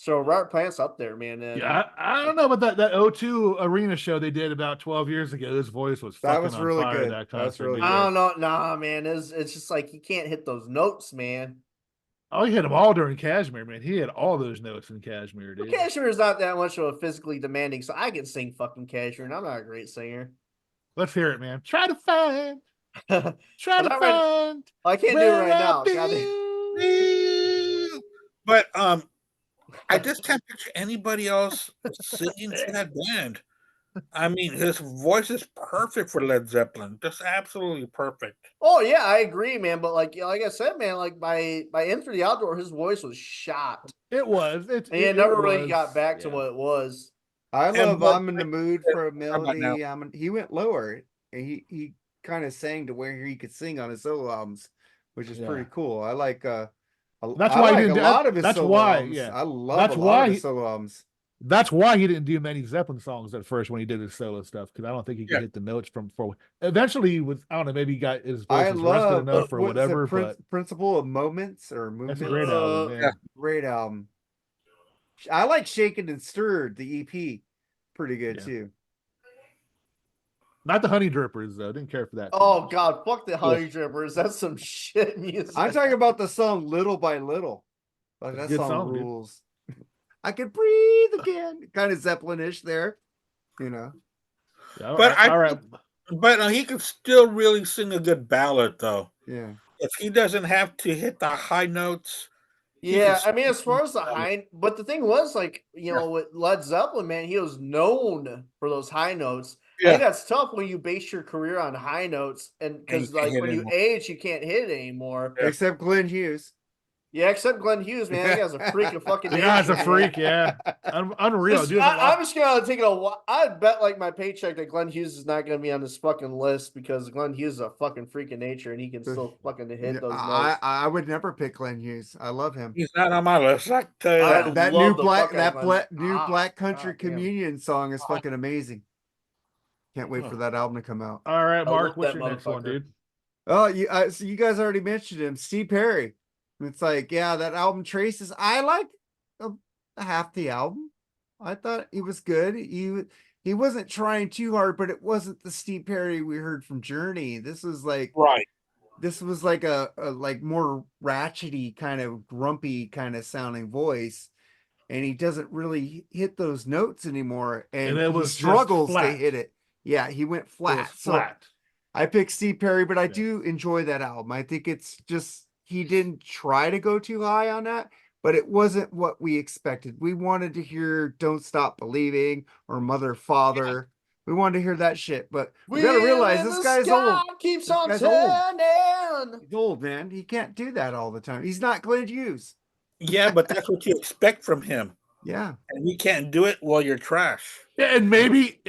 So Robert Plant's up there, man. And Yeah, I don't know about that O2 arena show they did about 12 years ago. His voice was That fucking was on really fire good. that That's concert. really dude. good. I don't know, nah, man. It's just like he can't hit those notes, man. Oh, he hit them all during Cashmere, man. He had all those notes in Cashmere, dude. Cashmere is not that much of a physically demanding, so I can sing fucking Cashmere, and I'm not a great singer. Let's hear it, man. Try to find. But Try to not find. I can't do it where right now. I've God been. But I just can't picture anybody else singing for that band. I mean, his voice is perfect for Led Zeppelin. Just absolutely perfect. Oh yeah, I agree, man. But like I said, man, like by Enter the Outdoor, his voice was shot, It was. and it never really got back to what it was. I love but- I'm in the mood for a about now? melody. He went lower. And he kind of sang to where he could sing on his solo albums, which is pretty cool. I like That's I why he like didn't a do- lot of his that's solo why, albums. yeah. I love That's a lot why of his he- solo albums. That's why he didn't do many Zeppelin songs at first when he did his solo stuff, because I don't think he could Yeah. hit the notes from forward. Eventually, he was, I don't know, maybe he got his voice I was rested love enough or what's it, whatever, but Principle of Moments or that's a Movement. great album, man. Great album. I like Shaken and Stirred, the EP. Pretty good Yeah. too. Not the Honey Drippers, though. Didn't care for that. too Oh much. God, fuck the Honey Drippers. That's some shit music. I'm talking about the song Little by Little. Like, that Good song, song, dude. rules. I could breathe again. Kind of Zeppelin-ish there, you know. Yeah, But all right. But he could still really sing a good ballad, though. Yeah. If he doesn't have to hit the high notes. Yeah, can I mean, as sing far as the good. high, but the thing was, like, with Led Zeppelin, man, he was known for those high notes. I think that's tough when you base your career on high notes, and you because can't like hit when you anymore. age, you can't hit it anymore. Yeah. Except Glenn Hughes. Yeah, except Glenn Hughes, man, that guy's a freak of fucking. The guy's a nature, man. freak, yeah. Unreal. Just- Dude, I'm just gonna take it a. I bet like my paycheck that Glenn Hughes is not gonna be on this fucking list because Glenn Hughes is a fucking freak of nature and he can still fucking hit those notes. I would never pick Glenn Hughes. I love him. He's not on my list. I can tell you I that. That love new the black fuck out of Glenn. new Black Country goddamn. Communion song is fucking amazing. Can't wait for that album to come out. all right, I Mark, love what's that your next one, motherfucker. dude? Oh, so you guys already mentioned him, Steve Perry. It's like, yeah, that album Traces. I like half the album. I thought he was good. He wasn't trying too hard, but it wasn't the Steve Perry we heard from Journey. This was like Right. this was like a like more ratchety kind of grumpy kind of sounding voice, and he doesn't really hit those notes anymore, and it he was just struggles to flat. hit it. Yeah, he went It was flat. So flat. I picked Steve Perry, but I Yeah. do enjoy that album. I think it's just he didn't try to go too high on that, but it wasn't what we expected. We wanted to hear "Don't Stop Believing" or "Mother Father." We wanted to hear that shit, but we gotta realize this guy's old. Keeps This on guy's old. turning. He's old, man. He can't do that all the time. He's not Glenn Hughes. Yeah, but that's what you expect from him. Yeah. And you can't do it while you're trash. Yeah, and maybe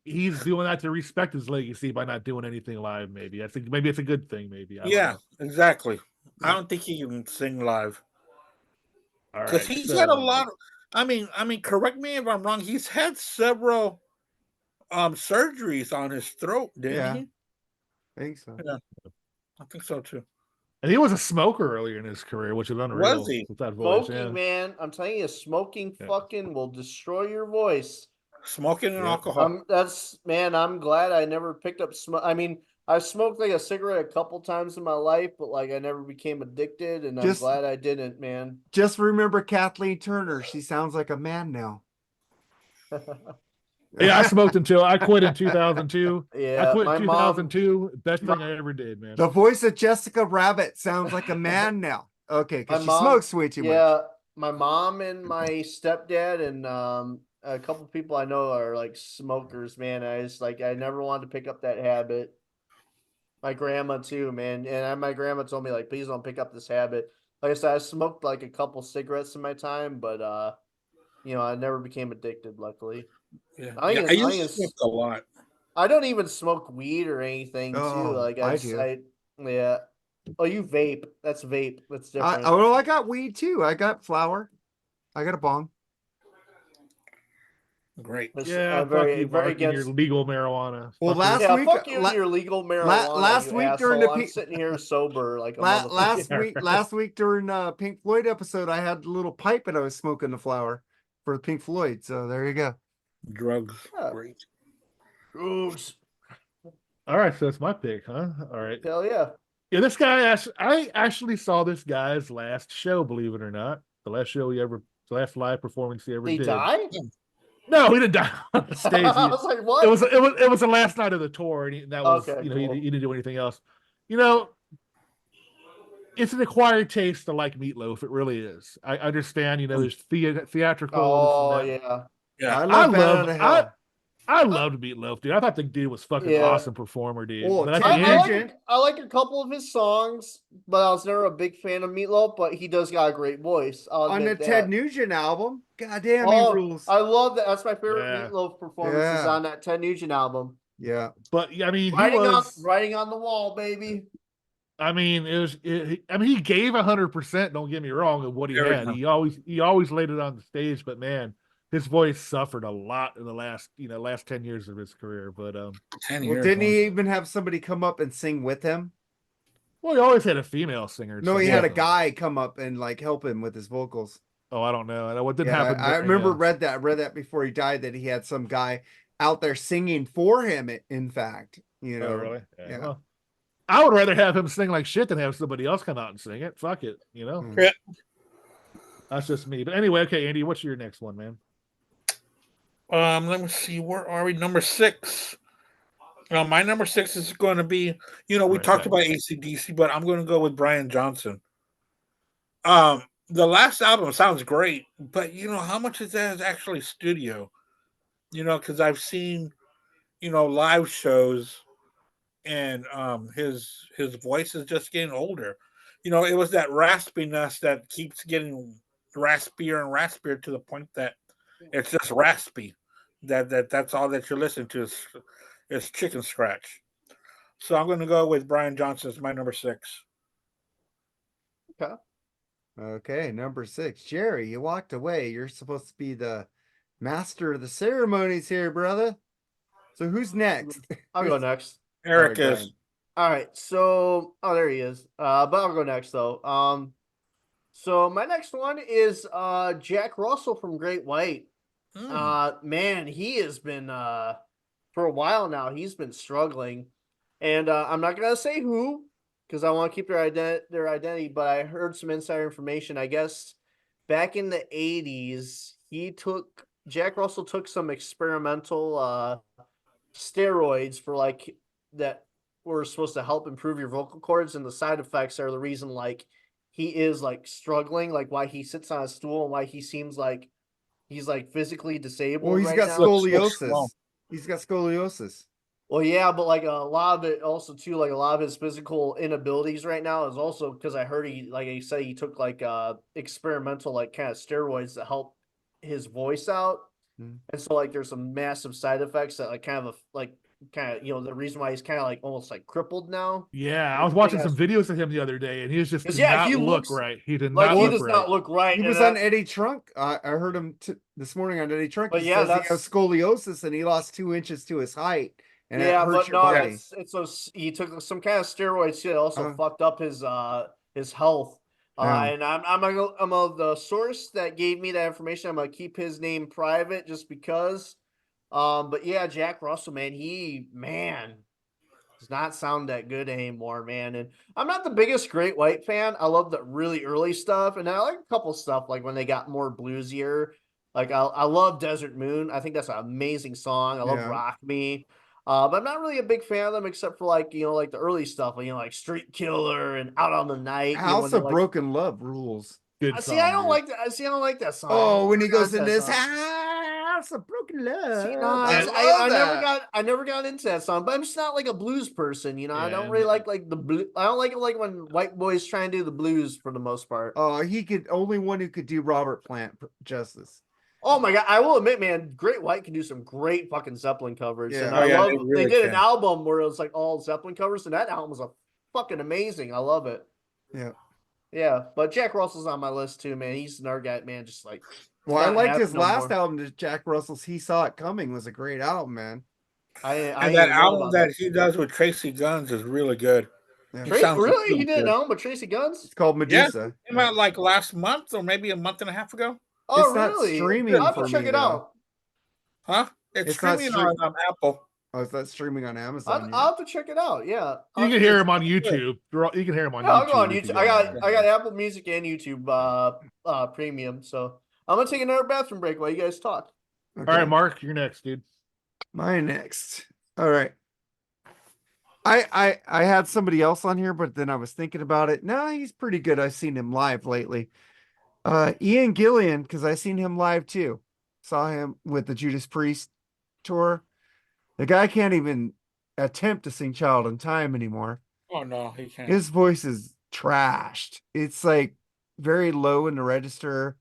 he's doing that to respect his legacy by not doing anything live. Maybe maybe it's a good thing. Maybe. I don't Yeah, know. exactly. I don't think he can sing live. All Because right, he's had a so- lot of, I mean, correct me if I'm wrong. He's had several surgeries on his throat, didn't Yeah. he? I think so. Yeah. I think so too. And he was a smoker earlier in his career, which is unreal. Was he? With that voice, Smoking, yeah. man. I'm telling you, smoking Yeah. fucking will destroy your voice. Smoking and Yeah. alcohol. I'm glad I never picked up smoke. I mean, I smoked like a cigarette a couple times in my life, but like I never became addicted, and Just- I'm glad I didn't, man. Just remember Kathleen Turner. She sounds like a man now. Yeah, I smoked until I quit in 2002. Yeah, I quit my in mom. 2002. Best thing I ever did, man. The voice of Jessica Rabbit sounds like a man now. Okay, because My she mom- smokes way too much. Yeah, my mom and my stepdad and a couple people I know are like smokers, man. I never wanted to pick up that habit. My grandma too, man. And my grandma told me like, please don't pick up this habit. Like I said, I smoked like a couple cigarettes in my time, but I never became addicted, luckily. Yeah. I think I it's- used to smoke a lot. I don't even smoke weed or anything too. Oh, Like I I do. yeah. Oh, you vape. That's vape. That's different. I got weed too. I got flour. I got a bong. Great. Yeah, I'm fuck very, you, very Mark, and your against. legal marijuana. Well, Fucker. last Yeah, week- fuck you and your legal marijuana. last you week during asshole. the I'm sitting here sober like a last motherfucker. week during Pink Floyd episode, I had a little pipe and I was smoking the flower for Pink Floyd. So there you go. Drugs. Yeah. Great. Oops. All right, so it's my pick, huh? All right. Hell yeah. Yeah, this guy, I actually saw this guy's last show, believe it or not. The last live performance he ever Did he did. die? No, he didn't die on the stage. I was like, what? It was the last night of the tour, and that was, Okay, he cool. didn't do anything else. It's an acquired taste to like Meatloaf. It really is. I understand, there's theatrical. Oh this and that. yeah. Yeah. I love Bat Out of Hell. I loved Meatloaf, dude. I thought the dude was fucking Yeah. awesome performer, dude. Oh, But at Ted the end, I like a couple of his songs, but I was never a big fan of Meatloaf. But he does got a great voice. I'll On the admit Ted that. Nugent album, goddamn, Oh, he rules. I love that. That's my favorite Yeah. Meatloaf performance is Yeah. on that Ted Nugent album. Yeah. but I mean, Writing on the wall, baby. I mean, he gave 100%. Don't get me wrong of what he Very had. much. He always laid it on the stage, but man, his voice suffered a lot in the last 10 years of his career. But 10 Well, years. didn't he even have somebody come up and sing with him? well, he always had a female singer. No, he so- had a guy come up and like help him with his vocals. Oh, I don't know. And what didn't Yeah, happen? I remember read that before he died that he had some guy out there singing for him. In fact, Oh, really? Yeah. Well, I would rather have him sing like shit than have somebody else come out and sing it. Fuck it, Mm. Yeah. That's just me. But anyway, okay, Andy, what's your next one, man? Let me see. Where are we? Number 6. My number 6 is going to be, we Right, talked right. about AC/DC, but I'm going to go with Brian Johnson. The last album sounds great, but how much of that is actually studio? Because I've seen, live shows, and his voice is just getting older. It was that raspiness that keeps getting raspier and raspier to the point that it's just raspy. That's all that you're listening to is chicken scratch. So I'm going to go with Brian Johnson as my number 6. Okay, number 6. Jerry, you walked away. You're supposed to be the master of the ceremonies here, brother. So who's next? I'll go next. Eric All right, is. All right, so there he is. But I'll go next though. So my next one is Jack Russell from Great White. Man, he has been for a while now. He's been struggling, and I'm not gonna say who because I want to keep their identity. But I heard some insider information. I guess back in the '80s, Jack Russell took some experimental steroids for like that were supposed to help improve your vocal cords, and the side effects are the reason like he is like struggling, like why he sits on a stool and why he seems like he's like physically disabled. Well, he's right got now. scoliosis. He's got scoliosis. Well, yeah, but like a lot of it also too, like a lot of his physical inabilities right now is also because I heard he said he took like experimental like kind of steroids to help his voice out. And so like there's some massive side effects that like kind of the reason why he's kind of like almost like crippled now. Yeah, I was watching some videos of him the other day, and he was just did not he look looks right. He did like not he look does right. not look right. He and was that- on Eddie Trunk. I heard him this morning on Eddie Trunk. But He yeah, says he has scoliosis and he lost 2 inches to his height. And yeah, it hurts but your no, body. it's those he took some kind of steroids too. It also Uh-huh. fucked up his health. Yeah. And I'm the source that gave me that information. I'm gonna keep his name private just because. But yeah, Jack Russell, man, does not sound that good anymore, man. And I'm not the biggest Great White fan. I love the really early stuff, and I like a couple stuff like when they got more bluesier. Like I love Desert Moon. I think that's an amazing song. I love Yeah. Rock Me. But I'm not really a big fan of them except for like like the early stuff, like Street Killer and Out on the Night. House when they're, of like, Broken Love rules. Good See, song, I don't dude. like that. See, I don't like that song. Oh, when he Never goes got in that this song. House of Broken Love. See, no, I I love that. never got into that song, but I'm just not like a blues person, I don't Yeah, really like the blue. I don't like it like when white boys try and do the blues for the most part. Only one who could do Robert Plant justice. Oh my god, I will admit, man, Great White can do some great fucking Zeppelin covers. Yeah. And Oh, I yeah, love they they really did an can. album where it was like all Zeppelin covers, and that album was a fucking amazing. I love it. Yeah. Yeah, but Jack Russell's on my list too, man. He's another guy, man, just like Well, I not liked his happening no last more. album, Jack Russell's "He Saw It Coming" was a great album, man. I And ain't that even know album about that he does with Tracy Guns is really good. Yeah. He sounds Really? really He did an good. album with Tracy Guns? It's called Yeah, Medusa. came out like last month or maybe a month and a half ago. Oh, It's not really? streaming I'll have for to check me, it though. out. Huh? It's It's not streaming stream- on Apple. Oh, is that streaming on I'll, Amazon? I'll yet? have to check it out. Yeah. You can hear him on YouTube. You can hear him on Yeah, YouTube. I'll go on if you YouTube. I there. got Apple Music and YouTube premium. So I'm gonna take another bathroom break while you guys talk. Okay. All right, Mark, you're next, dude. My next. All right. I had somebody else on here, but then I was thinking about it. No, he's pretty good. I've seen him live lately. Ian Gillian, because I seen him live too. Saw him with the Judas Priest tour. The guy can't even attempt to sing Child in Time anymore. Oh no, he can't. His voice is trashed. It's like very low in the register.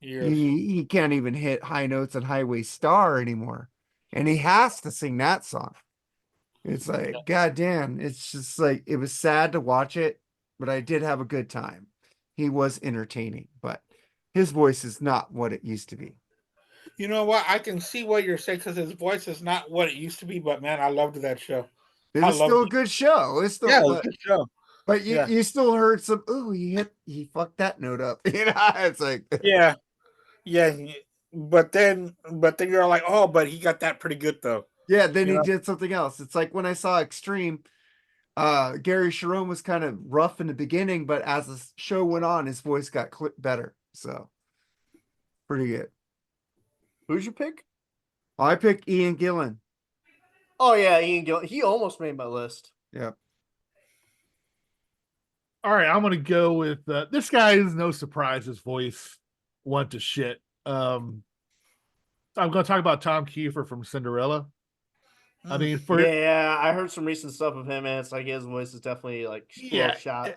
Years. He can't even hit high notes on Highway Star anymore. And he has to sing that song. It's like, goddamn, it's just like, it was sad to watch it, but I did have a good time. He was entertaining, but his voice is not what it used to be. You know what? I can see what you're saying because his voice is not what it used to be, but man, I loved that show. It I was loved still a it. good show. It's still, Yeah, it was a good show. but you, Yeah. you still heard some, ooh, he fucked that note up. You know, it's like, Yeah. But then you're like, oh, but he got that pretty good though. yeah, then You he know? did something else. It's like when I saw Extreme, Gary Sharon was kind of rough in the beginning, but as the show went on, his voice got better. So pretty good. Who'd you pick? I picked Ian Gillan. Oh yeah, Ian Gill. He almost made my list. Yep. All right, I'm gonna go with this guy is no surprise. His voice went to shit. I'm gonna talk about Tom Kiefer from Cinderella. I mean, Yeah, I heard some recent stuff of him, and it's like his voice is definitely like shot.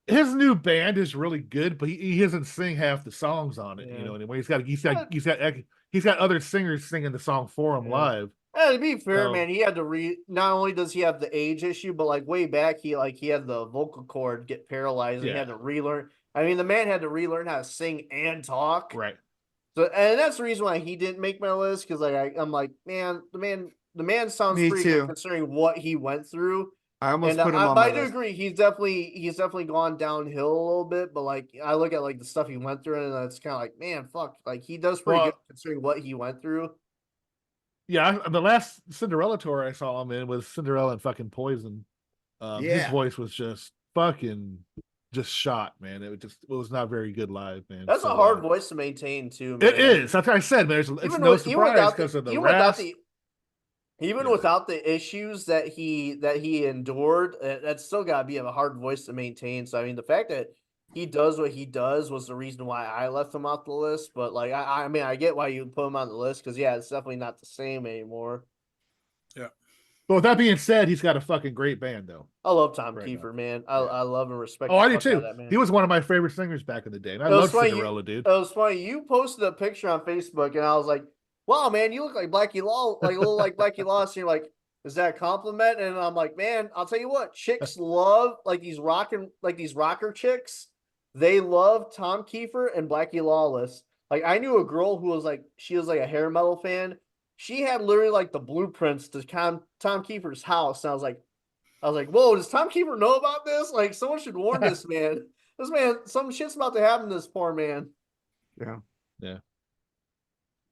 His new band is really good, but he doesn't sing half the songs on it. Yeah. You know, anyway, he's got other singers singing the song for him live. To be fair, So- man, he had to not only does he have the age issue, but like way back, he had the vocal cord get paralyzed, and he had to relearn. I mean, the man had to relearn how to sing and talk. Right. So, and that's the reason why he didn't make my list, because like I'm like, man, the man sounds Me pretty too. good considering what he went through. I almost And put him on but my I do list. agree, he's definitely gone downhill a little bit. But like I look at like the stuff he went through, and it's kind of like, man, fuck, like he does pretty good considering what he went through. Yeah, the last Cinderella tour I saw him in was Cinderella and fucking Poison. His Yeah. voice was just fucking shot, man. It was not very good live, man. That's a hard voice to maintain too, man. It is. That's what I said, man. It's no surprise because of the rasp. Without the issues that he endured, that's still got to be a hard voice to maintain. So I mean, the fact that he does what he does was the reason why I left him off the list. But like, I mean, I get why you put him on the list because yeah, it's definitely not the same anymore. Yeah. But with that being said, he's got a fucking great band, though. I love Tom Right Kiefer, now. man. I love and respect. Oh, I do the fuck out too. of that man. He was one of my favorite singers back in the day. And I It was love funny, Cinderella, dude. It was funny. You posted a picture on Facebook, and I was like, "Wow, man, you look like Blackie Law, like a little like Blackie Lawless." And you're like, "Is that a compliment?" And I'm like, "Man, I'll tell you what, chicks love these rocker chicks. They love Tom Kiefer and Blackie Lawless. Like, I knew a girl who was like, she was like a hair metal fan. She had literally like the blueprints to Tom Kiefer's house, and I was like, whoa, does Tom Kiefer know about this? Like, someone should warn this man. This man, some shit's about to happen to this poor man." Yeah. Yeah.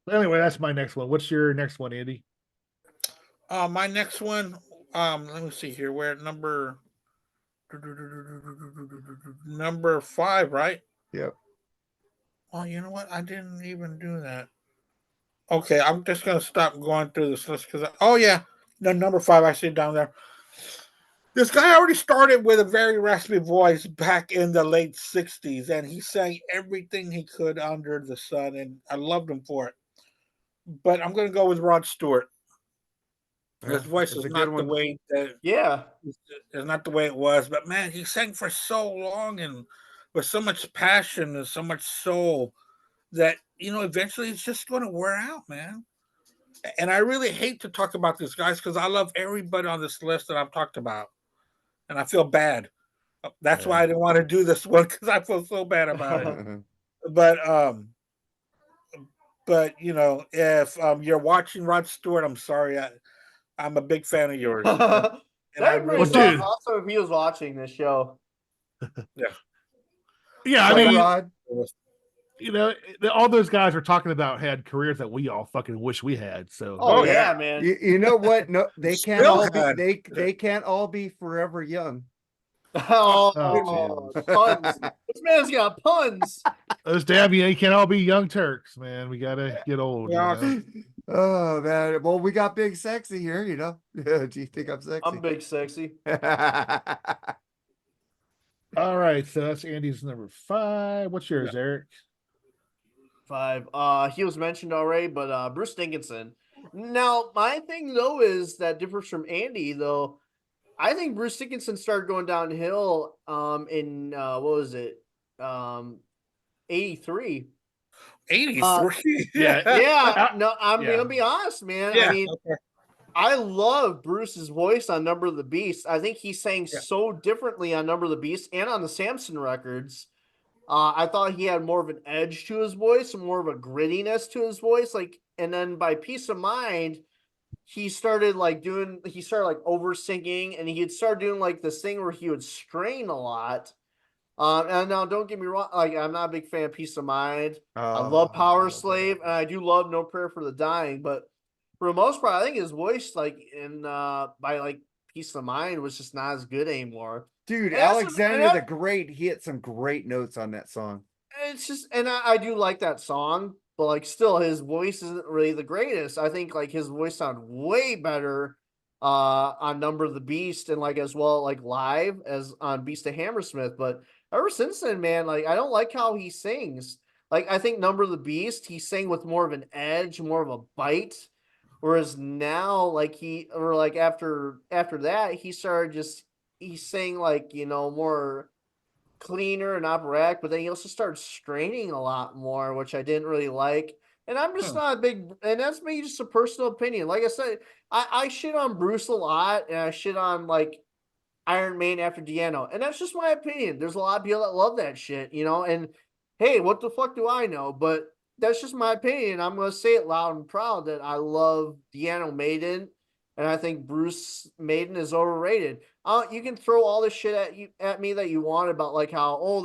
But anyway, that's my next one. What's your next one, Andy? My next one, let me see here. Where number 5, right? Yep. Oh, you know what? I didn't even do that. Okay, I'm just gonna stop going through this list because the number 5 I see down there. This guy already started with a very raspy voice back in the late 60s, and he sang everything he could under the sun, and I loved him for it. But I'm gonna go with Rod Stewart. His voice is not the way that it's not the way it was, but man, he sang for so long and with so much passion and so much soul that eventually it's just going to wear out, man. And I really hate to talk about these guys because I love everybody on this list that I've talked about, and I feel bad. That's why I didn't want to do this one because I feel so bad about it. But you know, if you're watching Rod Stewart, I'm sorry, I'm a big fan of yours, and I That'd be really pretty Well, dude. awesome if he was watching this show. Yeah, I Hi, mean, Rod. you know, all those guys are talking about had careers that we all fucking wish we had. So, Oh, yeah. yeah, man. You know what? No, they can't Still all be. had- They can't all be forever young. Oh, puns. This man's got puns. those damn you can't all be young Turks, man. We gotta get old. Yeah. You know? Oh man. Well, we got Big Sexy here. You know. Do you think I'm sexy? I'm big sexy. All right, so that's Andy's number 5. What's yours, Eric? 5. He was mentioned already, but Bruce Dickinson. Now, my thing though is that differs from Andy though. I think Bruce Dickinson started going downhill in what was it? 83. 83. Yeah, no, I'm Yeah. gonna be honest, man. Yeah, I mean, okay. I love Bruce's voice on Number of the Beast. I think he sang Yeah. so differently on Number of the Beast and on the Samson records. I thought he had more of an edge to his voice and more of a grittiness to his voice. Like, and then by Peace of Mind, he started over singing, and he'd start doing like this thing where he would strain a lot. And now don't get me wrong, like I'm not a big fan of Peace of Mind. I love Power Slave, and I do love No Prayer for the Dying, but for the most part, I think his voice, like in by like Peace of Mind, was just not as good anymore. Dude, And that's what- Alexander and the that- Great, he hit some great notes on that song. It's just, and I do like that song, but like still, his voice isn't really the greatest. I think like his voice sounded way better on Number of the Beast and like as well like live as on Beast of Hammersmith. But ever since then, man, like I don't like how he sings. Like I think Number of the Beast, he sang with more of an edge, more of a bite. Whereas now, like after that, he sang like, you know, more cleaner and operatic, but then he also started straining a lot more, which I didn't really like. And I'm just not a big, and that's maybe just a personal opinion. Like I said, I shit on Bruce a lot, and I shit on like Iron Maiden after Deano, and that's just my opinion. There's a lot of people that love that shit, you know. And hey, what the fuck do I know? But that's just my opinion. I'm gonna say it loud and proud that I love Deano Maiden, and I think Bruce Maiden is overrated. You can throw all this shit at me that you want about like how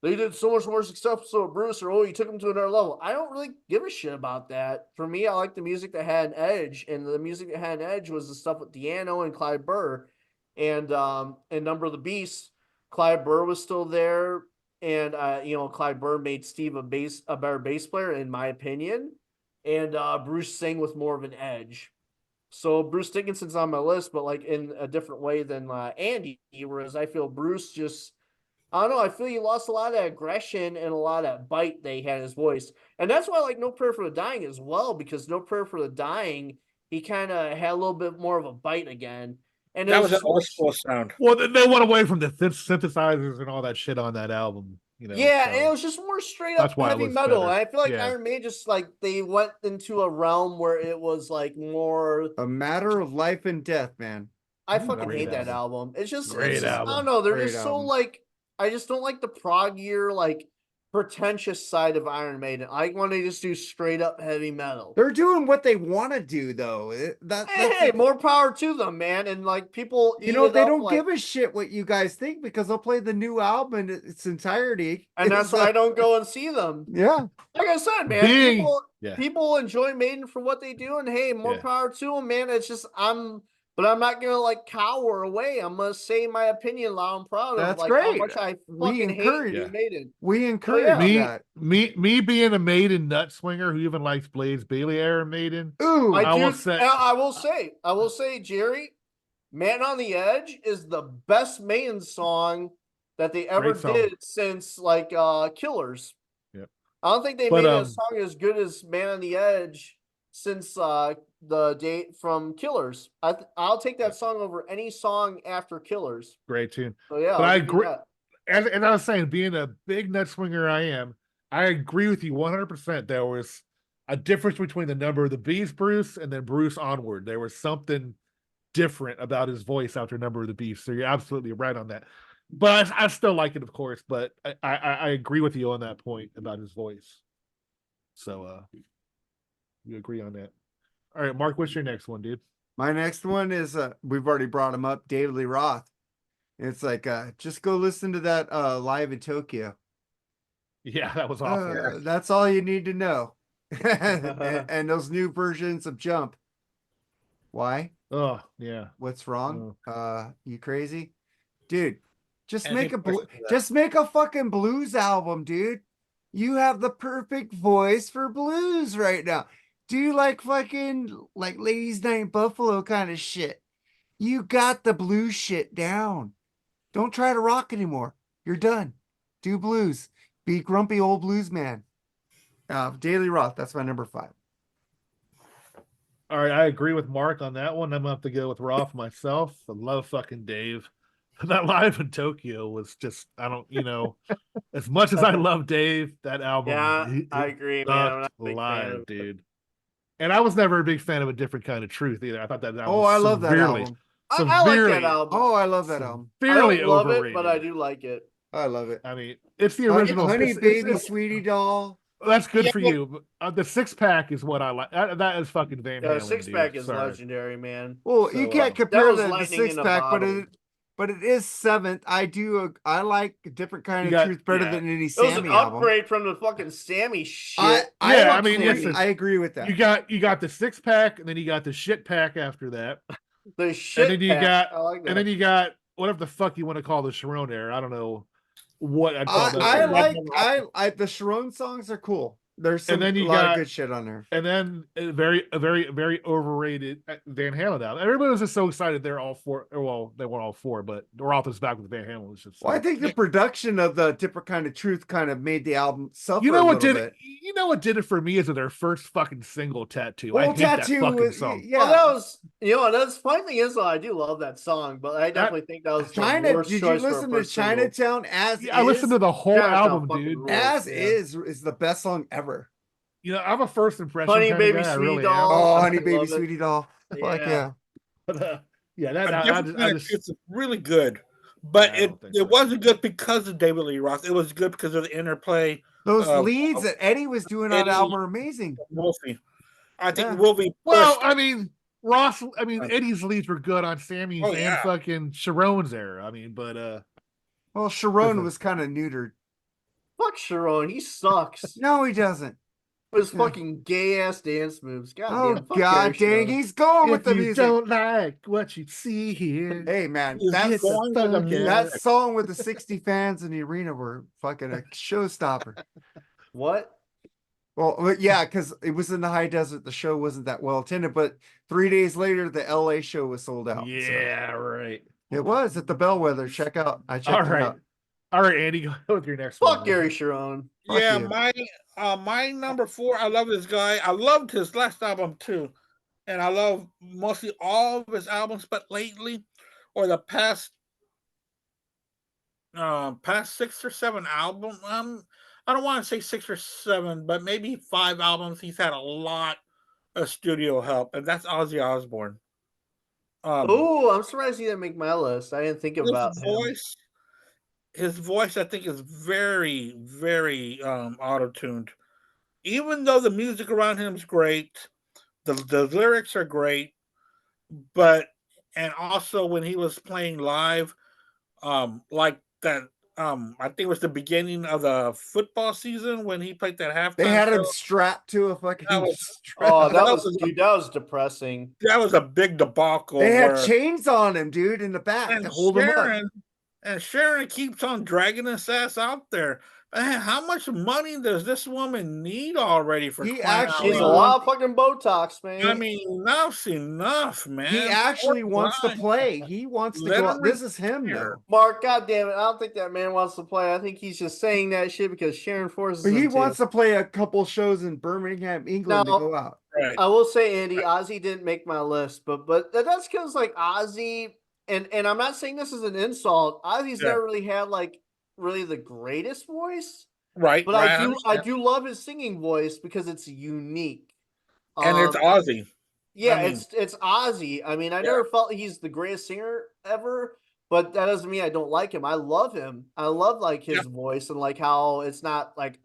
they did so much more successful with Bruce, or you took him to another level. I don't really give a shit about that. For me, I like the music that had an edge, and the music that had an edge was the stuff with Deano and Clyde Burr, and Number of the Beast. Clyde Burr was still there, and Clyde Burr made Steve a better bass player in my opinion, and Bruce sang with more of an edge. So Bruce Dickinson's on my list, but like in a different way than Andy, whereas I feel Bruce just, I don't know, I feel he lost a lot of aggression and a lot of bite they had in his voice. And that's why I like No Prayer for the Dying as well, because No Prayer for the Dying, he kind of had a little bit more of a bite again. And That was an old school sound. Well, they went away from the synthesizers and all that shit on that album. You know, yeah, so. and it was just more straight That's up why it heavy looks metal. better. And I feel like Yeah. Iron Maiden just like they went into a realm where it was like more. A matter of life and death, man. I fucking Great hate that album. It's just, Great I album. don't know. They're Great just so album. like, I just don't like the proggier, like pretentious side of Iron Maiden. I want to just do straight up heavy metal. They're doing what they want to do, though. Hey, more power to them, man. And like people, you know, they don't give a shit what you guys think because they'll play the new album in its entirety. and that's why I don't go and see them. Yeah. Like I said, man, Being- people enjoy Maiden for what they do, and hey, more Yeah. power to them, man. It's just but I'm not gonna like cower away. I'm gonna say my opinion loud and proud That's of like how great. much I We fucking encourage- hate Yeah. Maiden. We encourage yeah. that. Me being a Maiden nut swinger who even likes Blaze Bailey era Maiden. Ooh, I will say, Jerry, Man on the Edge is the best Maiden song that they ever Great song. did since like Killers. Yep. I don't think they But, made a song as good as Man on the Edge since the date from Killers. I'll take that song over any song after Killers. Great tune. So yeah, But I'll I give you agree. that. As I was saying, being a big nut swinger I am, I agree with you 100%. There was a difference between the Number of the Beast Bruce and then Bruce onward. There was something different about his voice after Number of the Beast. So you're absolutely right on that. But I still like it, of course. But I agree with you on that point about his voice. So We agree on that. All right, Mark, what's your next one, dude? My next one is we've already brought him up, David Lee Roth. It's like just go listen to that live in Tokyo. Yeah, that was awful. That's all you need to know. and those new versions of Jump. Why? Oh, yeah. What's wrong? You crazy? Dude, just And make he a pushed that. just make a fucking blues album, dude. You have the perfect voice for blues right now. Do you like fucking like Ladies Night Buffalo kind of shit? You got the blues shit down. Don't try to rock anymore. You're done. Do blues. Be grumpy old blues man. Daily Roth, that's my number 5. All right, I agree with Mark on that one. I'm gonna have to go with Roth myself. I love fucking Dave. That live in Tokyo was just, I don't, as much as I love Dave, that album. Yeah, I agree, man. I'm not a big fan live, of it. dude. And I was never a big fan of A Different Kind of Truth either. I thought that album. Oh, I love that album. I like severely- that album. Oh, I love that album. I Fairly don't love overrated. it, but I do like it. I love it. I mean, it's the original. Honey, it's- baby, it's- sweetie doll. That's good Yeah, for well- you. But, the 6-pack is what I like. That is fucking Van Halen. Six pack dude. is Sorry. legendary, man. Well, So, you can't that compare was the lightning in a 6-pack, bottle. but it is 7th. I like A Different Kind You of got- Truth better yeah. than any It was Sammy an album. upgrade from the fucking Sammy shit. Yeah, I mean, agree. listen, I agree with that. You got the 6-pack, and then you got the shit pack after that, the shit. then you pack, got- I like that. and then you got whatever the fuck you want to call the Sharon era. I don't know what I'd call that. I the Sharon songs are cool. There's some then a you lot got- of good shit on there. And then a very overrated Van Halen album. Everybody was just so excited they're all 4. Well, they weren't all 4, but Roth is back with Van Halen. Was just Well, I think the production of the Different Kind of Truth kind of made the album suffer you know a what little did bit. it? You know what did it for me is their first fucking single, Tattoo. I Well, hate that Tattoo fucking was song. yeah. Well, that was, that's funny thing is though, I do love that song, but I definitely think that was the China. worst Did you choice for a listen to first single. Chinatown as Yeah, I listened to the whole Chinatown album, fucking dude. rules. as Yeah. is the best song ever. I'm a first impression. Honey, kind of Baby, guy, I Sweet really Doll. am. Oh, I honey, love baby, it. sweetie doll. Fuck yeah. But, yeah, A that I Different just, Kind of Truth is really good, but Yeah, I don't think so. it wasn't good because of David Lee Roth. It was good because of the interplay. Those of leads that Eddie was doing on Eddie- that album are amazing. Wolfie. I think Yeah. Wolfie. well, pushed- I mean, Eddie's leads were good on Sammy's Oh, and yeah. fucking Sharon's era. I mean, but Well, Sharon Listen. was kind of neutered. Fuck Sharon, he sucks. No, he doesn't. His Yeah. fucking gay ass dance moves. God Oh damn, fuck god Gary dang, Sharon. he's going with if the you music. don't like what you see here, Hey man, Is he that's going with the music? that song with the 60 fans in the arena were fucking a showstopper. What? Well, yeah, because it was in the high desert. The show wasn't that well attended, but 3 days later, the LA show was sold out. so yeah, right. it was at the Bellwether. Check out. I checked All it right, out. all right, Andy, go with your next Fuck one. Gary Sharon. Fuck Yeah, you. my number 4. I love this guy. I loved his last album too, and I love mostly all of his albums. But lately, or the past 6 or 7 albums, I don't want to say 6 or 7, but maybe 5 albums. He's had a lot of studio help, and that's Ozzy Osbourne. Oh, I'm surprised he didn't make my list. I didn't think about his him. voice, I think, is very, very auto-tuned. Even though the music around him is great, the lyrics are great, and also when he was playing live, like that, I think it was the beginning of the football season when he played that halftime. They had him show. strapped to a fucking. That was- strap. Oh, that That was was- dude. That was depressing. That was a big debacle. They had where- chains on him, dude, in the back and to hold him up. Sharon keeps on dragging his ass out there. Man, how much money does this woman need already for He crying out actually She's a loud? lot of fucking Botox, man. I mean, enough's enough, man. He actually Poor wants to guy. play. He wants to Let go him out. This is him, retire. though. Mark, goddamn it, I don't think that man wants to play. I think he's just saying that shit because Sharon forces But him he to. wants to play a couple shows in Birmingham, England No. to go out. Right. I will say, Andy, Ozzy didn't make my list, but that's because like Ozzy, and I'm not saying this is an insult. Ozzy's Yeah. never really had like really the greatest voice, Right. but right, I understand. do love his singing voice because it's unique. And it's Ozzy. Yeah, I mean- it's Ozzy. I mean, I never felt he's the greatest singer ever, but that doesn't mean I don't like him. I love him. I love like his voice and like how it's not like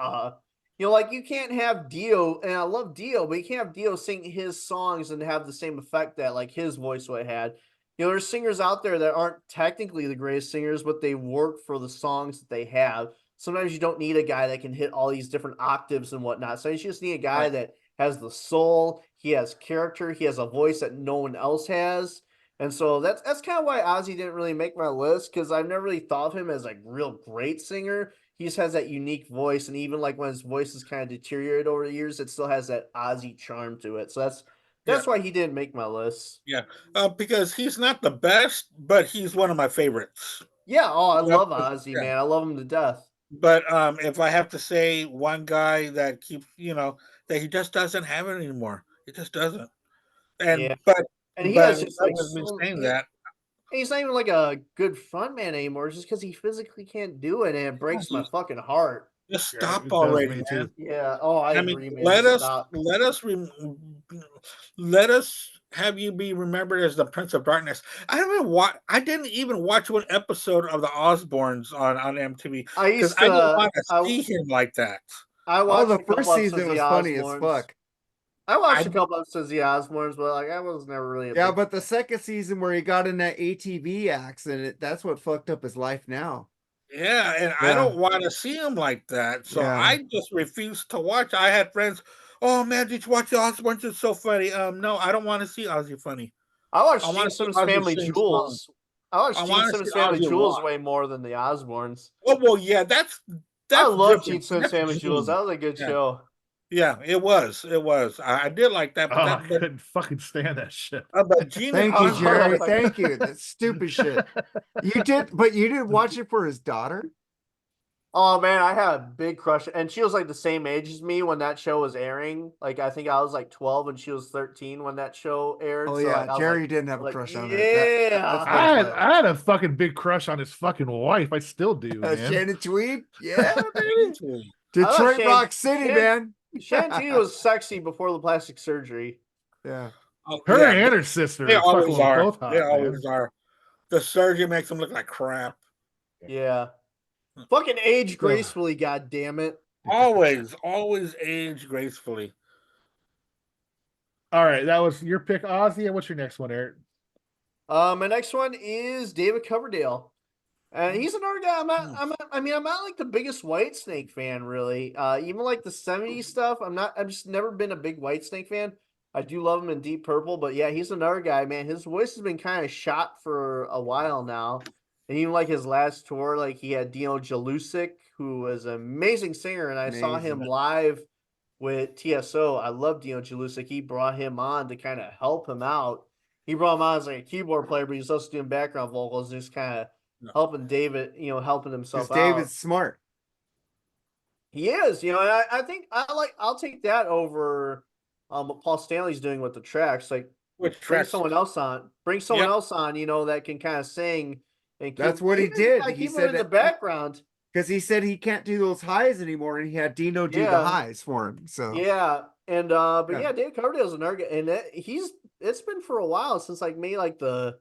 You know, like you can't have Dio, and I love Dio, but you can't have Dio sing his songs and have the same effect that like his voice would have had. You know, there's singers out there that aren't technically the greatest singers, but they work for the songs that they have. Sometimes you don't need a guy that can hit all these different octaves and whatnot. So you just need a guy Right. that has the soul, he has character, he has a voice that no one else has. And so that's kind of why Ozzy didn't really make my list, because I've never really thought of him as a real great singer. He just has that unique voice, and even like when his voice has kind of deteriorated over the years, it still has that Ozzy charm to it. So that's why he didn't make my list. Yeah, because he's not the best, but he's one of my favorites. Yeah, oh, I Yeah, love Ozzy, yeah. man. I love him to death. But if I have to say one guy that keeps, that he just doesn't have it anymore, it just doesn't. Yeah, And but and he but has just like rather than me saying that, he's not even like a good front man anymore, just because he physically can't do it, and it breaks my fucking heart. just Yeah, stop it does already, me man. too. Yeah. Oh, I I mean, agree, man. let Just us stop. let us have you be remembered as the Prince of Darkness. I didn't even watch one episode of the Osbournes on MTV I because used I didn't to. want to see him like that. I Oh, watched the a couple first episodes season of the was funny as Osbournes. fuck. I watched I a couple episodes of the Osbournes, but like I was never really a Yeah, big. but the second season where he got in that ATV accident, that's what fucked up his life now. Yeah, and I Yeah. don't want to see him like that. So Yeah. I just refused to watch. I had friends, oh man, did you watch the Osbournes? It's so funny. No, I don't want to see Ozzy funny. I I watched want Gene to see Simmons' Ozzy Family sing songs. Jewels. I I watched Gene want to see Simmons' Family Ozzy Jewels rock. way more than the Osbournes. Oh well, yeah, that's I love Gene different. Simmons' That's Family Jewels. Gene. That was a good Yeah, show. yeah, it was. It was. I did like that, Oh, but I couldn't fucking stand that shit. Gene and Thank you, Oh, Ozzy. Jerry. like- Thank you. That's stupid shit. You did, but you didn't watch it for his daughter? Oh man, I had a big crush, and she was like the same age as me when that show was airing. Like I think I was like 12 and she was 13 when that show aired. Oh so yeah, like, I was Jerry like, didn't have a like, crush on her. yeah. That's I had funny. I had a fucking big crush on his fucking wife. I still do, man. Shannon Tweed? Yeah, baby. I like Detroit Shan- Rock City, Shan- man. Shantina was sexy before the plastic surgery. Yeah. Oh, Her yeah, and her sister they are fucking always are. both hot, They man. always are. The surgery makes them look like crap. Yeah. Fucking age gracefully, god damn it. Always age gracefully. All right, that was your pick, Ozzy. And what's your next one, Eric? My next one is David Coverdale. And he's another guy. I'm not like the biggest Whitesnake fan, really. Even like the 70s stuff. I've just never been a big Whitesnake fan. I do love him in Deep Purple, but yeah, he's another guy, man. His voice has been kind of shot for a while now. And even like his last tour, like he had Dino Jalusic, who was an amazing singer, and I saw him Amazing. live with TSO. I love Dino Jalusic. He brought him on to kind of help him out. He brought him on as like a keyboard player, but he's also doing background vocals and just kind of helping David, helping himself Because out. David's smart. He is, and I think I'll take that over what Paul Stanley's doing with the tracks. Like Which bring tracks? someone else on. Bring someone else on, that can kind of sing and That's what he did. Keep He him said in the that- background. Because he said he can't do those highs anymore, and he had Dino do the Yeah. highs for him. So Yeah. And but Yeah. yeah, David Coverdale's another guy, and it's been for a while since like maybe like the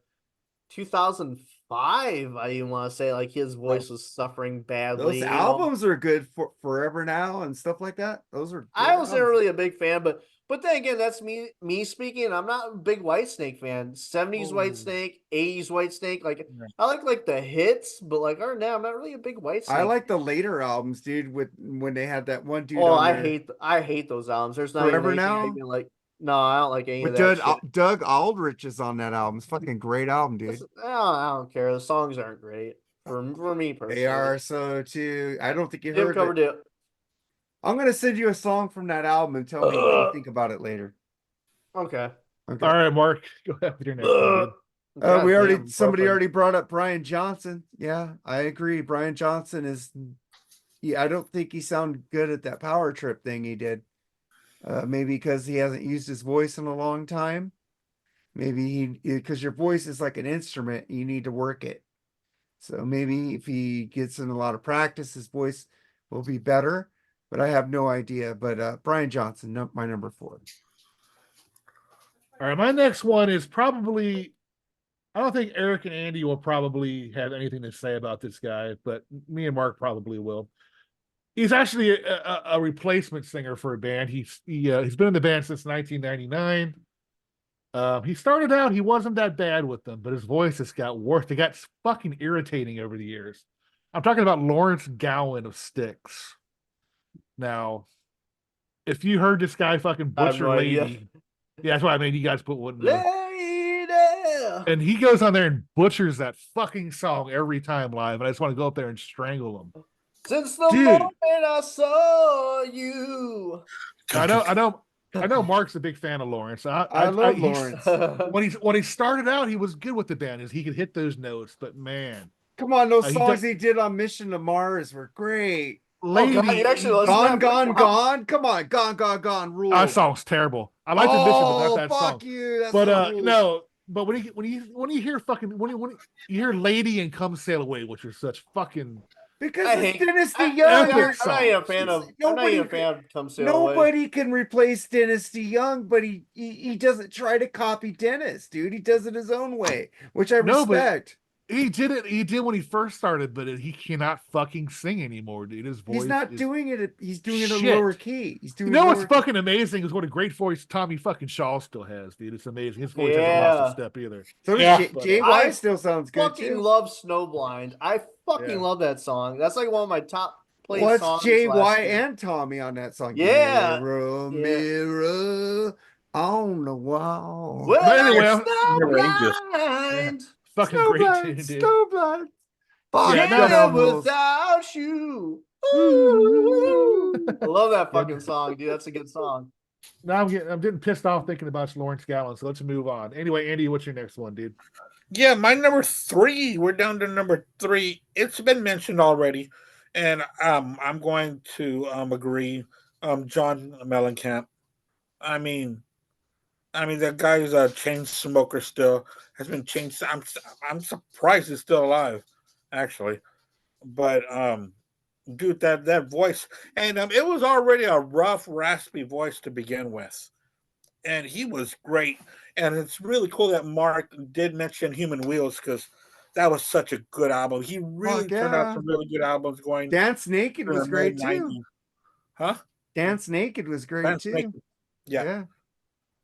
2005. I even want to say like his voice was suffering badly. those albums are good for Forever Now and stuff like that. Those are. I good was never albums. really a big fan, but then again, that's me speaking. I'm not a big Whitesnake fan. 70s Oh. Whitesnake, 80s Whitesnake. Like Yeah. I like the hits, but like other than that, I'm not really a big Whitesnake. I like the later albums, dude. When they had that one dude. Oh, on I there hate those albums. There's not Forever even anything I Now? even like. No, I don't like any with of that shit. Doug Aldrich is on that album. It's fucking great album, dude. I don't care. The songs aren't great for me personally. They are so too. I don't think you David heard it. Coverdale. I'm gonna send you a song from that album and tell me what you think about it later. Okay. Okay. All right, Mark, go ahead with your next one. dude. God we already damn, somebody Brooklyn. already brought up Brian Johnson. Yeah, I agree. Brian Johnson is. Yeah, I don't think he sounded good at that power trip thing he did. Maybe because he hasn't used his voice in a long time. Maybe because your voice is like an instrument, you need to work it. So maybe if he gets in a lot of practice, his voice will be better. But I have no idea. But Brian Johnson, my number 4. All right, my next one is probably. I don't think Eric and Andy will probably have anything to say about this guy, but me and Mark probably will. He's actually a replacement singer for a band. He's been in the band since 1999. He started out, he wasn't that bad with them, but his voice just got worse. It got fucking irritating over the years. I'm talking about Lawrence Gowan of Styx. Now, if you heard this guy fucking I have butcher no idea. Lady, yeah, that's why I made you guys put one. Lady. And he goes on there and butchers that fucking song every time live, and I just want to go up there and strangle him. Since the Dude. moment I saw you. I know Mark's a big fan of Lawrence. I love Lawrence. When he started out, he was good with the band, as he could hit those notes. But man, Come on, those He songs does- he did on Mission to Mars were great. Lady, God, you actually listened to Gone, that? gone, gone. Come on, gone. Rule. that song's terrible. I like the mission, but not that fuck song. you. That's But not Rule. no. But when you hear fucking when you hear "Lady" and "Come Sail Away," which are such fucking because I it's hate- Dynasty I'm Young. not Epic even a fan of. I'm not even a fan of Come Sail Away. Nobody can replace Dynasty Young, but he doesn't try to copy Dennis, dude. He does it his own way, which I No, but- respect. he did it. He did when he first started, but he cannot fucking sing anymore, dude. His voice. He's not is- doing it. He's doing it in shit. lower key. He's doing. You know what's lower- fucking amazing is what a great voice Tommy fucking Shaw still has, dude. It's amazing. His voice hasn't Yeah. lost a step either. So Yeah. JY I still sounds good fucking too. love Snowblind. I fucking Yeah. love that song. That's like one of my top played What's songs. JY last year. and Tommy on that song? Yeah. Mirror, Yeah. mirror on the wall. Well, But anyway, I'm snowblind. Fucking great Snowblind, tune, dude. Snowblind. Fuck Yeah, yeah, no, Can't no. without you. Ooh. I love that fucking song, dude. That's a good song. Now I'm getting pissed off thinking about Lawrence Gowan, so let's move on. Anyway, Andy, what's your next one, dude? Yeah, my number 3. We're down to number 3. It's been mentioned already, and I'm going to agree. John Mellencamp. I mean, that guy's a chain smoker still. Has been changed. I'm surprised he's still alive, actually. But dude, that voice, and it was already a rough, raspy voice to begin with, and he was great. And it's really cool that Mark did mention Human Wheels, because that was such a good album. He really turned out yeah. some really good albums going. Dance Naked through was the great too. mid-90s. Huh? Dance Naked was great Dance too. Naked. Yeah. Yeah.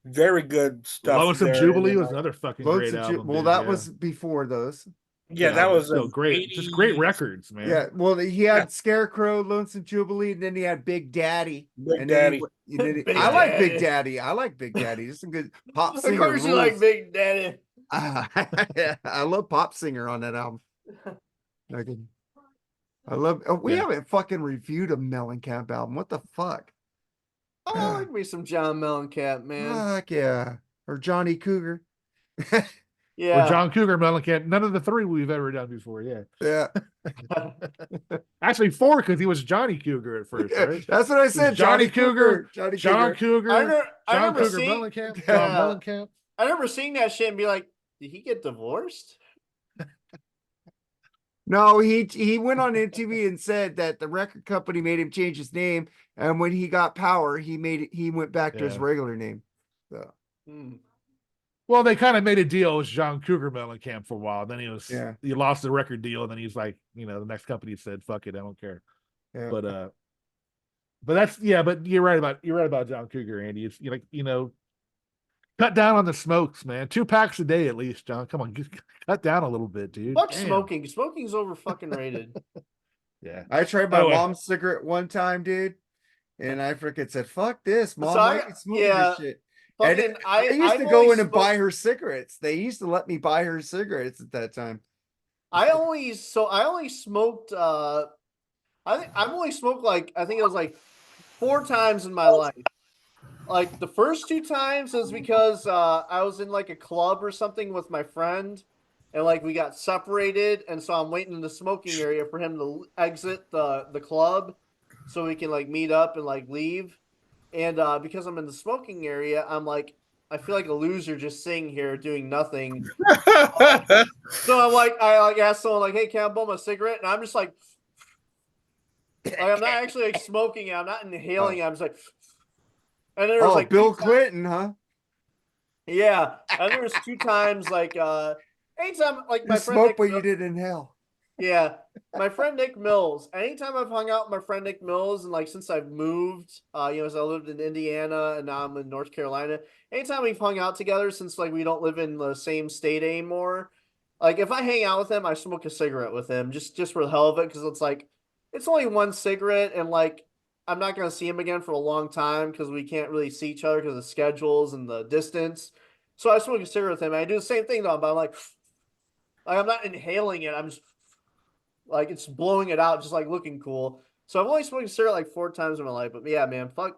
Very good stuff. Lonesome there. Jubilee And was then, another fucking Loads great of album. well, dude, that yeah. was before those. yeah, that was still great. 80s. Just great records, man. Yeah. Well, he had Yeah. Scarecrow, Lonesome Jubilee, and then he had Big Daddy. Big and Daddy. Big I like Big Daddy. Daddy. I like Big Daddy. He's some good pop Of singer. course, you like Big Daddy. I love Pop Singer on that album. I love. Oh, we Yeah. haven't fucking reviewed a Mellencamp album. What the fuck? Oh, I like me some John Mellencamp, man. Fuck yeah. Or Johnny Cougar. Yeah. Or John Cougar, Mellencamp. None of the 3 we've ever done before. Yeah, Yeah. actually 4, because he was Johnny Cougar at first, right? That's what I said. Johnny Cougar, Johnny John Cougar. Cougar, I John remember Cougar, seeing. Mellencamp, John Yeah. Mellencamp. I remember seeing that shit and be like, "Did he get divorced?" No, he went on MTV and said that the record company made him change his name, and when he got power, he went back to his Yeah. regular name. So Hmm. Well, they kind of made a deal with John Cougar Mellencamp for a while. Then Yeah. he lost the record deal, and then he's like, the next company said, "Fuck it, I don't care." yeah. But but you're right about John Cougar, Andy. It's cut down on the smokes, man. 2 packs a day at least, John. Come on, cut down a little bit, dude. Fuck Damn. smoking. Smoking's over fucking rated. Yeah. I tried my Oh, mom's cigarette one time, dude, and I freaking said, "Fuck this, mom! So I ain't smoking yeah, this shit." And Fucking, I used I've to go only in and smoked- buy her cigarettes. They used to let me buy her cigarettes at that time. I only smoked. I've only smoked I think it was like 4 times in my life. Like the first 2 times was because I was in like a club or something with my friend, and like we got separated, and so I'm waiting in the smoking area for him to exit the club, so we can like meet up and like leave. And because I'm in the smoking area, I'm like, I feel like a loser just sitting here doing nothing. So I asked someone like, "Hey, can I bum a cigarette?" And I'm just like I'm not actually like smoking it. I'm not inhaling it. I'm just like, and there was like Bill 2 times- Clinton, huh? Yeah, and there was 2 times like anytime like You my friend smoked, picked but me you up- didn't inhale. Yeah, my friend Nick Mills. Anytime I've hung out with my friend Nick Mills, and like since I've moved, as I lived in Indiana and now I'm in North Carolina. Anytime we've hung out together, since like we don't live in the same state anymore, like if I hang out with him, I smoke a cigarette with him just for the hell of it, because it's like it's only one cigarette, and like I'm not gonna see him again for a long time because we can't really see each other because of schedules and the distance. So I smoke a cigarette with him. And I do the same thing though, but I'm like I'm not inhaling it. I'm just like it's blowing it out, just like looking cool. So I've only smoked a cigarette like 4 times in my life. But yeah, man, fuck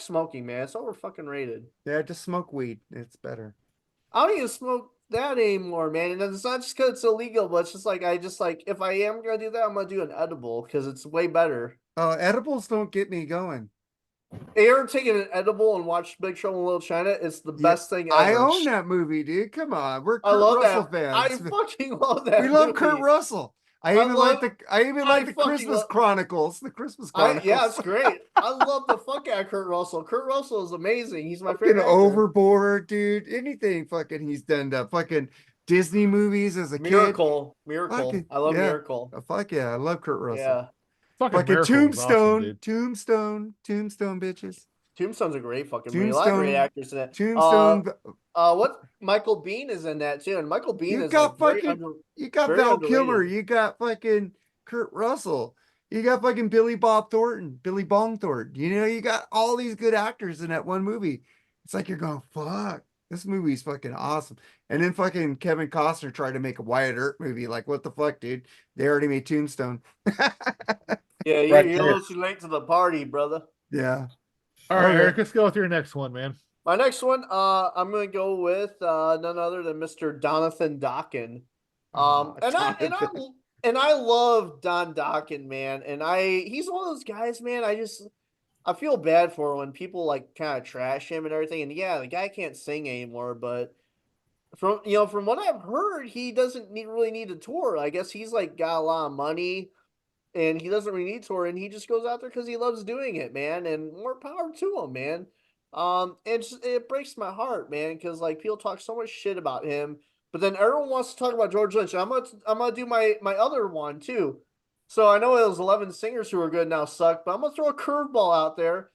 smoking, man. It's over fucking rated. Yeah, just smoke weed. It's better. I don't even smoke that anymore, man. And it's not just because it's illegal, but it's just like I just like if I am gonna do that, I'm gonna do an edible because it's way better. Oh, edibles don't get me going. You ever taken an edible and watched Big Trouble in Little China? It's the best thing ever. I own that movie, dude. Come on, we're I Kurt love Russell that. I fans. fucking love that. We love movie. Kurt Russell. I even like the fucking Christmas love- Chronicles. The Christmas Chronicles. Yeah, it's great. I love the fuck out of Kurt Russell. Kurt Russell is amazing. He's my Fucking favorite. actor. Overboard, dude. Anything fucking he's done to fucking Disney movies as a Miracle. Fucking- I love yeah. Miracle. kid. Fuck yeah, I love Kurt Russell. Yeah. Fucking Fucking Miracle was awesome, Tombstone, Tombstone, bitches. Tombstone's a great fucking movie. A lot of great actors in it. Tombstone. What Michael Bean is in that too, and Michael Bean You is got like fucking- You got very Val underrated. Kilmer. You got fucking Kurt Russell. You got fucking Billy Bong Thornton. You know, you got all these good actors in that one movie. It's like you're going, fuck, this movie's fucking awesome. And then fucking Kevin Costner tried to make a Wyatt Earp movie. Like, what the fuck, dude? They already made Tombstone. Yeah, you're Right a there. little too late to the party, brother. Yeah. All right, Okay. Eric, let's go with your next one, man. My next one, I'm gonna go with none other than Mr. Donathan Dokken. And I love Don Dokken, man. And he's one of those guys, man. I feel bad for when people like kind of trash him and everything. And yeah, the guy can't sing anymore, but from what I've heard, he doesn't really need a tour. I guess he's like got a lot of money and he doesn't really need tour, and he just goes out there because he loves doing it, man. And more power to him, man. It breaks my heart, man, because like people talk so much shit about him, but then everyone wants to talk about George Lynch. I'm gonna do my other one too. So I know those 11 singers who are good now suck, but I'm gonna throw a curveball out there.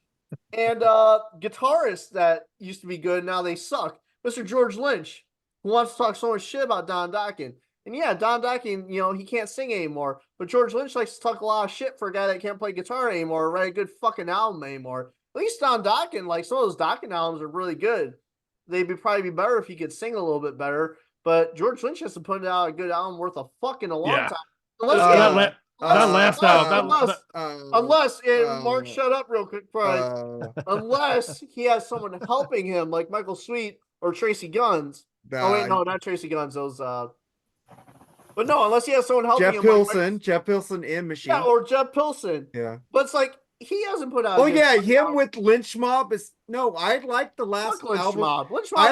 And guitarists that used to be good now they suck. Mr. George Lynch, who wants to talk so much shit about Don Dokken. And yeah, Don Dokken, he can't sing anymore. But George Lynch likes to talk a lot of shit for a guy that can't play guitar anymore or write a good fucking album anymore. At least Don Dokken, like some of those Dokken albums are really good. They'd probably be better if he could sing a little bit better. But George Lynch has to put out a good album worth a fucking a long Yeah. time. Unless Mark, shut up real quick, unless he has someone helping him, like Michael Sweet or Tracy Guns. Oh wait, no, not Tracy Guns. Those, but no, unless he has someone helping Jeff him, Pilson, Jeff Pilson and Machine. yeah, or Jeff Pilson. Yeah. But it's like he hasn't put out. Oh yeah, him with Lynch Mob is no. I like the last Fuck Lynch album. Mob. Lynch Mob I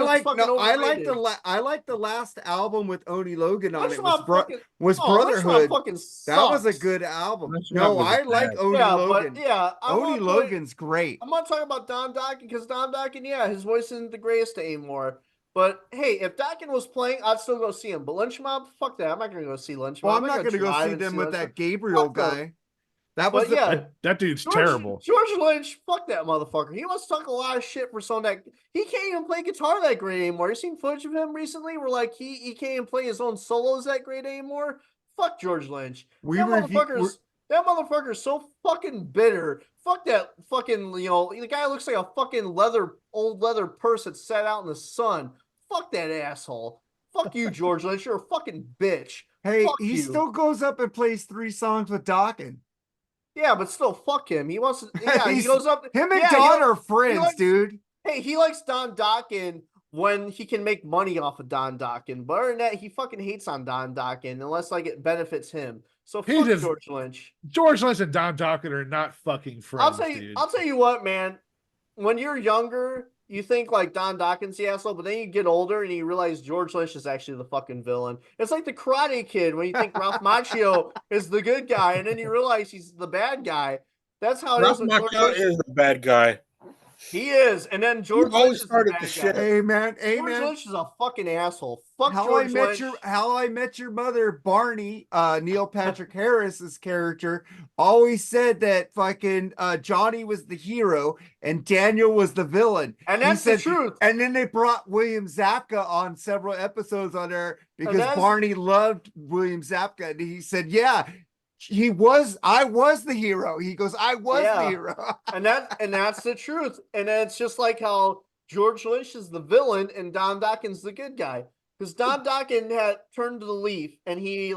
like the last album with Oni Logan on Lynch it. Mob Was Lynch Mob Brotherhood. fucking That was a sucks. good album. Lynch No, Mob was I like bad. Oni Yeah, Logan. but yeah, Oni Logan's great. I'm not talking about Don Dokken because Don Dokken, yeah, his voice isn't the greatest anymore. But hey, if Dokken was playing, I'd still go see him. But Lynch Mob, fuck that. I'm not gonna go see Lynch Mob. Well, I'm not gonna go drive see and them with Lynch that Mob. Gabriel Fuck them. guy. That was But yeah, That dude's terrible. George Lynch, fuck that motherfucker. He wants to talk a lot of shit for someone that he can't even play guitar that great anymore. You seen footage of him recently where like he can't even play his own solos that great anymore? Fuck George Lynch. That motherfucker's so fucking bitter. Fuck that fucking, the guy looks like a fucking old leather purse that sat out in the sun. Fuck that asshole. Fuck you, George Lynch. You're a fucking bitch. Hey, Fuck he you. still goes up and plays 3 songs with Dokken. Yeah, but still, fuck him. He wants to. Yeah, he goes up. Him and yeah, Don are friends, likes- dude. Hey, he likes Don Dokken when he can make money off of Don Dokken. But other than that, he fucking hates on Don Dokken unless like it benefits him. So fuck George Lynch. George Lynch and Don Dokken are not fucking friends, dude. I'll tell you what, man. When you're younger, you think like Don Dokken's the asshole, but then you get older and you realize George Lynch is actually the fucking villain. It's like the Karate Kid when you think Ralph Macchio is the good guy, and then you realize he's the bad guy. That's how it Ralph is with George Macchio Lynch. is the bad guy. He is, and then He George always Lynch is the started bad the guy. shit. Amen. George Amen. Lynch is a fucking asshole. Fuck How George I Met Lynch. Your Mother, Barney, Neil Patrick Harris's character always said that fucking Johnny was the hero and Daniel was the villain. And He that's the said- truth. And then they brought William Zabka on several episodes on there because that's- Barney loved William Zabka, and he said, "Yeah, I was the hero." He goes, "I was the Yeah. hero." And that's the truth. And it's just like how George Lynch is the villain and Don Dawkins the good guy. Because Don Dawkins had turned to the leaf and he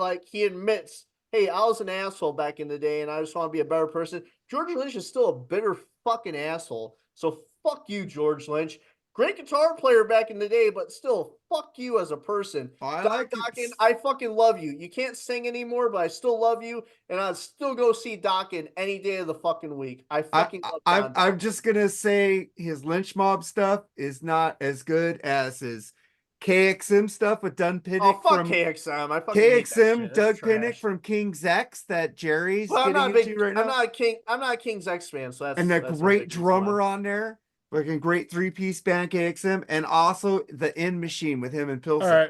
admits, hey, I was an asshole back in the day and I just want to be a better person. George Lynch is still a bitter fucking asshole. So fuck you, George Lynch. Great guitar player back in the day, but still, fuck you as a person. I Don like it. Dawkins, I fucking love you. You can't sing anymore, but I still love you, and I'd still go see Dawkins any day of the fucking week. I fucking love Don I'm just gonna say his Lynch Mob stuff is not as good as his KXM stuff with Doug Pinnick Oh, fuck from KXM. I fucking hate that KXM, shit. Doug That's trash. Pinnick from King's X that Jerry's Well, getting into right now. I'm not a King's X fan, so that's And a that's not great big drummer deal. on there, like a great 3-piece band KXM, and also the End Machine with him and Pilsen.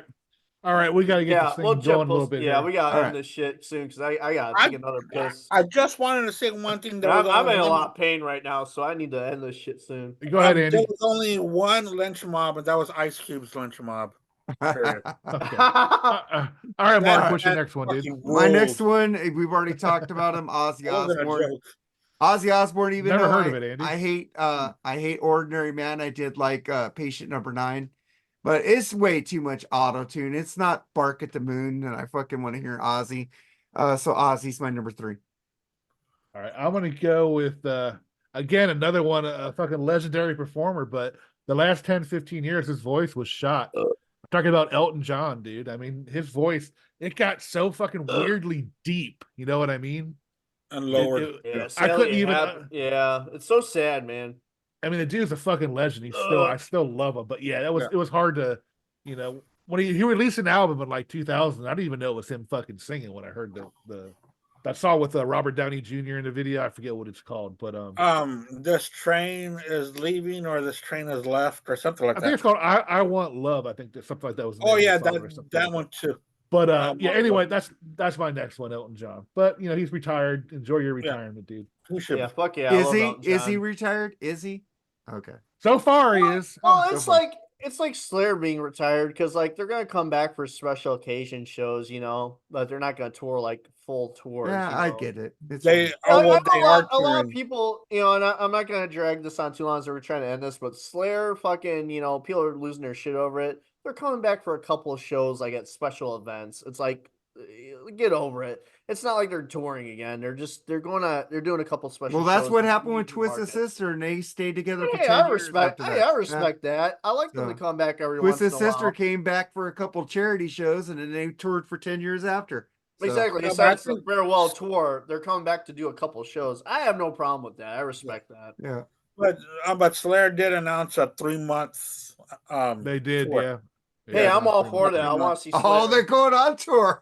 All right, we got to get Yeah, this thing we'll going a little bit. yeah, here. we gotta All end right. this shit soon because I gotta take another piss. I just wanted to say one thing. That I'm, was I'm only in a one- lot of pain right now, so I need to end this shit soon. Go ahead, There Andy. was only one lynch mob, and that was Ice Cube's lynch mob. Period. Okay. All right, Mark. What's your That next one, dude? fucking My next ruled. one, we've already talked about him, Ozzy That wasn't a Osbourne. joke. Ozzy Osbourne, even Never though heard of it, Andy. I hate Ordinary Man. I did like Patient Number 9, but it's way too much auto tune. It's not Bark at the Moon, and I fucking want to hear Ozzy. So Ozzy's my number 3. All right, I'm gonna go with again another one, a fucking legendary performer, but the last 10, 15 years, his voice was shot. I'm talking about Elton John, dude. I mean, his voice, it got so fucking weirdly deep. You know what I mean? And lowered. Yeah, I couldn't even. yeah, it's so sad, man. I mean, the dude's a fucking legend. I still love him. But yeah, it was hard to, when he released an album in like 2000. I didn't even know it was him fucking singing when I heard that song with Robert Downey Jr. in the video. I forget what it's called, but This train is leaving, or this train has left, or something like I that. think it's called "I Want Love." I think that something like that was. The Oh name yeah, of the song or something that like one too. But I yeah. Want Anyway, Love. that's my next one, Elton John. But he's retired. Enjoy your retirement, dude. Who should? Yeah, fuck yeah. I Is love he? Elton Is he John. retired? Is he? Okay. So far, he is. Well, So it's far. like Slayer being retired because like they're gonna come back for special occasion shows, but they're not gonna tour like full tours. Yeah, I get it. It's They fine. I oh know well, they a lot are of touring. people, and I'm not gonna drag this on too long as we're trying to end this, but Slayer, fucking, people are losing their shit over it. They're coming back for a couple of shows, like at special events. It's like, get over it. It's not like they're touring again. They're doing a couple special. Well, that's shows what to happened with the Twisted market. Sister, and they stayed together for Hey, 10 I years. respect. after Hey, that. I respect that. I like them to So, come back every once in Twisted a while. Sister came back for a couple charity shows, and then they toured for 10 years after. So, Exactly. Yeah, It's but I like the think- farewell tour. They're coming back to do a couple shows. I have no problem with that. I respect that. Yeah. But Slayer did announce a 3-month. They did, tour. yeah. Hey, Yeah, I'm all pretty for much. that. I want to see. Oh, Slayer. they're going on tour.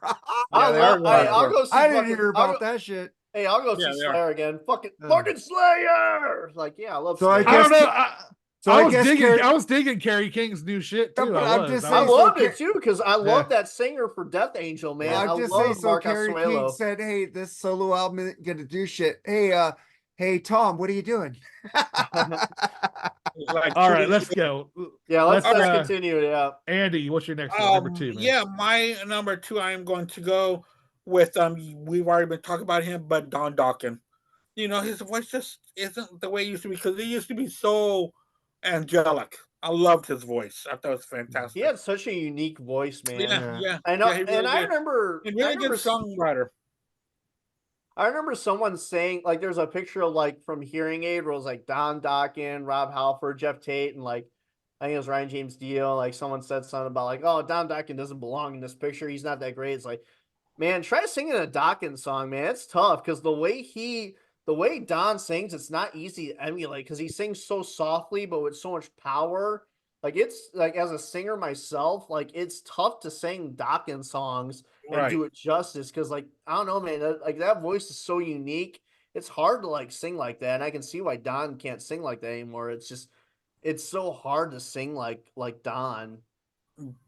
Yeah, they are going on I'll tour. go see. I didn't fucking- hear I'll about go- that shit. Hey, I'll go Yeah, see they are. Slayer again. Fucking Yeah. Slayer. Like, yeah, I love So I Slayer. I don't guess- know. So I I was guess digging. Carrie- I was digging Carrie King's new shit Yeah, too. but I I'm was. just I saying, was- loved so it too because I Yeah. love that singer for Death Angel, man. Well, I I'm just saying, love so Mark Carrie King Asuelo. said, "Hey, this solo album isn't gonna do shit. Hey, Tom, what are you doing?" It was like All 2 right, days let's ago. go. Yeah, let's Let's, continue. Yeah. Andy, what's your next one? Number 2, man. Yeah, my number 2. I am going to go with We've already been talking about him, but Don Dawkins. His voice just isn't the way it used to be because it used to be so angelic. I loved his voice. I thought it was fantastic. He had such a unique voice, man. Yeah. I know, Yeah, he really and I did. remember, And really good songwriter. I remember someone saying, like, there's a picture of, like, from Hearing Aid where it was like Don Dawkins, Rob Halford, Jeff Tate, and like I think it was Ryan James Dio. Like, someone said something about like, oh, Don Dawkins doesn't belong in this picture. He's not that great. It's like, man, try singing a Dawkins song, man. It's tough because the way Don sings, it's not easy to emulate because he sings so softly, but with so much power. Like, it's like, as a singer myself, like, it's tough to sing Dawkins songs and Right. do it justice because, like, I don't know, man, that voice is so unique. it's hard to like sing like that, and I can see why Don can't sing like that anymore. It's so hard to sing like Don.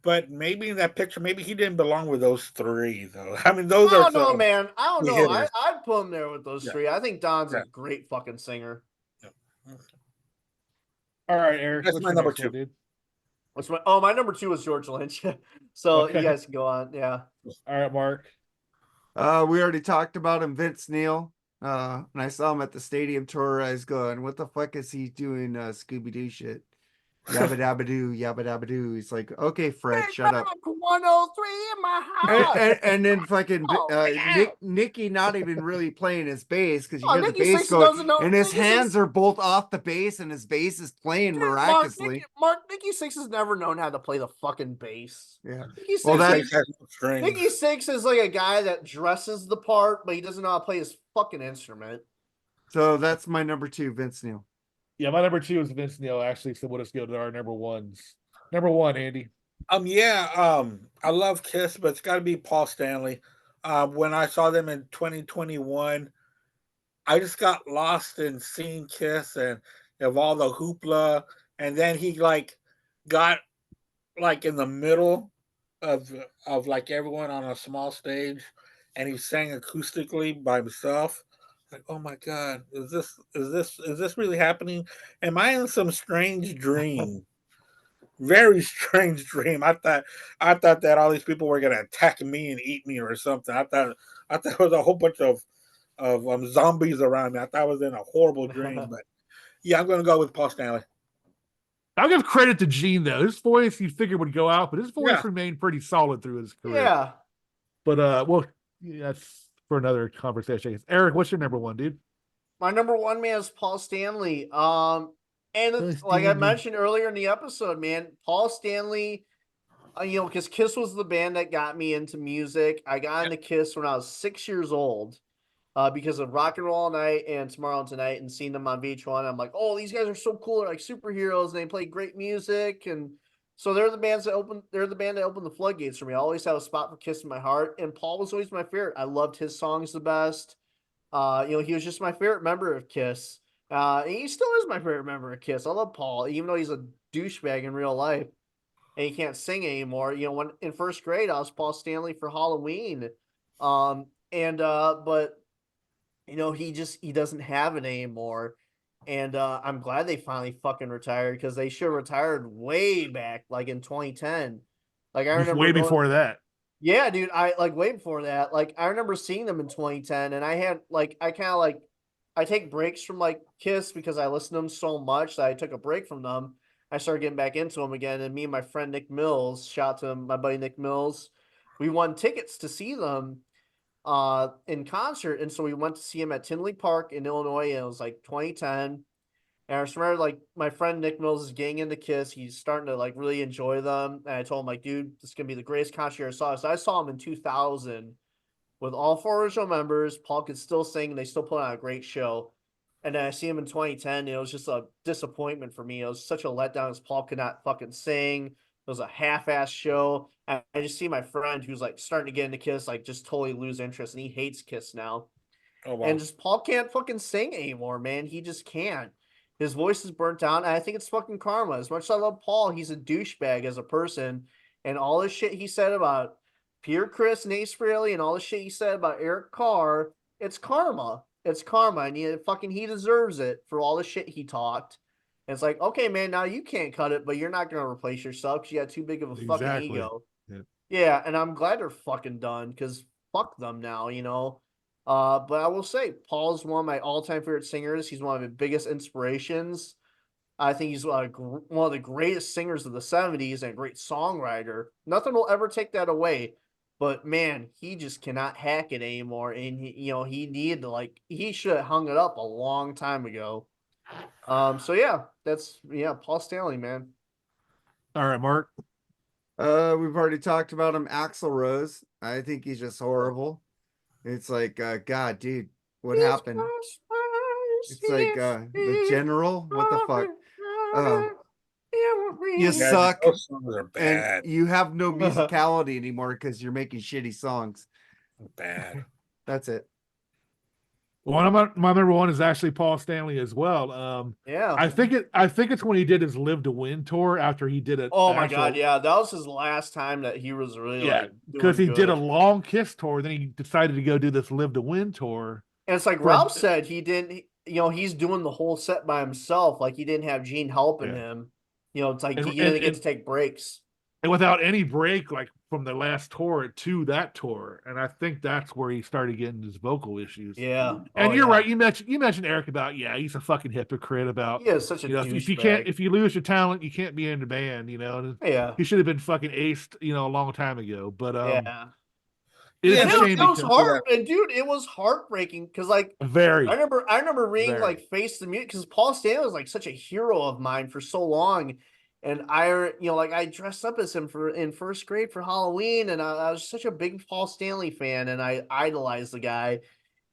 But maybe in that picture, maybe he didn't belong with those three, though. I mean, those I are don't know, some man. I don't key know. hitters. I'd put him there with those Yeah. three. I think Don's Yeah. a great fucking singer. All right, Eric. That's What's my your number next one, 2. dude? What's my number 2 was George Lynch. So Okay. you guys can go on. Yeah. All right, Mark. We already talked about him, Vince Neil. And I saw him at the stadium tour. I was going, what the fuck is he doing? Scooby-Doo shit. Yabba dabba doo, yabba dabba doo. He's like, okay, Fred, shut up. 103 in my house. And then fucking Oh, Nicky not even really playing his bass because you Oh, hear the Nicky bass Six going, doesn't know- and his Nicky hands Six- are both off the bass, and his bass is playing miraculously. Nicky Six has never known how to play the fucking bass. Yeah. Nicky Well, Six, that- Nicky Six is like a guy that dresses the part, but he doesn't know how to play his fucking instrument. So that's my number 2, Vince Neil. Yeah, my number 2 is Vince Neil, actually. So we'll just go to our number ones. Number 1, Andy. I love Kiss, but it's got to be Paul Stanley. When I saw them in 2021, I just got lost in seeing Kiss and of all the hoopla, and then he like got like in the middle of like everyone on a small stage, and he sang acoustically by himself. Like, oh my God, is this really happening? Am I in some strange dream? Very strange dream. I thought that all these people were gonna attack me and eat me or something. I thought there was a whole bunch of zombies around me. I thought I was in a horrible dream. But yeah, I'm gonna go with Paul Stanley. I'll give credit to Gene, though. His voice, you figured would go out, but his voice Yeah. remained pretty solid through his career. Yeah. But well, yeah, that's for another conversation, I guess. Eric, what's your number 1, dude? My number 1 man is Paul Stanley. And Paul like I Stanley. mentioned earlier in the episode, man, Paul Stanley, because Kiss was the band that got me into music. I got into Kiss when I was 6 years old because of Rock and Roll All Night and Tomorrow and Tonight, and seeing them on VH1. I'm like, oh, these guys are so cool. They're like superheroes, and they play great music. And so they're the band that opened the floodgates for me. I always have a spot for Kiss in my heart. And Paul was always my favorite. I loved his songs the best. He was just my favorite member of Kiss. And he still is my favorite member of Kiss. I love Paul, even though he's a douchebag in real life and he can't sing anymore. When in first grade, I was Paul Stanley for Halloween. But he doesn't have it anymore. And I'm glad they finally fucking retired, because they should have retired way back, like in 2010. Like I remember Way before that. Yeah, dude. I like way before that. Like I remember seeing them in 2010, and I take breaks from like Kiss because I listen to them so much that I took a break from them. I started getting back into them again, and me and my friend Nick Mills, shout out to him, my buddy Nick Mills, we won tickets to see them in concert, and so we went to see him at Tinley Park in Illinois, and it was like 2010. And I just remember like my friend Nick Mills is getting into Kiss. He's starting to like really enjoy them. And I told him like, dude, this is gonna be the greatest concert I saw. So I saw him in 2000 with all 4 original members. Paul could still sing, and they still put on a great show. And then I see him in 2010. It was just a disappointment for me. It was such a letdown as Paul could not fucking sing. It was a half-ass show. And I just see my friend who's like starting to get into Kiss, like just totally lose interest, and he hates Kiss now. Oh, wow. And just Paul can't fucking sing anymore, man. He just can't. His voice is burnt down, and I think it's fucking karma. As much as I love Paul, he's a douchebag as a person, and all the shit he said about Peter Criss and Ace Frehley and all the shit he said about Eric Carr, it's karma. It's karma, and he deserves it for all the shit he talked. And it's like, okay, man, now you can't cut it, but you're not gonna replace yourself because you got too big of a fucking Exactly. ego. Yeah. Yeah, and I'm glad they're fucking done, because fuck them now, But I will say, Paul's one of my all-time favorite singers. He's one of my biggest inspirations. I think he's one of the greatest singers of the 70s and a great songwriter. Nothing will ever take that away. But man, he just cannot hack it anymore. And he needed to he should have hung it up a long time ago. So yeah, Paul Stanley, man. All right, Mark. We've already talked about him, Axl Rose. I think he's just horrible. It's like, God, dude, what happened? It's like the General. What the fuck? You suck, Those songs are bad. and you have no musicality anymore because you're making shitty songs. Bad. That's it. One of my number one is actually Paul Stanley as well. Yeah. I think it's when he did his Live to Win tour after he did it. Oh my God, yeah, that was his last time that he was really like because he doing did a good. long Kiss tour, then he decided to go do this Live to Win tour. And it's like for- Ralph said, he didn't. You know, he's doing the whole set by himself. Like he didn't have Gene helping Yeah. him. You know, it's like And- he didn't and- get and- to take breaks. And without any break, like from the last tour to that tour, and I think that's where he started getting his vocal issues. Yeah, And Oh, you're yeah. right. You mentioned Eric about he's a fucking hypocrite about He is such a douchebag. if you lose your talent, you can't be in the band. You know, and Yeah, he should have been fucking aced, a long time ago. But yeah. it's And a shame it was because- hard, and dude, it was heartbreaking because like very. I remember reading Very. like Face the Music because Paul Stanley was like such a hero of mine for so long. And I dressed up as him in first grade for Halloween, and I was such a big Paul Stanley fan, and I idolized the guy.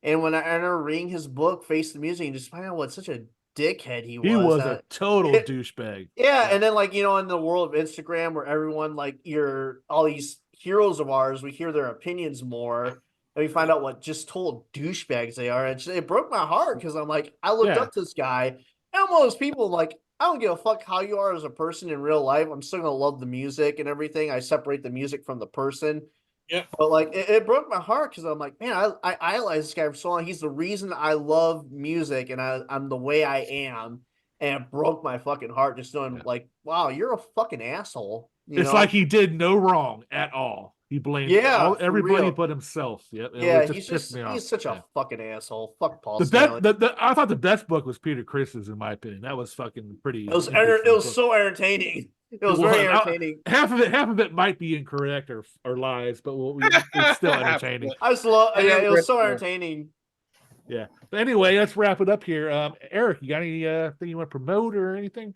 And when I remember reading his book, Face the Music, and just find out what such a dickhead he was. He was a total it- douchebag. Yeah, and then in the world of Instagram where everyone all these heroes of ours, we hear their opinions more, and we find out what just total douchebags they are. It broke my heart because I'm like, I looked Yeah. up to this guy, and I'm one of those people like, I don't give a fuck how you are as a person in real life. I'm still gonna love the music and everything. I separate the music from the person. Yeah. But like it broke my heart because I'm like, man, I idolize this guy for so long. He's the reason I love music and I'm the way I am. And it broke my fucking heart just knowing like, wow, you're a fucking asshole. It's like he did no wrong at all. He blamed for everybody real. but himself. Yep. Yeah, it he's pissed me off. he's such Yeah. a fucking asshole. Fuck Paul The Stanley. best, I thought the best book was Peter Chris's, in my opinion. That was fucking pretty. It was interesting book. so entertaining. It was It very was. entertaining. Half of it might be incorrect or lies, but it's still entertaining. I just love. Yeah, it was so Yeah. entertaining. Yeah. But anyway, let's wrap it up here. Eric, you got any thing you want to promote or anything?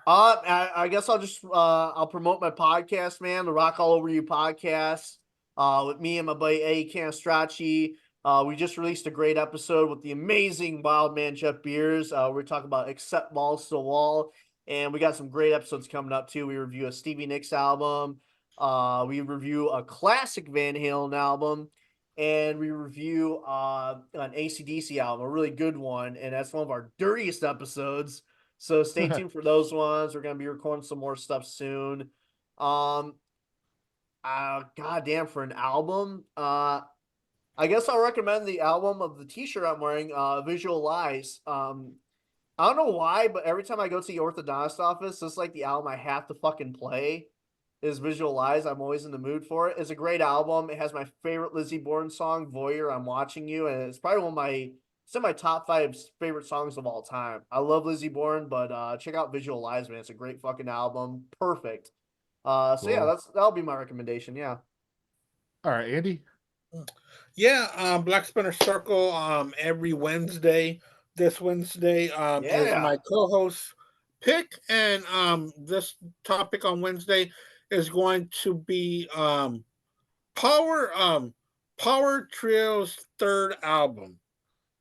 I guess I'll just I'll promote my podcast, man, the Rock All Over You podcast, with me and my buddy Eddie Canestracci. We just released a great episode with the amazing Wild Man Jeff Beers. We're talking about Accept Balls to the Wall, and we got some great episodes coming up too. We review a Stevie Nicks album, we review a classic Van Halen album, and we review an AC/DC album, a really good one, and that's one of our dirtiest episodes. So stay tuned for those ones. We're gonna be recording some more stuff soon. Goddamn, for an album, I guess I'll recommend the album of the T-shirt I'm wearing, Visual Lies. I don't know why, but every time I go to the orthodontist office, it's like the album I have to fucking play is Visual Lies. I'm always in the mood for it. It's a great album. It has my favorite Lizzie Borden song, Voyeur, I'm Watching You, and it's probably it's in my top 5 favorite songs of all time. I love Lizzie Borden, but check out Visual Lies, man. It's a great fucking album. Perfect. So yeah, that'll be my recommendation. Yeah. All right, Andy. Yeah, Blackspinner Circle every Wednesday. This Wednesday is my co-host pick, and this topic on Wednesday is going to be Power Trio's 3rd album,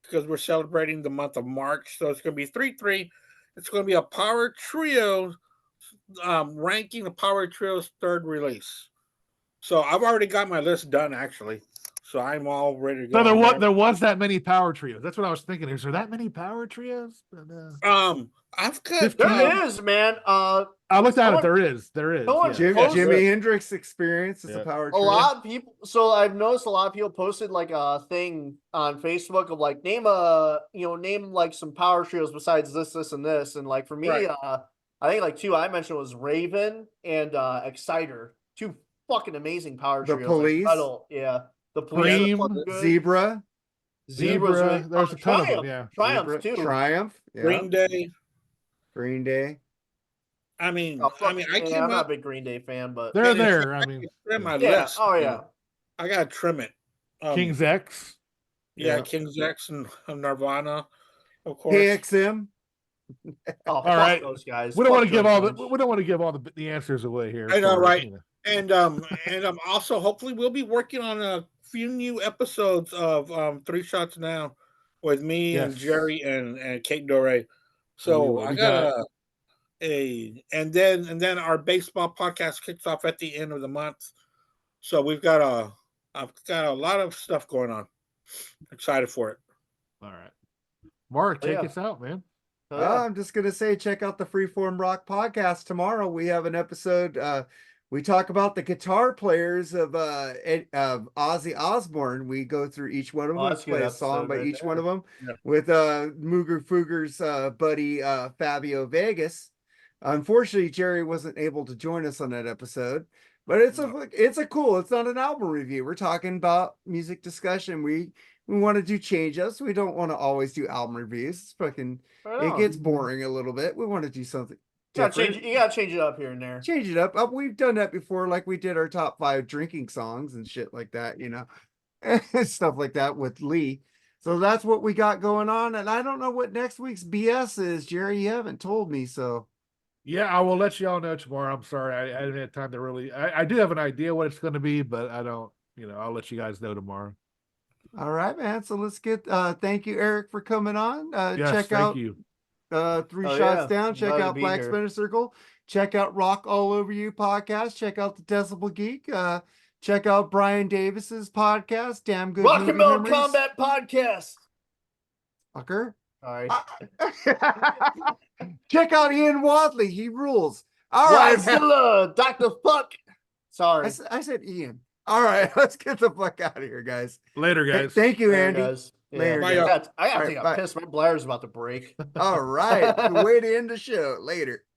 because we're celebrating the month of March. So it's going to be 3-3. It's going to be a Power Trio ranking the Power Trio's 3rd release. So I've already got my list done, actually. So I'm all ready to go. So there was that many power trios. That's what I was thinking. Is there that many power trios? I've got There is, man. I looked at it. There is. someone Yeah. posted- Jimi Hendrix Experience is Yeah. a power A trio. lot of people. So I've noticed a lot of people posted like a thing on Facebook of like name like some power trios besides this, and this. And like for me, Right. I think like 2 I mentioned was Raven and Exciter. 2 fucking amazing power The trios. Police? Like, Metal, yeah. The Police. are Cream, fucking good. Zebra, Zebra's really, There's a ton of them. Triumph. Yeah. Triumph Zebra, too. Triumph, yeah. Green Day. Green Day. I mean, Oh, fuck, I yeah, came I'm not a up. big Green Day fan, but They're and it's- there. I mean, Trim my yeah. list. Oh you yeah. know. I gotta trim it. King's X. Yeah, Yeah. King's X and Nirvana, of course. KXM. Oh, fuck right. those guys. We don't want to Fuck give those all guys. the. We don't want to give all the answers away here. I know, so, right? you know. And also hopefully we'll be working on a few new episodes of 3 Shots Now with me and Yes. Jerry and Kate Dore. We So will. I We got and then our baseball podcast kicks off at the end of the month. So I've got a lot of stuff going on. Excited for it. All right. Mark, Oh, take yeah. us out, man. Oh, yeah. I'm just gonna say, check out the Freeform Rock podcast tomorrow. We have an episode. We talk about the guitar players of Ozzy Osbourne. We go through each one of them, Oh, and that's a play good a song episode by right each one there. of them Yeah. with Mooger Fooger's buddy Fabio Vegas. Unfortunately, Jerry wasn't able to join us on that episode, but it's a cool. It's not an album review. We're talking about music discussion. We want to do change ups. We don't want to always do album reviews. It's fucking. Right It on. gets boring a little bit. We want to do something You gotta different. you gotta change it up here and there. Change it up. We've done that before, like we did our top 5 drinking songs and shit like that, you know, stuff like that with Lee. So that's what we got going on. And I don't know what next week's BS is, Jerry. You haven't told me. So Yeah, I will let y'all know tomorrow. I'm sorry. I didn't have time to really. I do have an idea what it's going to be, but I don't, I'll let you guys know tomorrow. all right, man. So let's get thank you, Eric, for coming on. Yes, Check thank out you. Three Oh, Shots yeah. Down. Check Glad to out be Black here. Spinner Circle. Check out Rock All Over You podcast. Check out the Decibel Geek. Check out Brian Davis's podcast. Damn good. Rock Movie and Roll Memories. Combat Podcast. Fucker. Sorry. Check out Ian Wadley. He rules. All right. man. Godzilla, Dr. Fuck. Sorry. I said Ian. All right. Let's get the fuck out of here, guys. Later, guys. Thank you, Later, Andy. guys. Later, I guys. gotta All right, take a bye. piss. My bladder's about to break. All right. The way to end the show. Later.